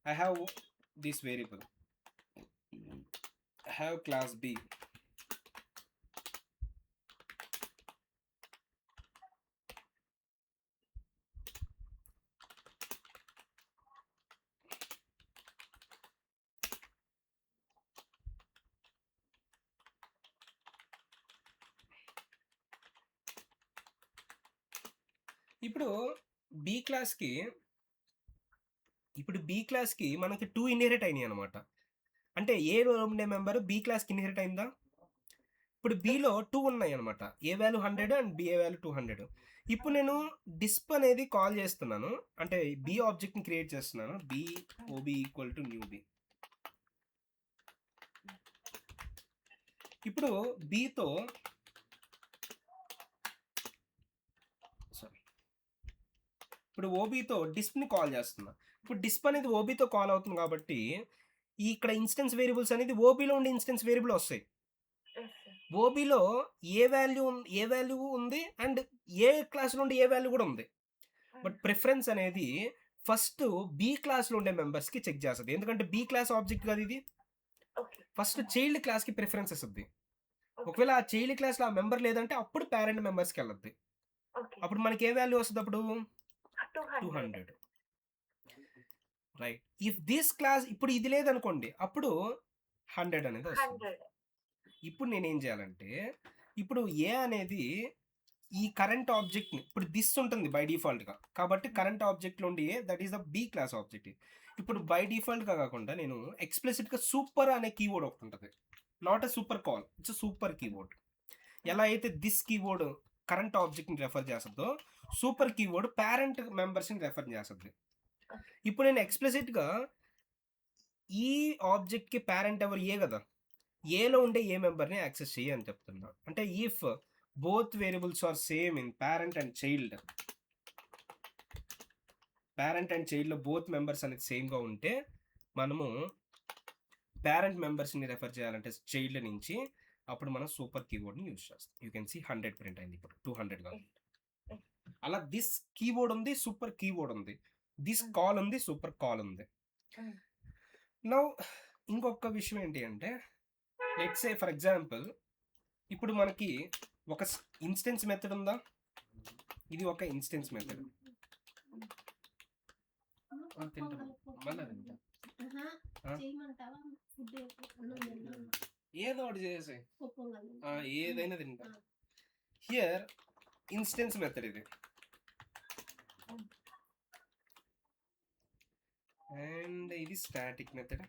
I have this variable. I have class B. ఇప్పుడు B క్లాస్కి మనకి 2 inherit అయినాయి అనమాట. అంటే ఏలో ఉండే member B క్లాస్కి inherit అయిందా? ఇప్పుడు బిలో 2 ఉన్నాయి అనమాట. A value 100 and B value 200. ఇప్పుడు నేను డిస్ప్ అనేది కాల్ చేస్తున్నాను. అంటే బి ఆబ్జెక్ట్ని క్రియేట్ చేస్తున్నాను. B ob equal to new B. ఇప్పుడు బితో ఇప్పుడు ఓబీతో డిస్ప్ని కాల్ చేస్తున్నా. ఇప్పుడు డిస్ప్ అనేది ఓబీతో కాల్ అవుతుంది కాబట్టి ఇక్కడ ఇన్స్టెన్స్ వేరియబుల్స్ అనేది ఓబీలో ఉండే ఇన్స్టెన్స్ వేరియబుల్ వస్తాయి. Yes sir. ఓబీలో ఏ వాల్యూ ఉంది అండ్ ఏ క్లాస్లో ఉండే ఏ వాల్యూ కూడా ఉంది. బట్ ప్రిఫరెన్స్ అనేది ఫస్ట్ బి క్లాస్లో ఉండే మెంబర్స్కి చెక్ చేస్తుంది. ఎందుకంటే బి క్లాస్ ఆబ్జెక్ట్ కదా ఇది. ఓకే. ఫస్ట్ చైల్డ్ క్లాస్కి ప్రిఫరెన్స్ ఇస్తుంది. ఓకే. ఒకవేళ ఆ చైల్డ్ క్లాస్లో ఆ మెంబర్ లేదంటే అప్పుడు పేరెంట్ మెంబర్స్కి వెళ్ళద్ది. ఓకే. అప్పుడు మనకి ఏ వాల్యూ వస్తుంది అప్పుడు 200. 200. రైట్. ఇఫ్ దిస్ క్లాస్ ఇప్పుడు ఇది లేదనుకోండి అప్పుడు 100 అనేది వస్తుంది. 100. ఇప్పుడు నేనేం చేయాలంటే ఇప్పుడు ఏ అనేది ఈ కరెంట్ ఆబ్జెక్ట్ని ఇప్పుడు దిస్ ఉంటుంది బై డిఫాల్ట్గా కాబట్టి కరెంట్ ఆబ్జెక్ట్లో ఉండి a that is the b class object. ఇప్పుడు బై డిఫాల్ట్గా కాకుండా నేను ఎక్స్ప్లిసిట్గా సూపర్ అనే కీవర్డ్ ఒకటి ఉంటుంది. Not a super call, it's super keyword. ఎలా అయితే దిస్ కీవర్డ్ కరెంట్ ఆబ్జెక్ట్ని రెఫర్ చేస్తుందో సూపర్ కీవర్డ్ పేరెంట్ మెంబర్స్ని రెఫర్ చేస్తుంది. ఇప్పుడు నేను ఎక్స్ప్లిసిట్గా ఈ ఆబ్జెక్ట్కి పేరెంట్ ఎవరు ఏ కదా, ఏలో ఉండే ఏ మెంబర్ని యాక్సెస్ చేయి అని చెప్తున్నా. అంటే if both variables are same in parent and చైల్డ్లో బోత్ మెంబర్స్ అనేది సేమ్గా ఉంటే మనము పేరెంట్ మెంబర్స్ని రెఫర్ చేయాలంటే చైల్డ్ నుంచి అప్పుడు మనం సూపర్ కీవర్డ్ని యూజ్ చేస్తాం. యూ కెన్ సీ 100 ప్రింట్ అయింది, ఇప్పుడు 200 కాదు. అలా దిస్ కీవర్డ్ ఉంది, సూపర్ కీవర్డ్ ఉంది, దిస్ కాల్ ఉంది, సూపర్ కాల్ ఉంది. నౌ ఇంకొక విషయం ఏంటి అంటే లెట్స్ సే ఫర్ ఎగ్జాంపుల్ ఇప్పుడు మనకి ఒక ఇన్స్టెన్స్ మెథడ్ ఉందా, ఇది ఒక ఇన్స్టెన్స్ మెథడ్. ఏదో ఒకటి చేసే ఏదైనా తింటా. హియర్ ఇన్స్టెన్స్ మెథడ్ ఇది అండ్ ఇది స్టాటిక్ మెథడ్.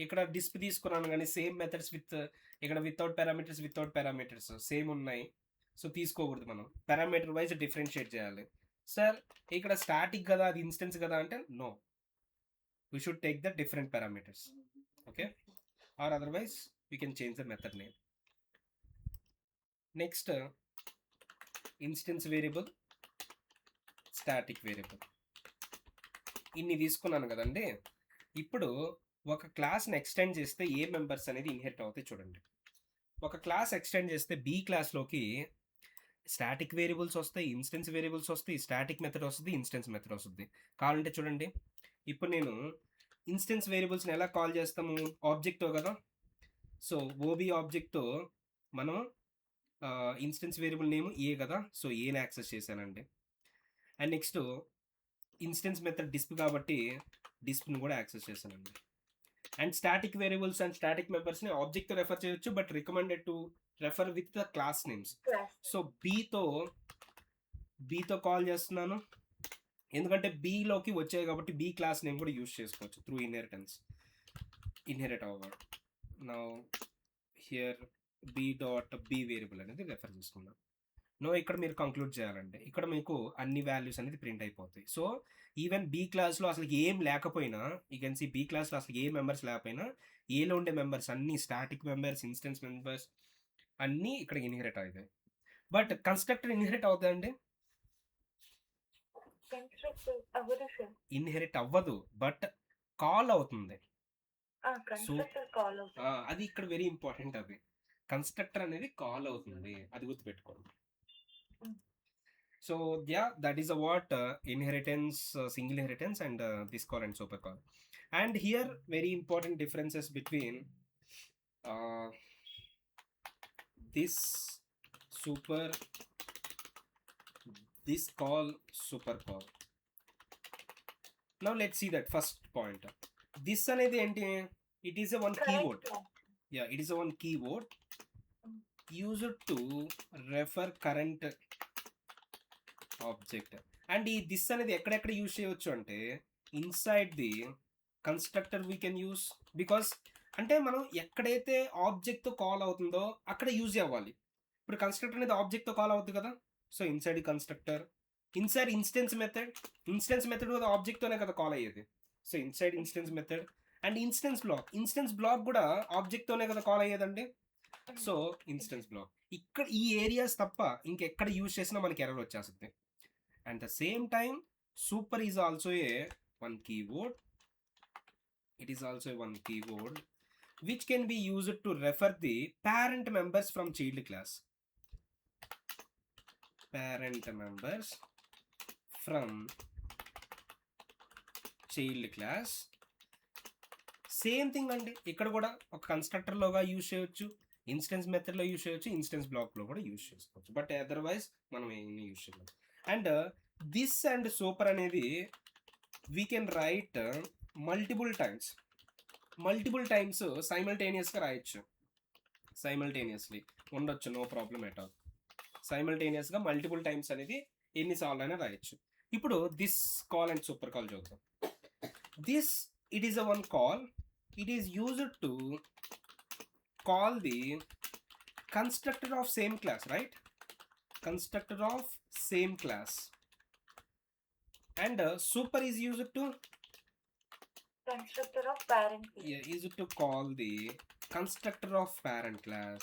ఇక్కడ డిస్ప్ తీసుకున్నాను కానీ సేమ్ మెథడ్స్ విత్ ఇక్కడ వితౌట్ పారామీటర్స్ సేమ్ ఉన్నాయి. సో తీసుకోకూడదు, మనం పారామీటర్ వైజ్ డిఫరెన్షియేట్ చేయాలి. సార్ ఇక్కడ స్టాటిక్ కదా, అది ఇన్స్టెన్స్ కదా అంటే no, we should take the different parameters. Okay, or otherwise we can change the method name. Next instance variable, static variable, ఇన్ని తీసుకున్నాను కదండి. ఇప్పుడు ఒక క్లాస్ని ఎక్స్టెండ్ చేస్తే ఏ మెంబర్స్ అనేది ఇన్హెరిట్ అవుతాయి చూడండి. ఒక క్లాస్ ఎక్స్టెండ్ చేస్తే బి క్లాస్లోకి స్టాటిక్ వేరియబుల్స్ వస్తాయి, ఇన్స్టెన్స్ వేరియబుల్స్ వస్తాయి, స్టాటిక్ మెథడ్ వస్తుంది, ఇన్స్టెన్స్ మెథడ్ వస్తుంది. కావాలంటే చూడండి, ఇప్పుడు నేను ఇన్స్టెన్స్ వేరియబుల్స్ని ఎలా కాల్ చేస్తాము, ఆబ్జెక్ట్ కదా. సో ఓబీ ఆబ్జెక్ట్ మనం ఇన్స్టెన్స్ వేరియబుల్ నేమ్ ఏ కదా, సో ఏని యాక్సెస్ చేశానండి. And next instance method disp కాబట్టి డిస్ప్ని కూడా యాక్సెస్ చేశానండి. And static variables and static మెంబర్స్ని ఆబ్జెక్ట్తో రెఫర్ చేయొచ్చు, but recommended to refer with the class names. So బీతో కాల్ చేస్తున్నాను, ఎందుకంటే బీలోకి వచ్చాయి కాబట్టి బీ క్లాస్ నేమ్ కూడా యూజ్ చేసుకోవచ్చు త్రూ ఇన్హెరిట్ అవ్వడం. నౌ హియర్ b.b వేరియబుల్ అనేది రెఫర్ చేసుకున్నాం. నో ఇక్కడ మీరు కంక్లూడ్ చేయాలంటే ఇక్కడ మీకు అన్ని వాల్యూస్ అనేది ప్రింట్ అయిపోతాయి. సో ఈవెన్ బీ క్లాస్లో అసలు ఏం లేకపోయినా, యూ కెన్ సీ బీ క్లాస్లో అసలు ఏ మెంబర్స్ లేకపోయినా ఏలో ఉండే మెంబర్స్ అన్ని స్టాటిక్ మెంబర్స్, ఇన్స్టెన్స్ మెంబర్స్ అన్నీ ఇక్కడ ఇన్హెరిట్ అవుతాయి. బట్ కన్స్ట్రక్టర్ ఇన్హెరిట్ అవుతుందండి, ఇన్హెరిట్ అవ్వదు, బట్ కాల్ అవుతుంది. సో అది ఇక్కడ వెరీ ఇంపార్టెంట్, అది కన్స్ట్రక్టర్ అనేది కాల్ అవుతుంది, అది గుర్తుపెట్టుకోండి. So yeah, that is what inheritance, single inheritance and this call and super call. And here very important differences between this call, super call. Now let's see that first point. This అనేది ఏంటి, it is a one keyword. Yeah, it is a one keyword used to refer current object. And ఈ this అనేది ఎక్కడెక్కడ use చేయవచ్చు అంటే inside the constructor we can use, because అంటే మనం ఎక్కడైతే ఆబ్జెక్ట్తో కాల్ అవుతుందో అక్కడ యూజ్ అవ్వాలి. ఇప్పుడు కన్స్ట్రక్టర్ అనేది ఆబ్జెక్ట్తో కాల్ అవుతుంది కదా, so inside the constructor, inside instance method కదా ఆబ్జెక్ట్తోనే కదా కాల్ అయ్యేది, so inside instance method. And instance block కూడా ఆబ్జెక్ట్తోనే కదా కాల్ అయ్యేదండి, సో ఇన్స్టెన్స్ బ్లాక్. ఇక్కడ ఈ ఏరియాస్ తప్ప ఇంకెక్కడ యూజ్ చేసినా మనకి ఎర్రర్ వచ్చేస్తుంది. And the same time super is also a one keyword, it is also one keyword which can be used to refer the parent members from child class. Parent members from child class. Same thing అండి, ఇక్కడ కూడా ఒక కన్స్ట్రక్టర్లోగా use చేయొచ్చు, instance మెథడ్లో use చేయొచ్చు, instance బ్లాక్లో కూడా use చేసుకోవచ్చు, బట్ అదర్వైజ్ మనం ఏమీ యూజ్ చేయలేము. అండ్ దిస్ అండ్ సూపర్ అనేది we can write multiple times సైమల్టేనియస్గా రాయొచ్చు, సైమల్టేనియస్లీ ఉండొచ్చు, నో ప్రాబ్లం ఎట్ ఆల్. సైమల్టేనియస్గా మల్టిపుల్ టైమ్స్ అనేది ఎన్నిసార్లు అయినా రాయొచ్చు. ఇప్పుడు this call and super call చూద్దాం. This it is a one call, it is used to call the constructor of same class, right? Constructor of same class. And super is used to constructor of parent class. Yeah, used to call the constructor of parent class.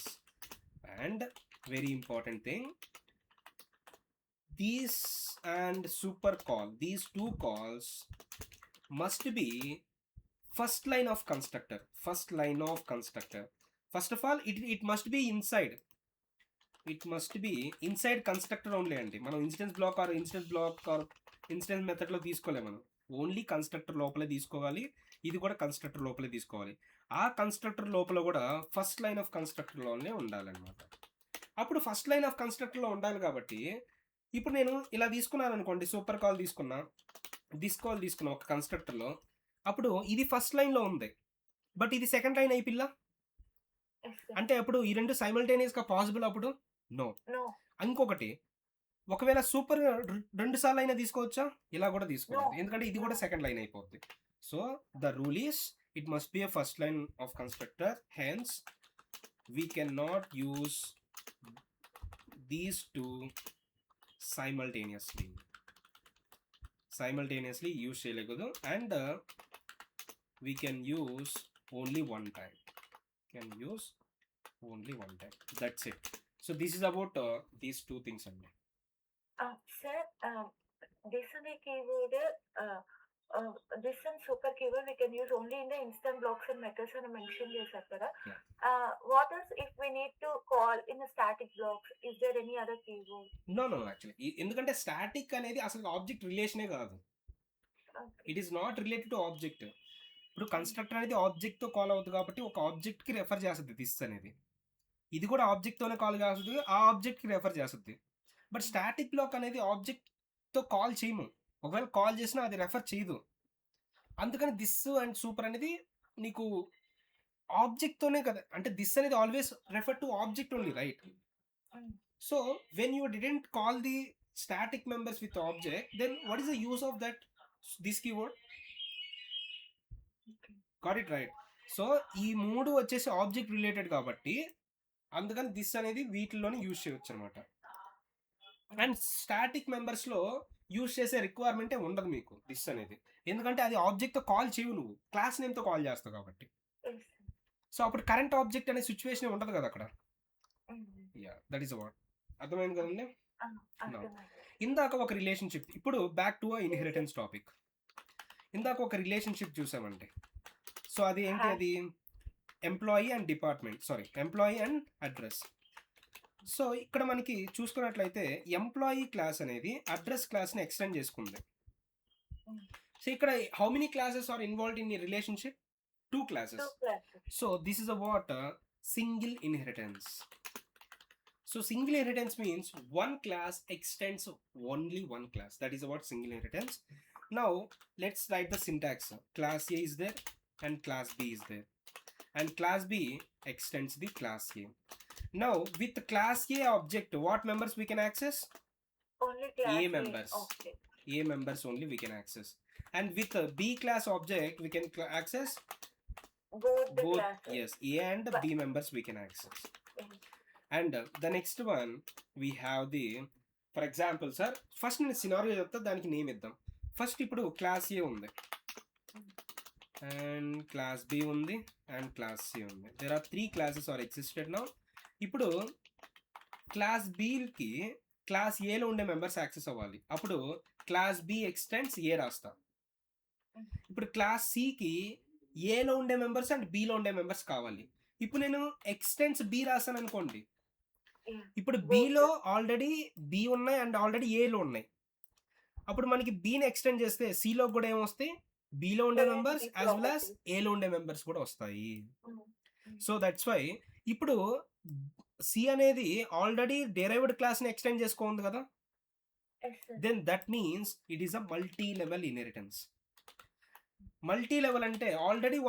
And very important thing, these and super call, these two calls must be first line of constructor. First of all, it must be inside. It must be inside constructor only అండి. మనం instance black are instance మెథడ్లో తీసుకోలేము, మనం only constructor లోపలే తీసుకోవాలి, ఇది కూడా constructor లోపలే తీసుకోవాలి. ఆ కన్స్ట్రక్టర్ లోపల కూడా ఫస్ట్ లైన్ ఆఫ్ కన్స్ట్రక్టర్లోనే ఉండాలన్నమాట. అప్పుడు ఫస్ట్ లైన్ ఆఫ్ కన్స్ట్రక్టర్లో ఉండాలి కాబట్టి ఇప్పుడు నేను ఇలా తీసుకున్నాను అనుకోండి, సూపర్ కాల్ తీసుకున్నా, దిస్ కాల్ తీసుకున్నా ఒక కన్స్ట్రక్టర్లో, అప్పుడు ఇది ఫస్ట్ లైన్లో ఉంది, బట్ ఇది సెకండ్ లైన్ అయిపిల్ల అంటే అప్పుడు ఈ రెండు సైమల్టేనియస్గా పాసిబుల్, అప్పుడు నో. ఇంకొకటి, ఒకవేళ సూపర్ 2 సార్లు అయినా తీసుకోవచ్చా, ఇలా కూడా తీసుకోవచ్చు, ఎందుకంటే ఇది కూడా సెకండ్ లైన్ అయిపోద్ది. So the rule is it must be a first line of constructor, hence we cannot use these two simultaneously use చేయలేకూడదు, and we can use only one time, that's it. So this is about these two things only. Sir, this is the keyword, this and super keyword we can use only in the instant blocks and methods and mention this, etc. Yeah. What else if we need to call in a static blocks? Is there any other keyword? No, actually ఎందుకంటే static అనేది అసలు object రిలేషనే కాదు, it is not related to object. ఇప్పుడు constructor అనేది object తో call అవుతుంది కాబట్టి ఒక ఆబ్జెక్ట్ కి రెఫర్ చేస్తుంది దిస్ అనేది, ఇది కూడా ఆబ్జెక్ట్ తోనే కాల్ చేస్తుంది, ఆ ఆబ్జెక్ట్ కి రెఫర్ చేస్తుంది. బట్ స్టాటిక్ బ్లాక్ అనేది ఆబ్జెక్ట్ తో కాల్ చేయము, ఒకవేళ కాల్ చేసినా అది రెఫర్ చేయదు. అందుకని దిస్ అండ్ సూపర్ అనేది నీకు ఆబ్జెక్ట్ తోనే కదా, అంటే దిస్ అనేది always refer to object only, right? So when you didn't call the static members with object, then what is the use of that this keyword? Got it right? So ఈ మూడు వచ్చేసి object related కాబట్టి అందుకని this అనేది వీటిలోనే use చేయవచ్చు అనమాట. And static మెంబర్స్లో యూజ్ చేసే రిక్వైర్మెంటే ఉండదు మీకు దిస్ అనేది, ఎందుకంటే అది ఆబ్జెక్ట్తో కాల్ చేయవు, నువ్వు క్లాస్ నేమ్తో కాల్ చేస్తావు కాబట్టి. సో అప్పుడు కరెంట్ ఆబ్జెక్ట్ అనే సిచ్యువేషన్ ఉండదు కదా అక్కడ. Yeah, that is what. అర్థమైంది కదండి? ఇందాక ఒక రిలేషన్షిప్, ఇప్పుడు బ్యాక్ టు ఇన్హెరిటెన్స్ టాపిక్. ఇందాక ఒక రిలేషన్షిప్ చూసామండి. సో అది ఏంటి? అది employee and department, employee and address. So ఇక్కడ మనకి చూసుకున్నట్లయితే ఎంప్లాయీ క్లాస్ అనేది అడ్రస్ క్లాస్ని ఎక్స్టెండ్ చేసుకుంది. సో ఇక్కడ how many classes are involved in relationship? 2 classes. So this is about single inheritance. So single inheritance means one class extends only one class. That is about single inheritance. Now let's write the syntax. Class A is there and class B is there, and class B extends the class A. Now with class A object, what members we can access? Only class A members. Okay. A members only we can access. And with B class object we can access both classes. Yes, A and B members we can access. And the next one we have the, for example sir, first నేను scenario చెప్తా, దానికి name ఇద్దాం. First ఇప్పుడు class A ఉంది and class B ఉంది and class C ఉంది. There are 3 classes are existed now. ఇప్పుడు class బికి క్లాస్ ఏలో ఉండే మెంబర్స్ యాక్సెస్ అవ్వాలి, అప్పుడు క్లాస్ బి ఎక్స్టెండ్స్ ఏ రాస్తా. ఇప్పుడు క్లాస్ సికి ఏలో ఉండే మెంబర్స్ అండ్ బిలో ఉండే మెంబర్స్ కావాలి. ఇప్పుడు నేను ఎక్స్టెండ్స్ బి రాసాను అనుకోండి, ఇప్పుడు బిలో ఆల్రెడీ బి ఉన్నాయి అండ్ ఆల్రెడీ ఏలో ఉన్నాయి. అప్పుడు మనకి బిని ఎక్స్టెండ్ చేస్తే సిలో కూడా ఏమొస్తాయి? బిలో ఉండే మెంబర్స్ యాజ్ వెల్ యాజ్ ఏలో ఉండే మెంబర్స్ కూడా వస్తాయి. సో దట్స్ వై ఇప్పుడు సి అనేది ఆల్రెడీ డెరైవ్డ్ క్లాస్ని ఎక్స్టెండ్ చేసుకోండి కదా, then that means it is a multi level inheritance. Multi level అంటే ఆల్రెడీ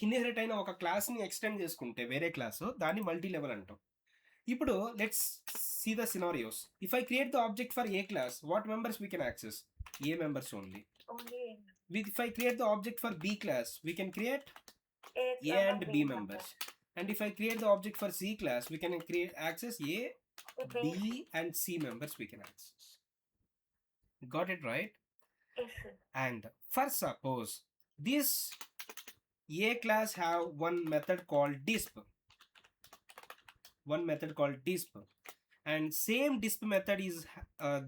ఇన్హెరిట్ అయిన ఒక క్లాస్ని ఎక్స్టెండ్ చేసుకుంటే వేరే క్లాస్, దాన్ని మల్టీ లెవెల్ అంటాం. ఇప్పుడు let's see the scenarios. If I create the object for A class, what members we can access? A members only. If I create the object for B class, we can create A and B members. And if I create the object for C class, we can access A, B and C members we can access. Got it right? Yes, sir. And first suppose this A class have one method called disp. And same disp method is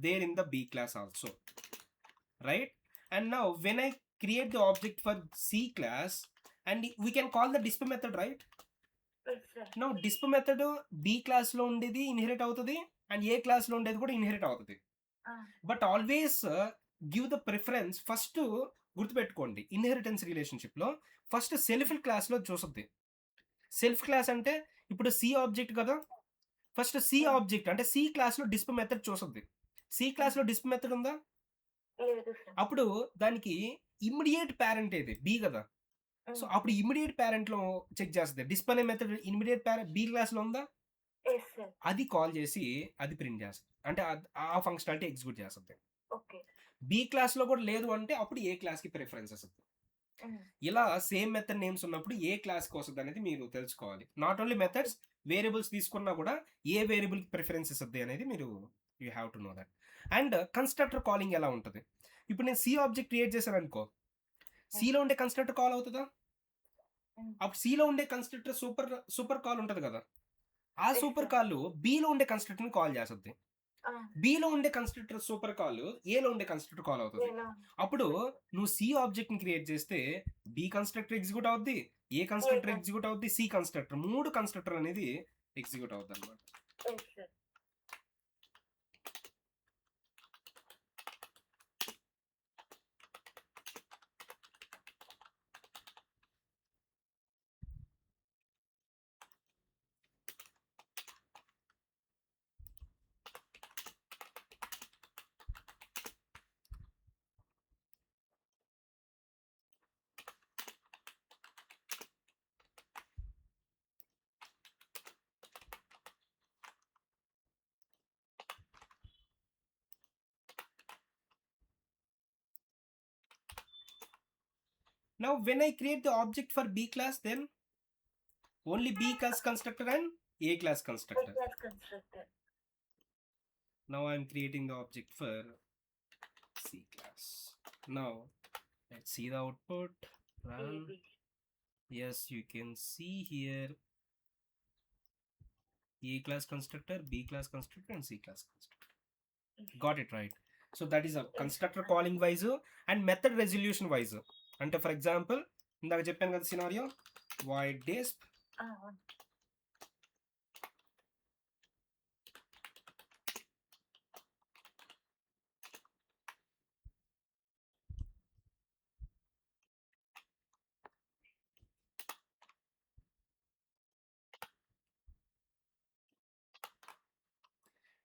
there in the B class also. Right? And now when I create the object for C class, and we can call the disp method, right? Yes, sir. Now disp method B class లో ఉండేది inherit అవుతుంది and ఏ class లో ఉండేది కూడా inherit అవుతుంది. But always give the preference, first గుర్తుపెట్టుకోండి, inheritance relationship లో ఫస్ట్ సెల్ఫ్ క్లాస్ లో చూస్తుంది. సెల్ఫ్ క్లాస్ అంటే ఇప్పుడు సి ఆబ్జెక్ట్ కదా, ఫస్ట్ సి ఆబ్జెక్ట్ అంటే సి క్లాస్ లో డిస్ప్ మెథడ్ చూస్తుంది. సి క్లాస్ లో డిస్ప్ మెథడ్ ఉందా? అప్పుడు దానికి ఇమ్మీడియట్ పేరెంట్ ఏది? బి కదా. సో అప్పుడు ఇమ్మీడియట్ పేరెంట్ లో చెక్ చేస్తుంది, డిస్ప్ అనే method immediate parent B class లో ఉందా, అది కాల్ చేసి అది ప్రింట్ చేస్తుంది, అంటే ఆ ఫంక్షనాలిటీ ఎగ్జిక్యూట్ చేస్తుంది. బి క్లాస్ లో కూడా లేదు అంటే అప్పుడు ఏ క్లాస్ కి ప్రిఫరెన్స్ వస్తుంది. ఇలా సేమ్ మెథడ్ నేమ్స్ ఉన్నప్పుడు ఏ క్లాస్కి వస్తుంది అనేది మీరు తెలుసుకోవాలి. నాట్ ఓన్లీ మెథడ్స్, వేరియబుల్స్ తీసుకున్నా కూడా ఏ వేరియబుల్కి ప్రిఫరెన్స్ ఇస్తుంది అనేది మీరు you have to know that. And constructor calling ఎలా ఉంటుంది? ఇప్పుడు నేను సి ఆబ్జెక్ట్ క్రియేట్ చేశాను అనుకో, సిలో ఉండే కన్స్ట్రక్టర్ కాల్ అవుతుందా? అప్పుడు సిలో ఉండే కన్స్ట్రక్టర్ సూపర్ కాల్ ఉంటుంది కదా, ఆ సూపర్ కాల్ బిలో ఉండే కన్స్ట్రక్టర్ని కాల్ చేస్తుంది. బిలో ఉండే కన్స్ట్రక్టర్ సూపర్ కాల్ ఏలో ఉండే కన్స్ట్రక్టర్ కాల్ అవుతుంది. అప్పుడు నువ్వు సి ఆబ్జెక్ట్ ని క్రియేట్ చేస్తే బి కన్స్ట్రక్టర్ ఎగ్జిక్యూట్ అవుద్ది, ఏ కన్స్ట్రక్టర్ ఎగ్జిక్యూట్ అవుద్ది, సి కన్స్ట్రక్టర్, 3 కన్స్ట్రక్టర్ అనేది ఎగ్జిక్యూట్ అవుద్ది అనమాట. Now when I create the object for B class, then only B class constructor and A class constructor. Now I am creating the object for C class. Now let's see the output. Run. Yes, you can see here A class constructor, B class constructor and C class constructor. Got it right? So that is a constructor calling wise and method resolution wise. అంటే for example ఇందాక చెప్పాను కదా scenario, void disp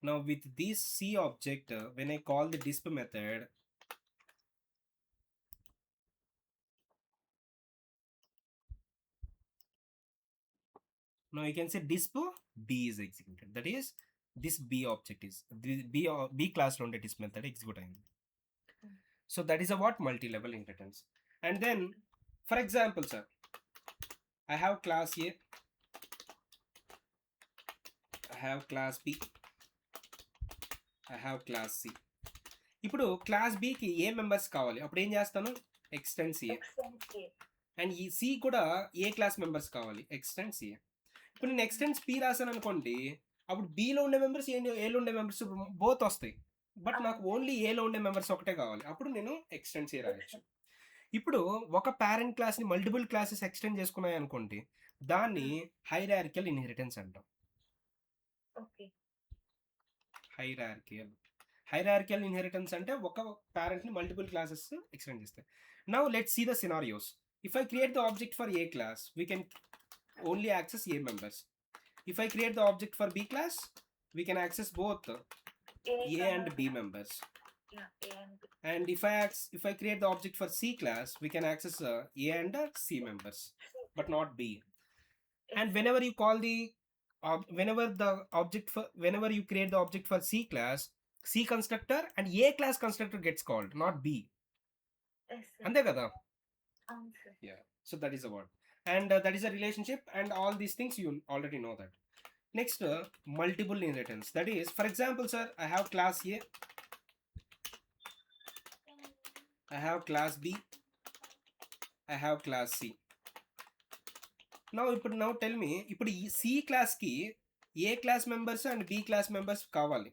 now with this C object, when I call the disp method, now you can say disp B is executed. That is this B object is B class lo unde disp method execute ayindi. So that is a what multi-level inheritance. And then for example sir, I have class A, I have class B, I have class C. ఇప్పుడు class బికి ఏ members కావాలి, అప్పుడు ఏం చేస్తాను, extend CA. And ఈ C కూడా ఏ class members కావాలి, extend CA. ఇప్పుడు నేను ఎక్స్టెండ్స్ పి రాశాను అనుకోండి, అప్పుడు బిలో ఉండే మెంబర్స్ ఏలో ఉండే మెంబర్స్ బోత్ వస్తాయి, బట్ నాకు ఓన్లీ ఏలో ఉండే మెంబర్స్ ఒకటే కావాలి, అప్పుడు నేను ఎక్స్టెండ్ సిఏ రాయొచ్చు. ఇప్పుడు ఒక పేరెంట్ క్లాస్ని మల్టిపుల్ క్లాసెస్ ఎక్స్టెండ్ చేసుకున్నాయి అనుకోండి, దాన్ని హైరార్కియల్ ఇన్హెరిటెన్స్ అంటాం. హైరార్కియల్ ఇన్హెరిటెన్స్ అంటే ఒక పేరెంట్ ని మల్టిపుల్ క్లాసెస్ ఎక్స్టెండ్ చేస్తాయి. Now let's see the scenarios. If I create the object for A class, we can only access A members. If I create the object for B class, we can access both A and B members. And if I create the object for C class, we can access A and C members, but not B. And whenever you call the whenever you create the object for C class, C constructor and A class constructor gets called, not B. Ante kada? Yeah. So that is a word, and that is a relationship, and all these things you already know that. Next, multiple inheritance. That is, for example sir, I have class A, I have class B, I have class C. Now tell me, ఇప్పుడు ఈ C క్లాస్కి a class members and b class members కావాలి.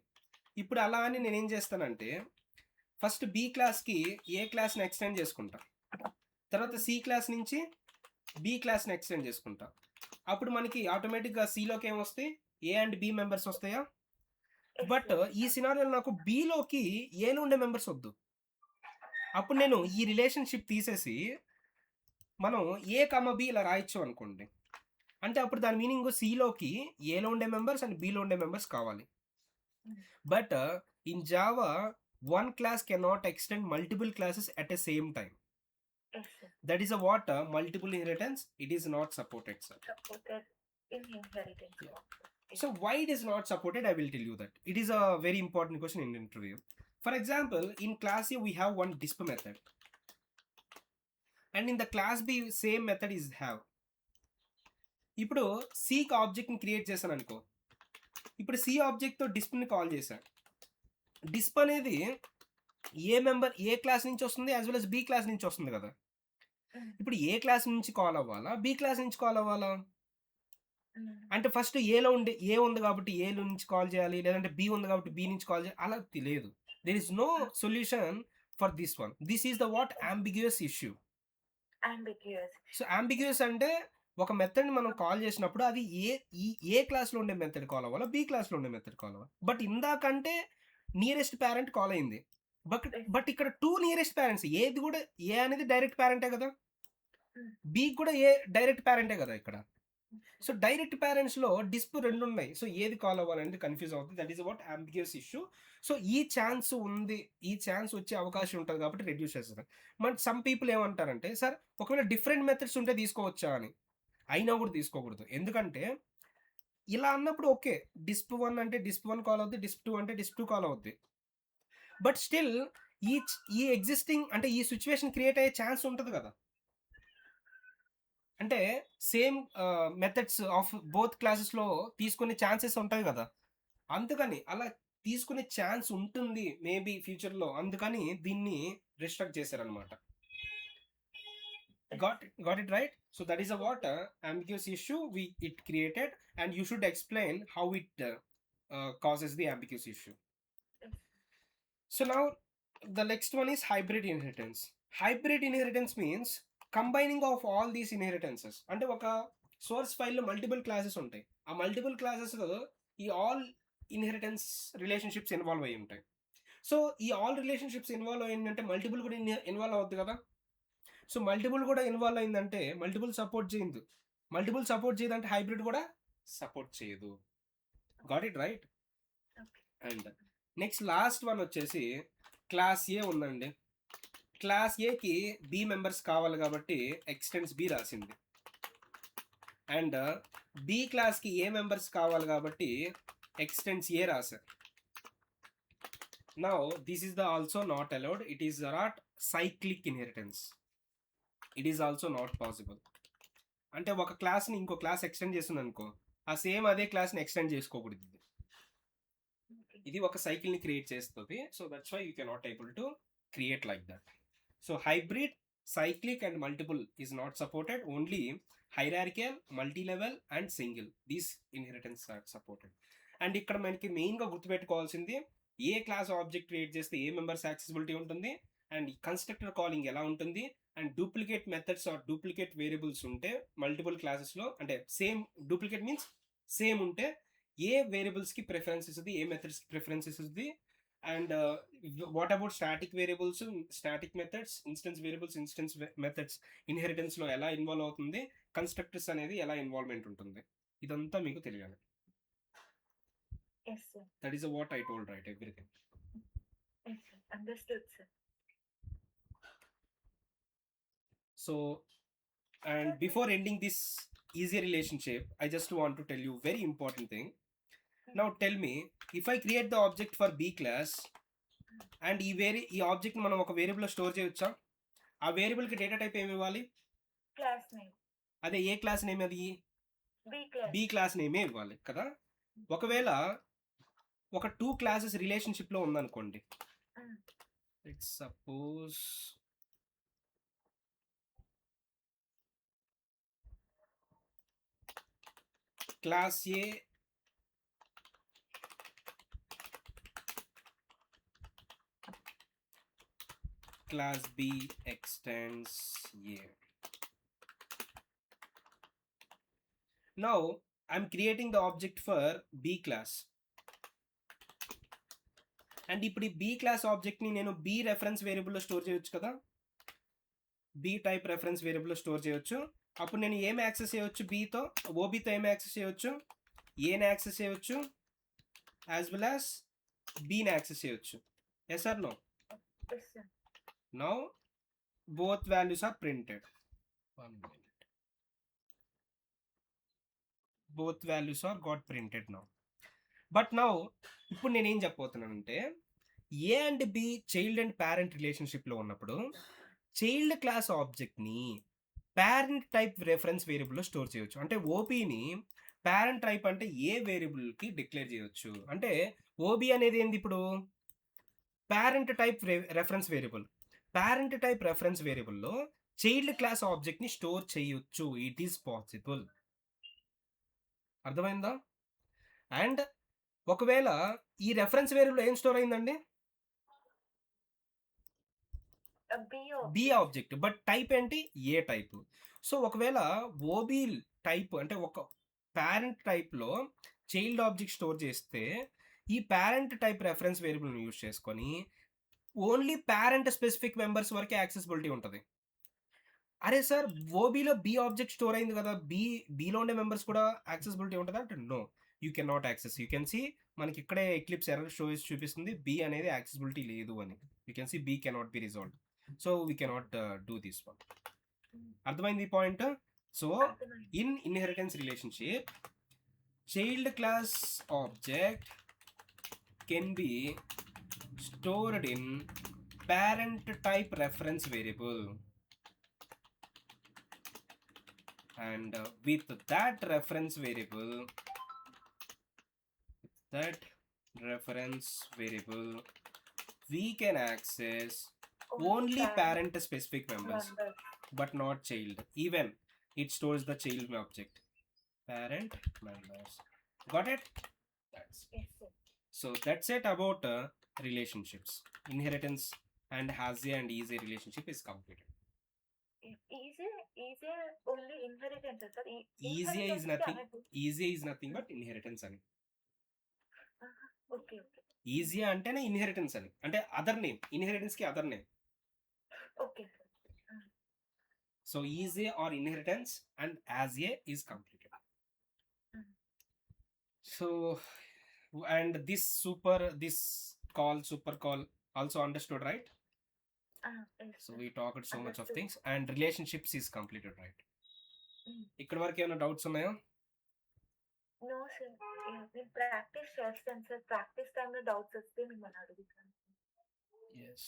ఇప్పుడు అలా అని నేను ఏం చేస్తానంటే, ఫస్ట్ బి క్లాస్కి ఏ క్లాస్ని ఎక్స్టెండ్ చేసుకుంటా, తర్వాత సి క్లాస్ నుంచి బి క్లాస్ని ఎక్స్టెండ్ చేసుకుంటా. అప్పుడు మనకి ఆటోమేటిక్గా సిలోకి ఏమొస్తాయి, ఏ అండ్ బి మెంబర్స్ వస్తాయా? బట్ ఈ సినారియోలో నాకు బిలోకి ఏలో ఉండే మెంబర్స్ వద్దు. అప్పుడు నేను ఈ రిలేషన్షిప్ తీసేసి మనం ఏ కమ బి ఇలా రాయొచ్చు అనుకోండి, అంటే అప్పుడు దాని మీనింగ్ సిలోకి ఏలో ఉండే మెంబర్స్ అండ్ బిలో ఉండే మెంబర్స్ కావాలి. But in Java one class cannot extend multiple classes at a same time. That is a what multiple inheritance. It is not supported, sir. Supported in inheritance. Yeah. So why it is not supported, I will tell you that. It is a very important question in interview. For example, in class A we have one disp method. And in the class B same method is have. ఇప్పుడు సికి ఆబ్జెక్ట్ని create చేశాను అనుకో, ఇప్పుడు C ఆబ్జెక్ట్తో డిస్ప్ని call చేశాను. డిస్ప్ అనేది ఏ class నుంచి వస్తుంది as well as B class నుంచి వస్తుంది కదా. ఇప్పుడు ఏ క్లాస్ నుంచి కాల్ అవ్వాలా, బి క్లాస్ నుంచి కాల్ అవ్వాలా? అంటే ఫస్ట్ ఏ ఉంది కాబట్టి ఏ నుంచి కాల్ చేయాలి, లేదంటే బి ఉంది కాబట్టి బి నుంచి కాల్ చేయాలి, అలా తెలియదు. There is no solution for this one. This is the what ambiguous issue. So ambiguous అంటే ఒక మెథడ్ని మనం కాల్ చేసినప్పుడు అది ఏ క్లాస్లో ఉండే మెథడ్ కాల్ అవ్వాలా, బి క్లాస్లో ఉండే మెథడ్ కాల్ అవ్వాలి. బట్ ఇందాకంటే నియరెస్ట్ పేరెంట్ కాల్ అయింది. బట్ ఇక్కడ 2 నియరెస్ట్ పేరెంట్స్, ఏది కూడా ఏ అనేది డైరెక్ట్ పేరెంటే కదా, బి కూడా ఏ డైరెక్ట్ పేరెంటే కదా ఇక్కడ. సో డైరెక్ట్ పేరెంట్స్లో డిస్ప్ 2 ఉన్నాయి. సో ఏది కాల్ అవ్వాలంటే కన్ఫ్యూజ్ అవుతుంది. That is what ambiguous issue. So ఈ ఛాన్స్ ఉంది, ఈ ఛాన్స్ వచ్చే అవకాశం ఉంటుంది కాబట్టి రెడ్యూస్ చేస్తారు. సమ్ పీపుల్ ఏమంటారంటే, సార్ ఒకవేళ డిఫరెంట్ మెథడ్స్ ఉంటే తీసుకోవచ్చా అని. అయినా కూడా తీసుకోకూడదు. ఎందుకంటే ఇలా అన్నప్పుడు ఓకే, డిస్ప్ 1 అంటే డిస్ప్ 1 కాల్ అవుద్ది, డిస్ప్ 2 అంటే డిస్ప్ 2 కాల్ అవుద్ది. బట్ స్టిల్ ఈ ఎగ్జిస్టింగ్ అంటే ఈ సిచ్యువేషన్ క్రియేట్ అయ్యే ఛాన్స్ ఉంటుంది కదా. అంటే సేమ్ మెథడ్స్ ఆఫ్ బోత్ క్లాసెస్లో తీసుకునే ఛాన్సెస్ ఉంటాయి కదా. అందుకని అలా తీసుకునే ఛాన్స్ ఉంటుంది మేబీ ఫ్యూచర్లో, అందుకని దీన్ని రిస్ట్రిక్ట్ చేశారనమాట. Got it right? So that is a what ambiguous issue it created, and you should explain how it causes the ambiguous issue. So now the next one is hybrid inheritance. Hybrid inheritance means combining of all these inheritances. అంటే ఒక source ఫైల్లో multiple classes ఉంటాయి. ఆ multiple క్లాసెస్లో ఈ all inheritance relationships involve అయ్యి ఉంటాయి. So ఈ ఆల్ రిలేషన్షిప్స్ ఇన్వాల్వ్ అయ్యిందంటే మల్టిపుల్ కూడా ఇన్వాల్వ్ అవుద్ది కదా. సో మల్టిపుల్ కూడా ఇన్వాల్వ్ అయిందంటే మల్టిపుల్ సపోర్ట్ చేయదు. మల్టిపుల్ సపోర్ట్ చేయదంటే హైబ్రిడ్ కూడా సపోర్ట్ చేయదు. Got it right? And next last one వచ్చేసి క్లాస్ ఏ ఉందండి. క్లాస్ ఏకి బి మెంబర్స్ కావాలి కాబట్టి ఎక్స్టెండ్స్ బి రాసింది. అండ్ బి క్లాస్కి ఏ మెంబర్స్ కావాలి కాబట్టి ఎక్స్టెండ్స్ ఏ రాశారు. Now this is the also not allowed. It is not cyclic inheritance. It is also not possible. అంటే ఒక క్లాస్ని ఇంకో క్లాస్ ఎక్స్టెండ్ చేస్తుంది అనుకో, ఆ సేమ్ అదే క్లాస్ని ఎక్స్టెండ్ చేసుకోకూడదు. ఇది ఒక సైకిల్ని క్రియేట్ చేస్తుంది. So that's why you cannot able to create like that. So hybrid, cyclic and multiple is not supported. Only hierarchical, multi-level and single, these inheritance are supported. And ఇక్కడ మనకి మెయిన్గా గుర్తుపెట్టుకోవాల్సింది, ఏ క్లాస్ ఆబ్జెక్ట్ క్రియేట్ చేస్తే ఏ members accessibility ఉంటుంది, and constructor calling ఎలా ఉంటుంది, and duplicate methods or duplicate variables ఉంటే మల్టిపుల్ క్లాసెస్లో, అంటే సేమ్ డూప్లికేట్ మీన్స్ సేమ్ ఉంటే ఏ వేరియబుల్స్కి ప్రిఫరెన్స్ ఇస్తుంది, ఏ మెథడ్స్కి ప్రిఫరెన్స్ ఇస్తుంది, and what about static variables, static methods, instance variables, instance methods ఇన్హెరిటెన్స్లో ఎలా ఇన్వాల్వ్ అవుతుంది, కన్స్ట్రక్టర్స్ అనేది ఎలా ఇన్వాల్వ్మెంట్ ఉంటుంది, ఇదంతా మీకు తెలియాలి. Yes, sir. That is what I told, right? Everything. Yes, sir. Understood, sir. So, and before ending this easy relationship, I just want to tell you very important thing. Now tell me, if I create the object for B class, and ఈ object మనం ఒక వేరియబుల్లో store చేయొచ్చా? ఆ వేరియబుల్కి data type ఏమి ఇవ్వాలి? Class name. అదే ఏ class name అది? B class. B class నేమే ఇవ్వాలి కదా. ఒకవేళ ఒక 2 క్లాసెస్ రిలేషన్షిప్లో ఉందనుకోండి, let's suppose class A class B extends A. Now I'm creating the object for B class. And ఇప్పుడు ఈ బీ క్లాస్ ఆబ్జెక్ట్ని నేను బీ రెఫరెన్స్ వేరియబుల్లో స్టోర్ చేయొచ్చు కదా, బీ టైప్ రెఫరెన్స్ వేరియబుల్లో స్టోర్ చేయొచ్చు. అప్పుడు నేను ఏమి యాక్సెస్ చేయొచ్చు? బీతో, ఓబీతో ఏమి యాక్సెస్ చేయొచ్చు? ఏని యాక్సెస్ చేయొచ్చు, యాజ్ వెల్ యాజ్ బీని యాక్సెస్ చేయొచ్చు. Yes or no? Yes, sir. Now both values are printed. 1 minute. Both values are got printed now. But now ఇప్పుడు నేనేం చెప్పబోతున్నానంటే, a and b child and parent రిలేషన్షిప్లో ఉన్నప్పుడు చైల్డ్ క్లాస్ ఆబ్జెక్ట్ని parent type reference వేరియబుల్లో store చేయొచ్చు. అంటే ఓపీని parent type అంటే ఏ వేరియబుల్కి డిక్లేర్ చేయొచ్చు. అంటే ఓబీ అనేది ఏంది ఇప్పుడు parent type reference variable. Parent type reference వేరియబుల్లో చైల్డ్ క్లాస్ ఆబ్జెక్ట్ని స్టోర్ చేయొచ్చు. It is possible. అర్థమైందా? అండ్ ఒకవేళ ఈ రెఫరెన్స్ వేరియబుల్ ఏం స్టోర్ అయిందండి? B object. బట్ టైప్ ఏంటి? A type. సో ఒకవేళ ఓబీ టైప్ అంటే ఒక పేరెంట్ టైప్లో చైల్డ్ ఆబ్జెక్ట్ స్టోర్ చేస్తే ఈ పేరెంట్ టైప్ రెఫరెన్స్ వేరియబుల్ని యూజ్ చేసుకొని ఓన్లీ పేరెంట్ స్పెసిఫిక్ మెంబర్స్ వరకే యాక్సెసిబిలిటీ ఉంటుంది. అరే సార్ ఓబీలో బి ఆబ్జెక్ట్ స్టోర్ అయింది కదా, బీలో ఉండే మెంబర్స్ కూడా యాక్సెసిబిలిటీ ఉంటుందా అంటే no, you can not access. You can see మనకి ఇక్కడే ఎక్లిప్స్ ఎర్రర్ చూపిస్తుంది బి అనేది యాక్సెసిబిలిటీ లేదు అని. You can see B cannot be resolved. So we cannot do this one. అర్థమైంది ఈ point? So in inheritance relationship child class object can be stored in parent type reference variable. And with that reference variable we can access only parent specific members but not child. Even it stores the child object, parent members. Got it? So that's it about relationships. Inheritance and Hasse and Easy relationship is completed. Easy only inheritance, sir. Easy is nothing but inheritance అని. Okay is a అంటేనే inheritance అని, అంటే other name, inheritance కి other name. Okay so is a or inheritance and has a is completed. So and this super call also understood, right? So we talked so much of things and relationships is completed, right? ఇక్కడ వరకు ఏమైనా doubts ఉన్నాయా? No sir, నేను practice చేస్తాను sir. Practice టైంలో doubts వస్తే మిమ్మల్ని అడుగుతాను. Yes.